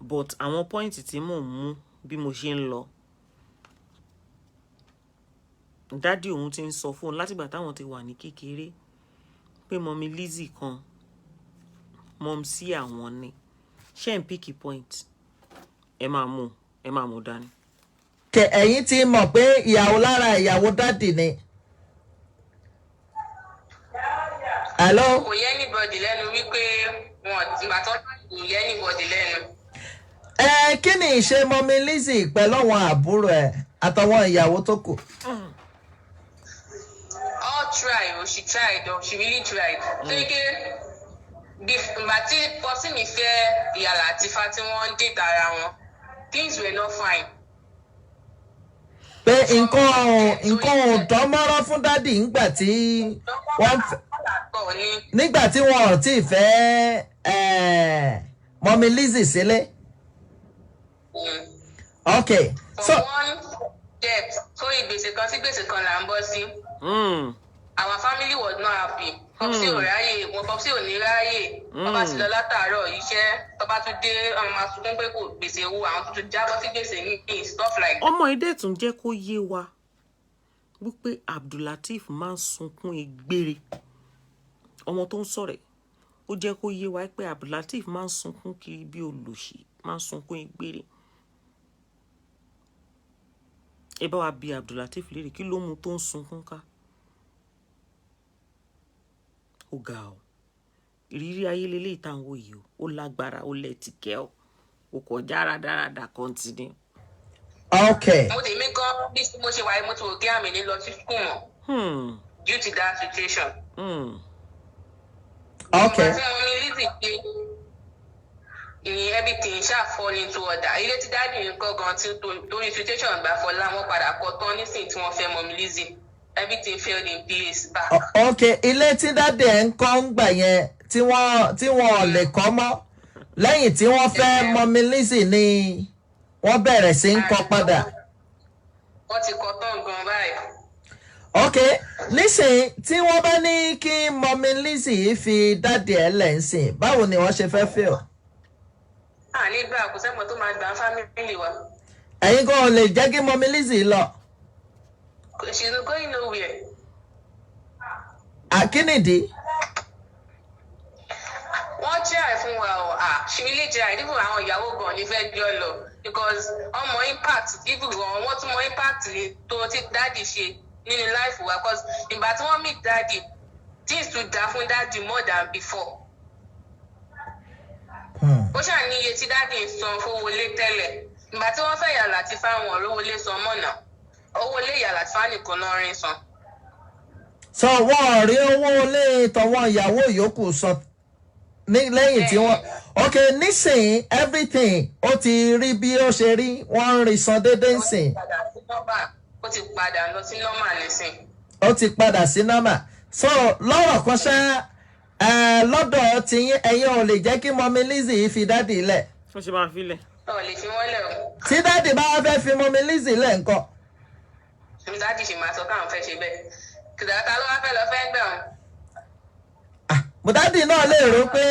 But àwọn point tí mò ń mú bí mo ṣe ń lọ, Daddy òun ti ń sọ fún un látìgbà táwọn ti wà ní kékeré pé Mọ́mí Lizzy kan mom sí àwọn ni. Ṣé ń pick point? Ẹ máa mú dání. Kẹ ẹ̀yin ti mọ̀ pé ìyàwó lára ìyàwó dádì ni. Hello? Kò yẹ anybody lẹ́nu wípé wọn ìgbà tó kò yẹ anybody lẹ́nu. Kí ni ìṣe mọ́mí Lizzy pẹ̀lú àwọn àbúrò ẹ̀ àtàwọn ìyàwó tó kù? All try, she tried, she really tried. Torí pé ìgbà tí pọ́sí mi fẹ́ ìyàlá àti Ifá tí wọ́n ń date ara wọn, things were not fine. Pé nǹkan ò dánmọ́rán fún dádì nígbà tí wọ́n ò tí ì fẹ́ mọ́mí Lizzy sílé. Okay. So one debt, so ìgbésẹ̀ kan sí gbèsè kan là ń bọ́ sí. Our family was not happy. Popsi ò ráyè, wọn Popsi ò ní ráyè. Wọ́n bá ti lọ látàárọ̀ iṣẹ́, tó bá tún dé ọmọ máa sunkún pé kò gbèsè owó, àwọn tuntun jábọ́ sí gbèsè ní stuff like that. Ọmọ ìdẹ́ tún jẹ́ kó yé wa wípé Abdulateef máa ń sunkún egbére. Ọmọ tó ń sọ̀rọ̀ ó jẹ́ kó yé wa pé Abdulateef máa ń sunkún kiri bí olòṣì, máa ń sunkún egbére. Ẹ bá wa bi Abdulateef léèrè kí ló mú tó ń sunkún ká. Ó ga ọ. Ìrírí ayé lélẹ́yìí tá à ń wò yìí o. Ó lágbára, ó lẹ́tìkẹ́ ọ. Ó kọjá rádaràdà continue. Okay. Mo tèmi gan bí mo ṣe wáyé mo ti wò kí àmì ní lọ sí school mọ́. Due to that situation. Okay. Ìgbà tí Mọ́mí Lizzy pé everything ṣáà fall into order. Ilé tí dáàdì ń kọ́ gan tí torí situation gbà Fọlá wọn padà kọ́ tán nísìnyí tí wọ́n fẹ́ Mọ́mí Lizzy. Everything fell in place back. Okay, ilé tí dádì ẹ̀ ń kọ́ ń gbà yẹn tí wọ́n lè kọ́ mọ́ lẹ́yìn tí wọ́n fẹ́ mọ́mí Lizzy ni wọ́n bẹ̀rẹ̀ sí ń kọ́ padà. Wọ́n ti kọ́ tán gan báyìí. Okay, nísìnyí tí wọ́n bá ní kí mọ́mí Lizzy fi dádì ẹ̀ lẹ̀ ń sìn báwo ni wọ́n ṣe fẹ́ feel? Nígbà kò sẹ́mọ̀ tó máa gbà fámìlì wa. Ẹ̀yin gan lè jẹ́ kí mọ́mí Lizzy lọ. She's not going nowhere. Àkínìdí? Wọ́n try fún wa o. She really tried. Even àwọn ìyàwó gan ní fẹ́ jọ lọ because ọmọ impact even gan wọ́n tún mọ impact tó ti dáàdì ṣe nínú life wa because ìgbà tí wọ́n meet dáàdì things to dá fún dáàdì more than before. ó ṣàní iye tí dáàdì ń san fowó lé tẹ́lẹ̀ ìgbà tí wọ́n fẹ́ yà láti fáwọn olówó lé san mọ́nà owó lé yà láti fáwọn nìkan náà rí san. So wọ́n rí owó lé tọwọ́ ìyàwó yòókù sọ lẹ́yìn tí wọ́n ok nísìnyí everything ó ti rí bí ó ṣe rí wọ́n ń rí san déédéé nsìn. ó ti padà lọ sí nọ́mà nísìn. ó ti padà sí nọ́mà so lọ́rọ̀ kan ṣá lọ́dọ̀ tiyín ẹ̀yin ò lè jẹ́ kí mọ́mí Lizzy fi dádì lẹ̀. ó ṣe máa fi lẹ̀. ọ̀ lè fi wọ́n lẹ̀ o. tí dádì bá fẹ́ fi mọ́mí Lizzy lẹ̀ ńkọ́. dádì ṣì máa sọ káwọn fẹ́ ṣe bẹ́ẹ̀ kìdàkà ló wá fẹ́ lọ fẹ́ gbẹ̀ wọn. bùdádì náà lè rò pé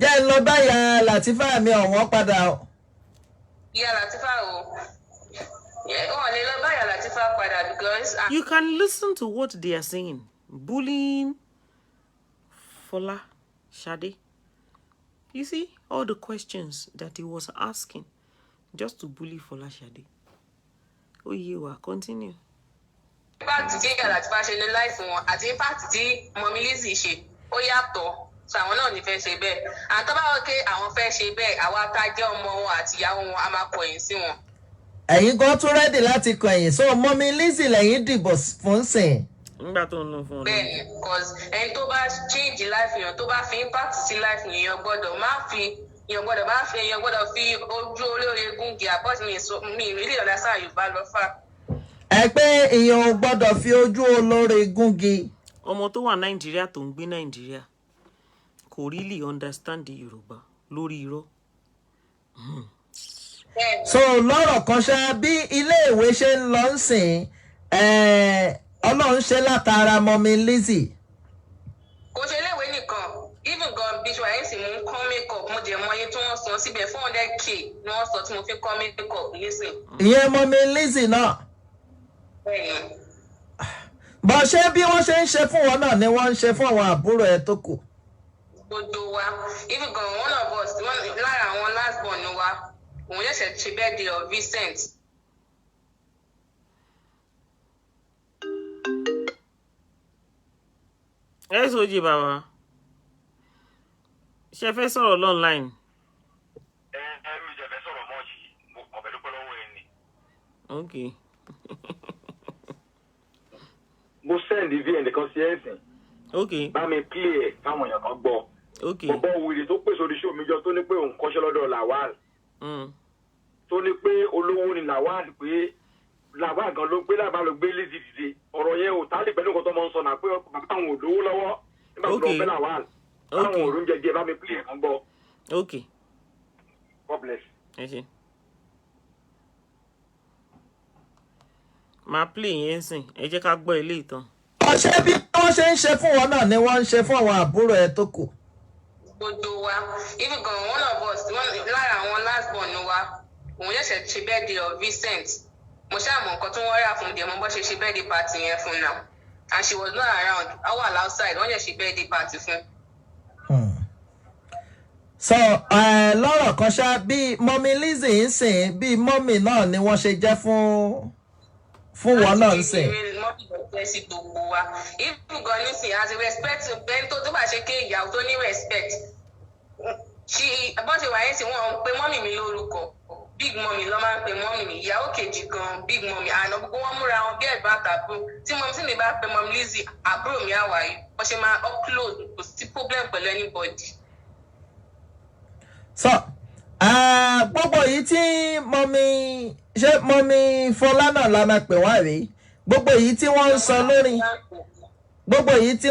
jẹ́ ń lọ báyà Làtífà mi ọ̀wọ́n padà o. ìyá Làtífà o wọn lè lọ báyà Làtífà padà because. You can listen to what they are saying. Bullying Fola Shade. You see all the questions that he was asking just to bully Fola Shade. Oh, you are continue. impact tí ìyá Làtífà ṣe ní láìfù wọn àti impact tí mọ́mí Lizzy ṣe ó yàtọ̀ so àwọn náà ní fẹ́ ṣe bẹ́ẹ̀ àwọn tó bá wọ́n pé àwọn fẹ́ ṣe bẹ́ẹ̀ àwa tá a jẹ́ ọmọ wọn àti ìyàwó wọn a máa kọ̀yìn sí wọn. ẹ̀yin gan tún rẹ́dì láti kọ̀yìn so mọ́mí Lizzy lẹ́yìn dìbò fún sìn. nígbà tó ń lọ fún ọ. bẹ́ẹ̀ni cause ẹni tó bá change life yẹn tó bá fi impact sí life yẹn gbọ́dọ̀ fi ojú olóore gúngi àbọ̀tí mi really understand Yorùbá lọ fà. ẹ pé èèyàn ò gbọ́dọ̀ fi ojú olóore gúngi. ọmọ tó wà Nàìjíríà tó ń gbé Nàìjíríà kò really understand Yorùbá lórí irọ́. so lọ́rọ̀ kan ṣá bí iléèwé ṣe ń lọ sìn Ọlọ́run ṣe látara mọ́mí Lizzy. kò ṣe iléèwé nìkan even gan bíṣọ àyẹ̀sì mú kọ́ makeup mo jẹ̀ mọ iye tí wọ́n san síbẹ̀ 400k ni wọ́n sọ tí mo fi kọ́ makeup Lizzy. ìyẹn mọ́mí Lizzy náà. bọ̀ ṣé bí wọ́n ṣe ń ṣe fún wọn náà ni wọ́n ń ṣe fún àwọn àbúrò ẹ̀ tó kù. gbogbo wa even gan one of us lára àwọn last born wa òun ṣẹ̀ṣẹ̀ ṣe birthday of Vincent. ẹ sọjí bàbá ṣe fẹ́ sọ̀rọ̀ online. mi jẹ fẹ́ sọ̀rọ̀ mọ́ yìí mo kàn fẹ́ dúpẹ́ lọ́wọ́ ẹ ni. ok. mo sẹ́ndì vn kan sí ẹ̀sìn. ok. bá mi play ẹ̀ fáwọn èèyàn kan gbọ́. ok. bọ̀bọ̀ wèrè tó pèsè oríṣi omi jọ tó ní pé òun kọ́ṣẹ́ lọ́dọ̀ Lawal. tó ní pé olówó ni Lawal pé Lawal gan ló gbé Lawal ló gbé Lizzy dìde ọ̀rọ̀ yẹn ò tá lè pẹ̀lú nǹkan tó máa ń sọ náà pé bàbá àwọn ò lówó lọ́wọ́ nígbà tó lọ fẹ́ Lawal. àwọn òrùn jẹjẹ bá mi play ẹ̀ kan gbọ́. ok. God bless. ẹ ṣe. máa play yẹn sìn ẹ jẹ́ ká gbọ́ ilé ìtàn. ọ̀ṣẹ́ bí wọ́n ṣe ń ṣe fún wọn náà ni wọ́n ń ṣe fún àwọn àbúrò ẹ̀ tó kù. gbogbo wa even gan one of us lára àwọn last born wa òun ṣẹ̀ṣẹ̀ ṣe birthday of Vincent mo ṣàmọ̀ nǹkan tó wọ́n rà fún díẹ̀ mo bọ́ ṣe birthday party yẹn fún now and she was not around I was outside wọ́n ṣe birthday party fún. so lọ́rọ̀ kan ṣá bí mọ́mí Lizzy ń sìn bí mọ́mí náà ni wọ́n ṣe jẹ́ fún wọn náà ń sìn. mọ́mí ló jẹ́ sí gbogbo wa even gan nísìn as a respect ẹni tó bá ṣe ké ìyàwó tó ní respect bọ́n ṣe wáyé sí wọn pé mọ́mí mi lórúkọ big mọ́mí ló máa ń pe mọ́mí mi ìyàwó kejì gan big mọ́mí àná gbogbo wọn múra wọn bí ẹ̀gbọ́n àtàbúrò tí mọ́mí sì mi bá pe mọ́mí Lizzy àbúrò mi àwáyé wọ́n ṣe máa upload kò sí problem pẹ̀lú anybody. so gbogbo yìí tí mọ́mí Fọlá náà la máa pè wọ́n rí gbogbo yìí tí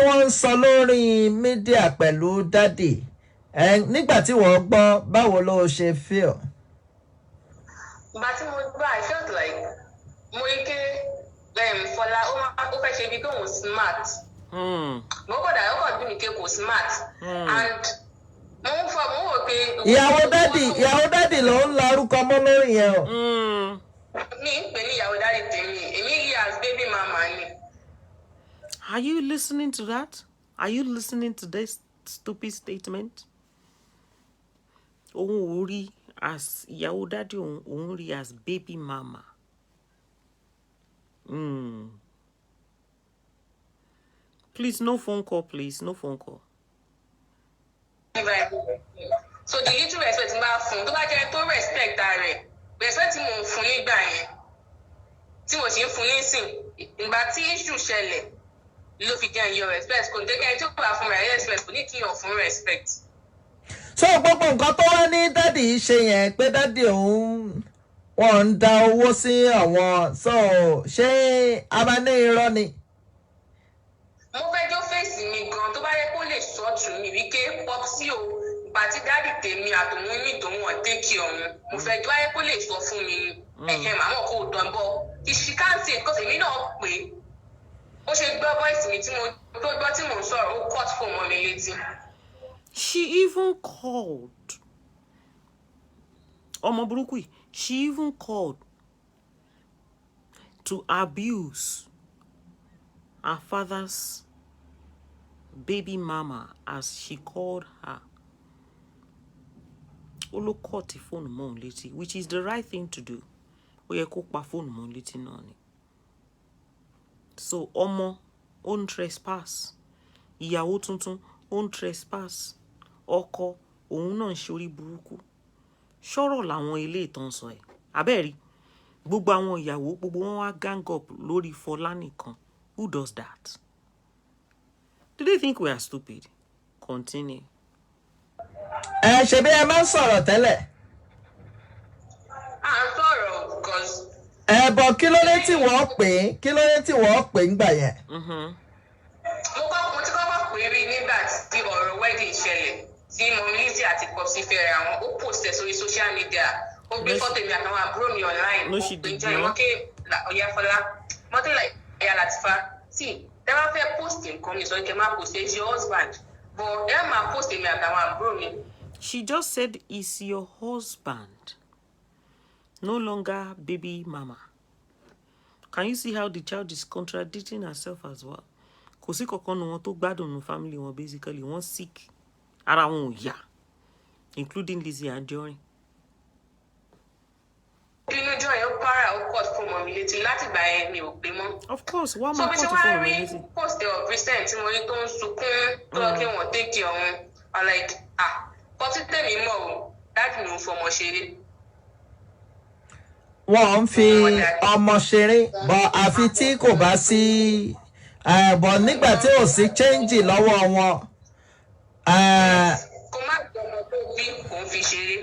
wọ́n ń sọ lórí mídíà pẹ̀lú dádì nígbà tí wọ́n gbọ́ báwo ló ṣe feel. ìgbà tí mo gbọ́ I felt like mo rí ké Fọlá ó fẹ́ ṣe bí pé òun smart. mo kọ̀ dàrú kọ̀ bí mi ké kò smart and mo wò pé. ìyàwó dádì ló ń larúkọ mọ́ lórí yẹn o. mi ń pè ní ìyàwó dádì tèmi èmi yìí as baby mama ni. Are you listening to that? Are you listening to this stupid statement? Òun ò rí as ìyàwó dádì òun rí as baby mama. Please, no phone call, please. No phone call. So bá fún tó bá jẹ́ tó respect rẹ̀ respect tí mo ń fún nígbà yẹn tí mo sì ń fún nísìn ìgbà tí issue ṣẹlẹ̀ ló fi jẹ́ your respect kò ní tẹ́kẹ́ tí ó bá fún rẹ̀ respect kò ní kí yàn fún respect. So gbogbo nǹkan tó wá ní dádì ṣe yẹn pé dádì òun wọn ń da owó sí àwọn so ṣé a máa ní irọ́ ni. mo fẹ́ jó fèsì mi gan tó bá yẹ kó lè sọ tù mí wípé pop sí o ìgbà tí dádì tèmi àtòmú ní tòun ọ̀tẹ́kì ọ̀hún mo fẹ́ jó báyẹ kó lè sọ fún mi màmá kò dán bọ́ ìṣìkáǹtì kọ́sì mi náà pé ó ṣe gbọ́ voice mi tí mo gbọ́ tí mo ń sọ̀rọ̀ ó cut fún ọmọ mi létí. She even called ọmọ burúkú yìí, she even called to abuse her father's baby mama as she called her. Ó ló cut phone mọ́ òun létí, which is the right thing to do. Ó yẹ kó pa phone mọ́ òun létí náà ni. So ọmọ ó ń trespass, ìyàwó tuntun ó ń trespass, ọkọ òun náà ń ṣorí burúkú. Ṣọ́rọ̀ làwọn ilé ìtàn sọ ẹ̀. Abẹ́rí gbogbo àwọn ìyàwó gbogbo wọn wá gang up lórí Fọlá nìkan. Who does that? Do they think we are stupid? Continue. Ṣebí ẹ máa ń sọ̀rọ̀ tẹ́lẹ̀. À ń sọ̀rọ̀ because. Bọ̀ kí ló dé tí wọ́n pè é kí ló dé tí wọ́n pè é ńgbà yẹn. Mo ti kọ́kọ́ pè é rí nígbà tí ọ̀rọ̀ wedding ṣẹlẹ̀ tí mọ̀mí Lizzy àti Popsi fẹ́ra wọn ó post ẹ̀ sórí social media ó gbé fọ́tò mi àtàwọn àbúrò mi online ó pè jọ ìwọ́kẹ́ ọ̀yà Fọlá mọ́tò ẹ̀yà Latifa sí ẹ bá fẹ́ post nǹkan mi sọ kẹ́ máa post it's your husband but ẹ máa post mi àtàwọn àbúrò mi. She just said it's your husband, no longer baby mama. Can you see how the child is contradicting herself as well? Kò sí kankan nu wọn tó gbádùn nu family wọn basically wọ́n sick ara wọn ò yá including Lizzy Anjorin. inú jọ yẹn ó para ó cut fún ọmọ mi létí láti gbà yẹn mi ò pé mọ́. Of course wọ́n so máa bí cut ṣe fún wá ọmọ rí Lizzy. post of recent tí mo rí tó ń sunkún tó lọ kí wọ́n take care ọ̀hún I'm like kọtí tèmi mọ̀ o dájú mi ò fọmọ ṣeré. Wọ́n ń fi ọmọ ṣeré bọ̀ àfi tí kò bá sí bọ̀ nígbà tí ò sí change lọ́wọ́ wọn. Kò má gbọmọ tó bí kò ń fi ṣeré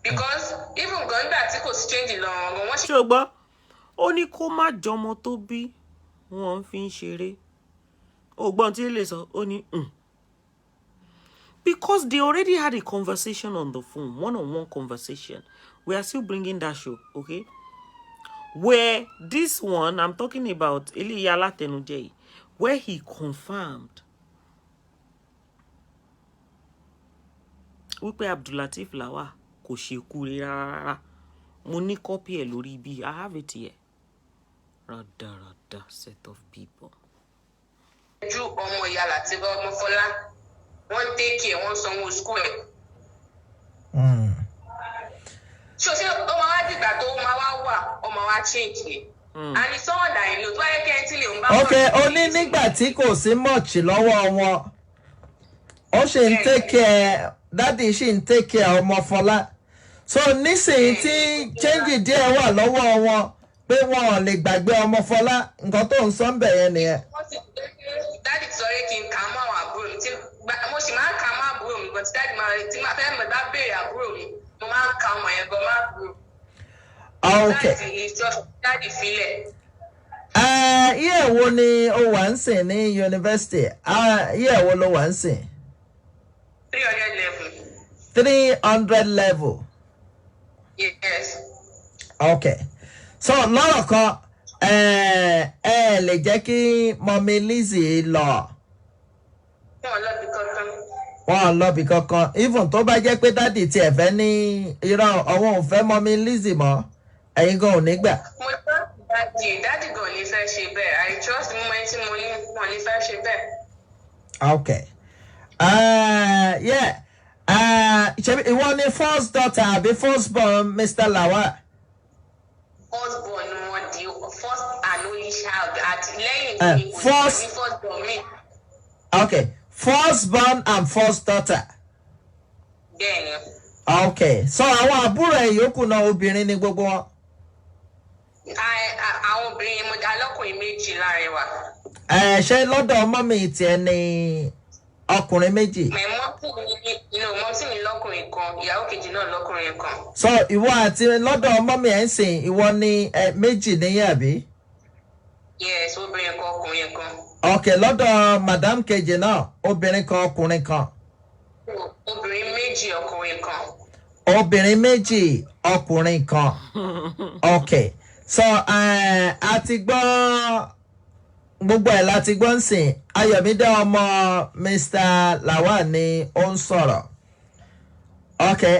because even gan nígbà tí kò sí change lọ́wọ́ wọn ṣe. Ṣé o gbọ́? Ó ní kó má jọmọ tó bí wọ́n fi ń ṣeré. O gbọ́n tí lè sọ ó ní because they already had a conversation on the phone, one-on-one conversation. We are still bringing that show, okay? Where this one, I'm talking about Eliyala Tenuje, where he confirmed wípé Abdulateef Lawal kò ṣekú rárá. Mo ní copy ẹ̀ lórí bí I have it here. Rada set of people. Ju ọmọ ìyá Lateef ọmọ Fọlá wọ́n take care wọ́n sanwó school ẹ̀. So ṣé ó máa wá dìgbà tó máa wá wà ó máa wá change yẹn. And it's someone that I know tó bá yẹ kí ẹ ti lè ń bá. Okay, ó ní nígbà tí kò sí much lọ́wọ́ wọn ó ṣe ń take care dádì ṣì ń take care ọmọ Fọlá so nísìnyí tí change díẹ̀ wà lọ́wọ́ wọn pé wọn ò lè gbàgbé ọmọ Fọlá nǹkan tó ń sọ ń bẹ̀ yẹn nìyẹn. Dádì sọ yẹ kí n kà á mọ́ àwọn àbúrò mi tí mo sì máa ń kà á mọ́ àbúrò mi but dádì máa tí máa fẹ́ mọ̀ bá béèrè àbúrò mi mo máa ń ka ọmọ yẹn gan máa búrò. Okay. Dádì filẹ̀. Year wo ni o wà ń sìn ní yunifásitì? Year wo ló wà ń sìn? 300 level. 300 level. Yes. Okay. So lọ́rọ̀ kan lè jẹ́ kí mọ̀mí Lizzy lọ. Wọ́n lọ bí kankan. Even tó bá jẹ́ pé dádì tiẹ̀ fẹ́ ní irọ́ àwọn ò fẹ́ mọ̀mí Lizzy mọ́ ẹ̀yin gan ò ní gbà. Mo trust dádì gan ní fẹ́ ṣe bẹ́ẹ̀. I trust moment tí mo ní wọn ní fẹ́ ṣe bẹ́ẹ̀. Okay. Yeah. Ìwọ ni first daughter àbí first born Mr. Lawal? First born wọn di first and only child àti lẹ́yìn mi first born mi. Okay. First born and first daughter. Bẹ́ẹ̀ni. Okay, so àwọn àbúrò ẹ̀ yòókù náà obìnrin ni gbogbo wọn. Àwọn obìnrin mo dá lọ́kùnrin méjì láàrin wa. Ṣé lọ́dọ̀ mọ́mì tiẹ̀ ni ọkùnrin méjì? Mọ́mí mi lọ́kùnrin kan, ìyàwó kejì náà lọ́kùnrin kan. So ìwọ àti lọ́dọ̀ mọ́mì ẹ̀ ń sìn ìwọ ni méjì níyìn àbí? Yes, obìnrin kan ọkùnrin kan. Okay, lọ́dọ̀ madam kejì náà obìnrin kan ọkùnrin kan. Obìnrin méjì ọkùnrin kan. Obìnrin méjì ọkùnrin kan. Okay, so a ti gbọ́ gbogbo ẹ̀ láti gbọ́ ń sìn Ayọ̀mídé ọmọ Mr. Lawal ni ó ń sọ̀rọ̀. Okay,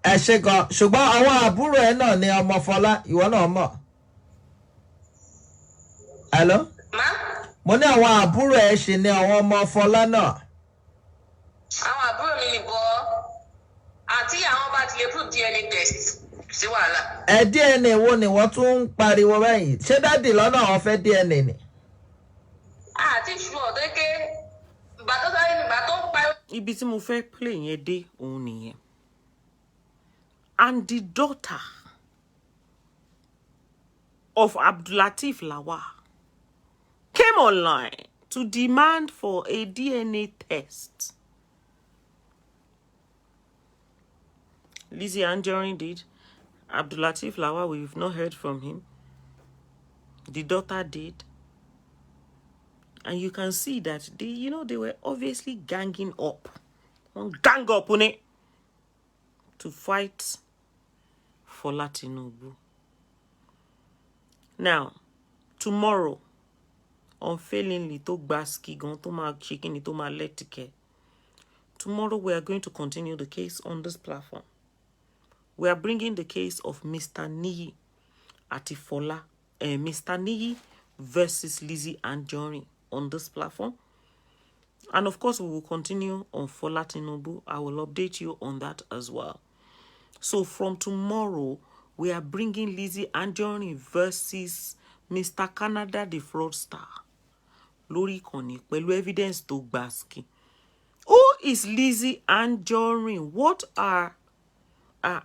ẹ ṣe gan ṣùgbọ́n àwọn àbúrò ẹ̀ náà ni ọmọ Fọlá ìwọ náà mọ̀. Hello? Ma? Mo ní àwọn àbúrò ẹ̀ ṣì ni àwọn ọmọ Fọlá náà. Àwọn àbúrò mi ni bọ́ àti àwọn bá ti lè prove DNA test sí wàhálà. DNA wo ni wọ́n tún ń pariwo báyìí? Ṣé dáàdì lọ́nà àwọn fẹ́ DNA ni? Àti ìṣú ọ̀dẹ́gẹ́ ìgbà tó sáré nígbà tó ń parí. Ibi tí mo fẹ́ play yẹn dé òun nìyẹn. And the daughter of Abdulateef Lawal came online to demand for a DNA test. Lizzy Anjorin did. Abdulateef Lawal, we've not heard from him. The daughter did. And you can see that they were obviously ganging up. Gang up on it to fight for Tinubu. Now, tomorrow, unfailingly, to baski gon to ma chicken to ma letike. Tomorrow we are going to continue the case on this platform. We are bringing the case of Mr. Niyi Atifola, Mr. Niyi versus Lizzy Anjorin on this platform. And of course, we will continue on Fola Tinubu. I will update you on that as well. So from tomorrow, we are bringing Lizzy Anjorin versus Mr. Canada the fraudster. Lórí ìkànnì pẹ̀lú evidence tó gbaski. Who is Lizzy Anjorin? What are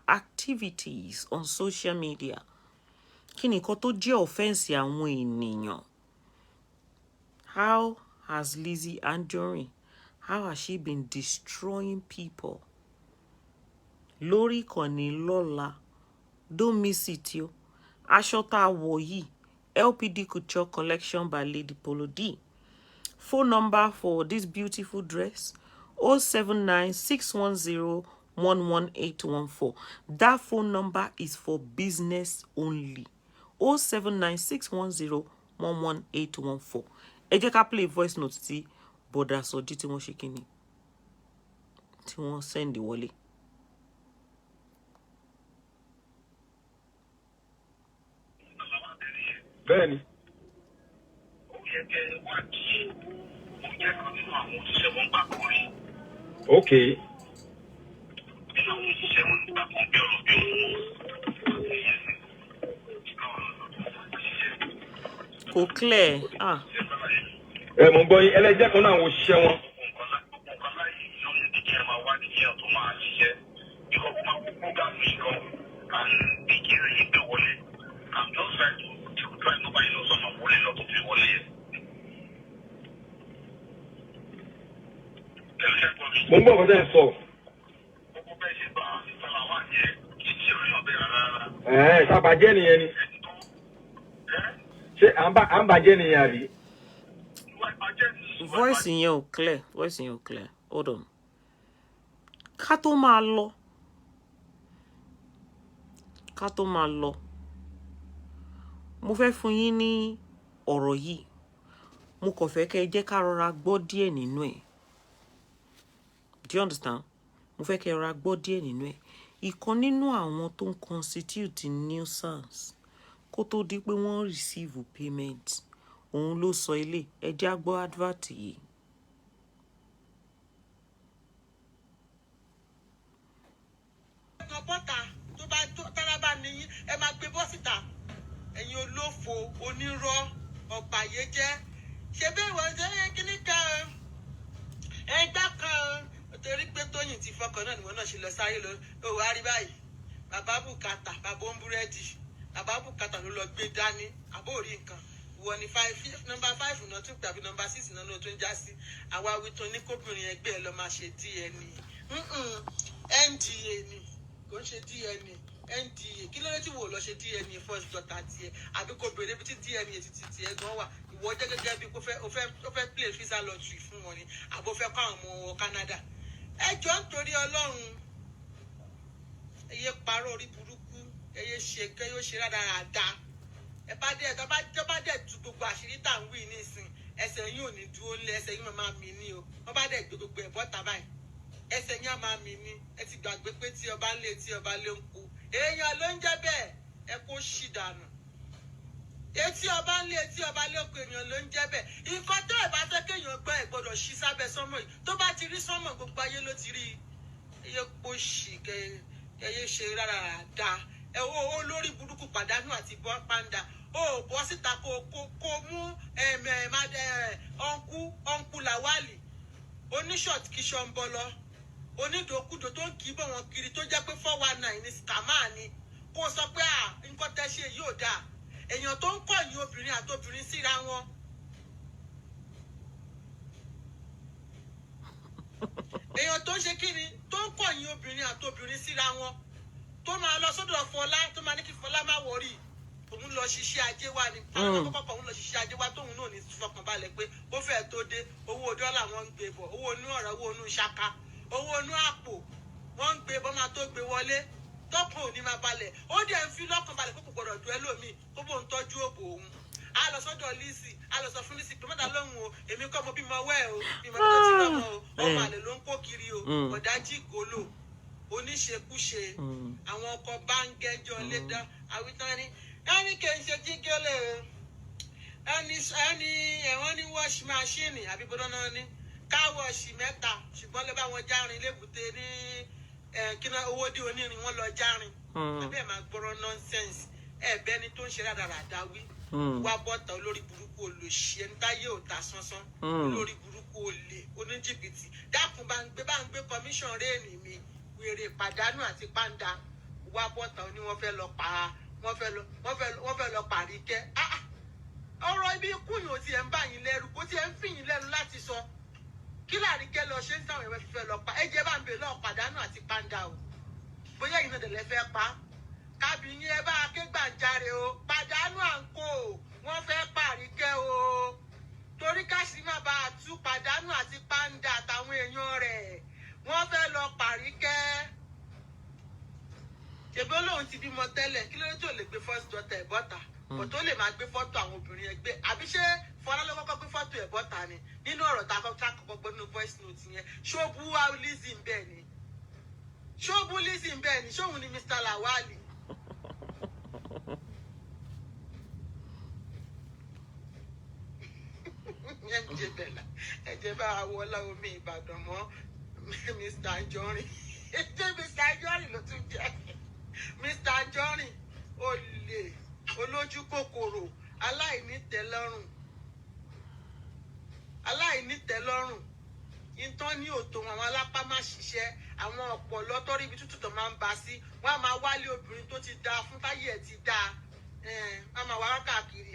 activities on social media? Kí ni nǹkan tó jẹ́ offense àwọn ènìyàn? How has Lizzy Anjorin, how has she been destroying people? Lórí ìkànnì lọ́la, don't miss it yo. Aṣọ tá a wọ̀ yìí, LPD Couture collection by Lady Polo D. Phone number for this beautiful dress, 079-610-11814. That phone number is for business only. 079-610-11814. Ẹ jẹ́ ká play voice note tí bọ̀dà sọ̀dí tí wọ́n ṣe kíni tí wọ́n send wọlé. Bẹ́ẹ̀ni. Okay. Kò clear. Mo gbọ́ yín ẹlẹ́jẹ̀ kan náà àwọn òṣìṣẹ́ wọn. Mo ń gbọ́ ọ̀gá tẹ́ ẹ sọ. Ṣàbàjẹ́ nìyẹn ni. Ṣé à ń bàjẹ́ nìyẹn àbí? Voice yẹn ò clear. Voice yẹn ò clear. Hold on. Ká tó máa lọ. Mo fẹ́ fún yín ní ọ̀rọ̀ yìí. Mo kàn fẹ́ kẹ́ ẹ jẹ́ ká rọra gbọ́ díẹ̀ nínú ẹ̀. Do you understand? Mo fẹ́ kẹ́ ẹ rọra gbọ́ díẹ̀ nínú ẹ̀. Ìkan nínú àwọn tó ń constitute nuisance kó tó di pé wọ́n receive payment. Òun ló sọ ilé. Ẹ jẹ́ á gbọ́ advert yìí. Bọ́tà tó bá tára bá níyín ẹ máa gbé bọ́sìtà ẹ̀yin olófo onírọ́ ọ̀bàyéjẹ́ ṣe bẹ́ẹ̀ wọ́n ṣe é kíní kan ẹgbẹ́ kan torí pé Tóyìn ti fọkàn náà níwọ̀n náà ṣe lọ sáré lọ ó wá rí báyìí bàbá bùkátà bàbá ó ń búrẹ́dì bàbá bùkátà ló lọ gbé dání àbó rí nǹkan ìwọ ni nọmba 5 náà tún tàbí nọmba 6 náà ló tún já sí àwa wí tó ní kóbìnrin ẹgbẹ́ ẹ lọ máa ṣe DNA NDA ni kò ń ṣe DNA NDA kí ló dé tí wò lọ ṣe DNA first daughter tiẹ̀ àbí kò béèrè bí tí DNA ti tiẹ̀ gan wà ìwọ jẹ́ gẹ́gẹ́ bí ó fẹ́ play visa lottery fún wọn ni àbó fẹ́ kọ́ àwọn ọmọ Canada ẹ jọ nítorí Ọlọ́run ẹ yé parọ́ orí burúkú ẹ yé ṣe kẹ́ yóò ṣe rádaràda ẹ bá dẹ̀ tó bá dẹ̀ tu gbogbo àṣírí tá à ń wí nísìn ẹsẹ̀ yín ò ní dúró lé ẹsẹ̀ yín máa mi ní o wọ́n bá dẹ̀ gbé gbogbo ẹ̀ bọ́ta báyìí ẹsẹ̀ yín á máa mi ní ẹ ti gbàgbé pé tí ọba lé ń kú èèyàn ló ń jẹ́ bẹ́ẹ̀ ẹ kó ṣì dànù etí ọba ń lé ń kú èèyàn ló ń jẹ́ bẹ́ẹ̀ nǹkan tó ẹ̀ bá fẹ́ kéèyàn gbọ́ ẹ̀ gbọ́dọ̀ ṣí sábẹ́ sọ́mọ̀ yìí tó bá ti rí sọ́mọ̀ gbogbo ayé ló ti rí iye kó ṣì kẹyẹ ṣe rárá dáa ẹ wo olórí burúkú pàdánù àti bọ́ pàǹdà ó bọ́ síta kó mú ọ̀nkú làwálì oníṣọ̀t kìsọ̀ ń bọ̀ lọ onídòkúdò tó ń kì í bọ̀ wọn kiri tó jẹ́ pé 419 ní scammer ni kó sọ pé nǹkan tẹ́ ṣe yóò dáa èèyàn tó ń kọ̀yìn obìnrin àtobìnrin síra wọn èèyàn tó ń ṣe kíni tó ń kọ̀yìn obìnrin àtobìnrin síra wọn tó máa lọ sọ́dọ̀ Fọlá tó máa ní kí Fọlá má wọrí òun lọ ṣiṣẹ́ ajé wa ni àwọn kọ́kọ́ òun lọ ṣiṣẹ́ ajé wa tóun náà ní fọkànbalẹ̀ pé ó fẹ́ tó dé owó dọ́là wọn ń gbé bọ̀ owó inú ọ̀rọ̀ owó inú ṣaka owó inú àpò wọn ń gbé bọ́ máa tó gbé wọlé tọ́kùn òní máa balẹ̀ ó dẹ̀ ń fi lọ́kàn balẹ̀ kó kò gbọdọ̀ dùn ẹ́ lómi kó bóun tọ́jú òbò òun a lọ sọ́dọ̀ Lizzy a lọ sọ fún Lizzy pé mọ́tà lóhùn o èmi kọ́ mo bímọ wẹ́ o bímọ tó ti lọ́mọ o ọmọ àlè ló ń kó kiri o ọ̀dájì gòlò oníṣekúṣe àwọn ọkọ̀ bá ń gẹ́jọ́ lédá àwítán ní ẹni kì í ṣe jígẹ́lẹ̀ ẹni ẹ̀wọ̀n ní wọ́ọ̀ṣì máṣíìnì àbí bọ́dọ̀ náà ní káwọ̀ọ̀ṣì 3 ṣùgbọ́n lè bá wọn járin lébùté ní kíná owó dí onírin wọn lọ járin àbí ẹ̀ máa gbọ́rọ̀ nọ́nsẹ̀nsì ẹ̀bẹ́ ni tó ń ṣe rádaràda wí wá bọ́ta olórí burúkú olòṣì ẹni táyé ò ta sánsán olórí burúkú olè oníjìbìtì dákun bá ń gbé kọmíṣọ̀n réènì mi wèrè pàdánù àti pàǹdà wá bọ́ta ó ní wọ́n fẹ́ lọ parí kẹ́ ọ̀rọ̀ ibi ikú yìí ò tiẹ̀ ń bá yín lẹ́rù kó tiẹ̀ ń fìyín lẹ́nu láti sọ kí láàrínkẹ́ lọ ṣe ń sáwọn ẹ̀wẹ́ fífẹ́ lọ pa ẹ̀jẹ̀ bá ń bè lọ́ọ̀ pàdánù àti pàǹdà o bóyá ìyìn náà dẹ̀lẹ́ fẹ́ pa kábìyín ẹ bá ké gbàǹjarè o pàdánù àǹkó wọ́n fẹ́ parí kẹ́ o torí káṣí má bàa tú pàdánù àti pàǹdà àtàwọn èèyàn rẹ̀ wọ́n fẹ́ lọ parí kẹ́ ṣèbí olóhùn ti bímọ tẹ́lẹ̀ kí ló dé tó lè gbé first daughter ẹ̀ bọ́ta kò tó lè máa gbé fọ́tò àwọn obìnrin ẹgbẹ́ àbí ṣé Fọlá ló kọ́kọ́ gbé fọ́tò ẹ̀ bọ́ta ni nínú ọ̀rọ̀ tá a kọ́kọ́ gbọ́ nínú voice note yẹn ṣóòbù Lizzy ń bẹ̀ ni ṣóòbù Lizzy ń bẹ̀ ni ṣóòhun ni Mr. Lawali. ẹ̀jẹ̀ bá wọlá omi Ìbàdàn mọ́ Mr. Anjorin Mr. Anjorin ló tún jẹ́ Mr. Anjorin olè olójú kòkòrò aláìnítẹ́lọ́rùn ìtàn ní òtò àwọn alápá má ṣiṣẹ́ àwọn ọ̀pọ̀lọ́ tọ́rí ibi tútù tó máa ń ba sí wọ́n á máa wálé obìnrin tó ti dáa fún táyé ẹ̀ ti dáa wọ́n á máa wá káàkiri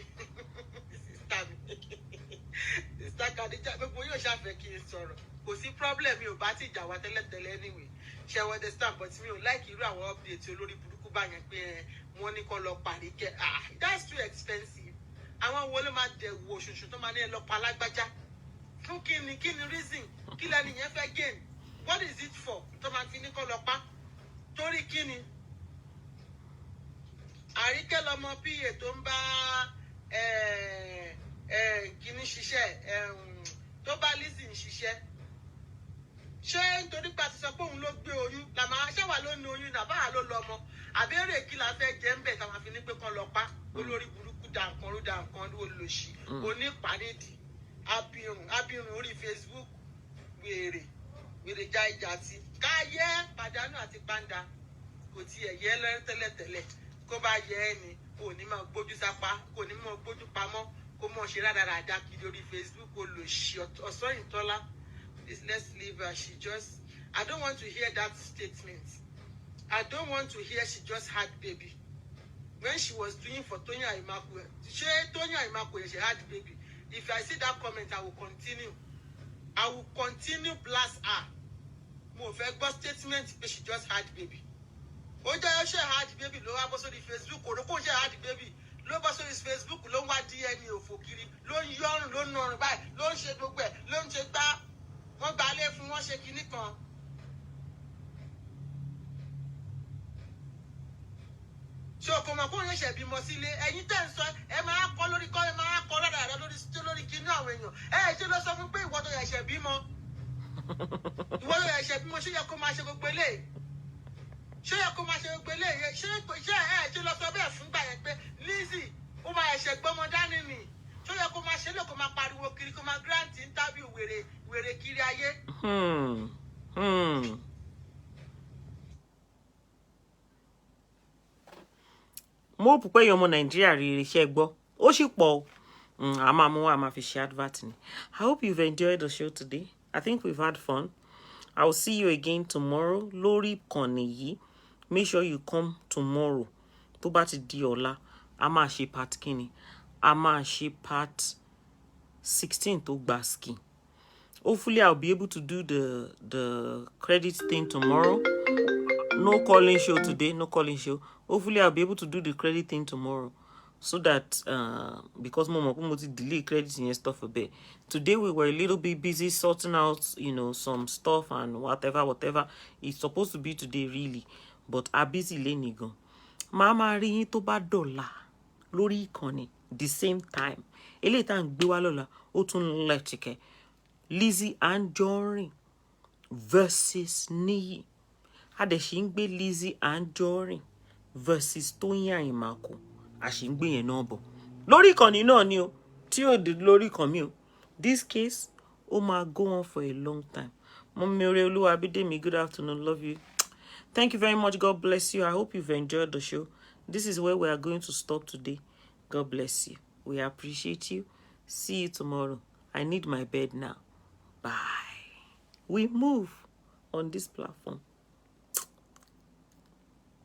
sista Kadija gbogbo yóò ṣàfẹ́ kí n sọ̀rọ̀ kò sí problem mi ò bá ti jà wá tẹ́lẹ̀tẹ́lẹ̀ anyway ṣe wọ́n understand but mi ò like irú àwọn update olórí burúkú báyẹn pé wọ́n ní kó lọ parí kẹ́ that's too expensive àwọn wo ló máa dẹ̀ wo ṣoṣo tó máa ní ẹ lọ pa alágbájá fún kí ni reason kí lẹ́nu yẹn fẹ́ gain what is it for tó máa fi ní kó lọ pa torí kí ni Àríkẹ́ lọmọ pa tó ń bá kíní ṣiṣẹ́ tó bá Lizzy ń ṣiṣẹ́ ṣé nítorí pé a ti sọ pé òun ló gbé oyún làmà ṣẹ́wà ló ní oyún nàbáyà ló lọ ọmọ àbẹ́rẹ́ kí la fẹ́ jẹ́ ń bẹ̀ táwọn afi ní pé kán lọ pa olórí burúkú dànkan ló lò sí onípàdédì abirùn orí Facebook wèrè já ìjà tí káyé pàdánù àti pàǹdà kò tiẹ̀ yẹ tẹ́lẹ̀tẹ́lẹ̀ kó bá yẹ ẹ́ ni kò ní máa gbójú sápá kò ní máa gbójú pamọ́ kó mọ̀ ṣe rádaràda kiri orí Facebook olùsí ọ̀sán ìtọ́lá. Let's leave her. She just I don't want to hear that statement. I don't want to hear she just had baby. When she was doing for Tonya Imakwe, she had baby. If I see that comment, I will continue. I will continue blast her. Mo fẹ́ gbọ́ statement pé she just had baby. Ó jẹ́ she had baby ló wá bọ́ sórí Facebook, kò she had baby. Ló bọ́ sórí Facebook ló ń wá DNA òfò kiri, ló ń yọrùn, ló ń nọrùn báyìí, ló ń ṣe gbogbo ẹ̀, ló ń ṣe gbá. Wọ́n gba ilé fún wọn ṣe kinní kan. Ṣé o kò mọ̀ kó ń ṣe bímọ sílé? Ẹ̀yin tẹ́ ń sọ ẹ máa kọ́ lórí kọ́ ẹ máa kọ́ lọ́dà rẹ lórí kinní àwọn èèyàn. Ṣé ló sọ fún pé ìwọ tó yẹ ṣẹ̀ bímọ? Ìwọ tó yẹ ṣẹ̀ bímọ ṣé yẹ kó máa ṣe gbogbo eléyìí? Ṣé yẹ kó máa ṣe gbogbo eléyìí? Ṣé lọ sọ bẹ́ẹ̀ fún gbà yẹn pé Lizzy ó máa ẹ̀ṣẹ̀ gbọ́mọ dání nì? Ṣé yẹ kó máa ṣe lè kó máa pariwo kiri kó máa grant interview wèrè kiri ayé? Mo pè pé ọmọ Nàìjíríà rí iṣẹ́ gbọ́. Ó sì pọ̀. A máa mú wa máa fi ṣe advert ni. I hope you've enjoyed the show today. I think we've had fun. I will see you again tomorrow. Lórí ìkànnì yìí. Make sure you come tomorrow. Tó bá ti di ọ̀la, a máa ṣe part kíni. A máa ṣe part 16 tó gba ski. Hopefully I'll be able to do the credit thing tomorrow. No calling show today, no calling show. Hopefully I'll be able to do the credit thing tomorrow. So that, because Momo delay credits and stuff a bit. Today we were a little bit busy sorting out, you know, some stuff and whatever. It's supposed to be today really. But I'm busy laying go. Mama rí tó bá dọ̀la lórí ìkànnì the same time. Eléyìí tá ń gbé wá lọ́la ó tún lẹ́tìkẹ́. Lizzy Anjorin versus Niyi. A dẹ̀ ṣì ń gbé Lizzy Anjorin versus Toyin Àyìnmákò. A ṣì ń gbé yẹn náà bọ̀. Lórí ìkànnì náà ni o. Tí ó di lórí ìkànnì mi o. This case, ó máa go on for a long time. Mọ́mí Ore Olúwa Abídèmí, good afternoon. Love you. Thank you very much. God bless you. I hope you've enjoyed the show. This is where we are going to stop today. God bless you. We appreciate you. See you tomorrow. I need my bed now. Bye. We move on this platform.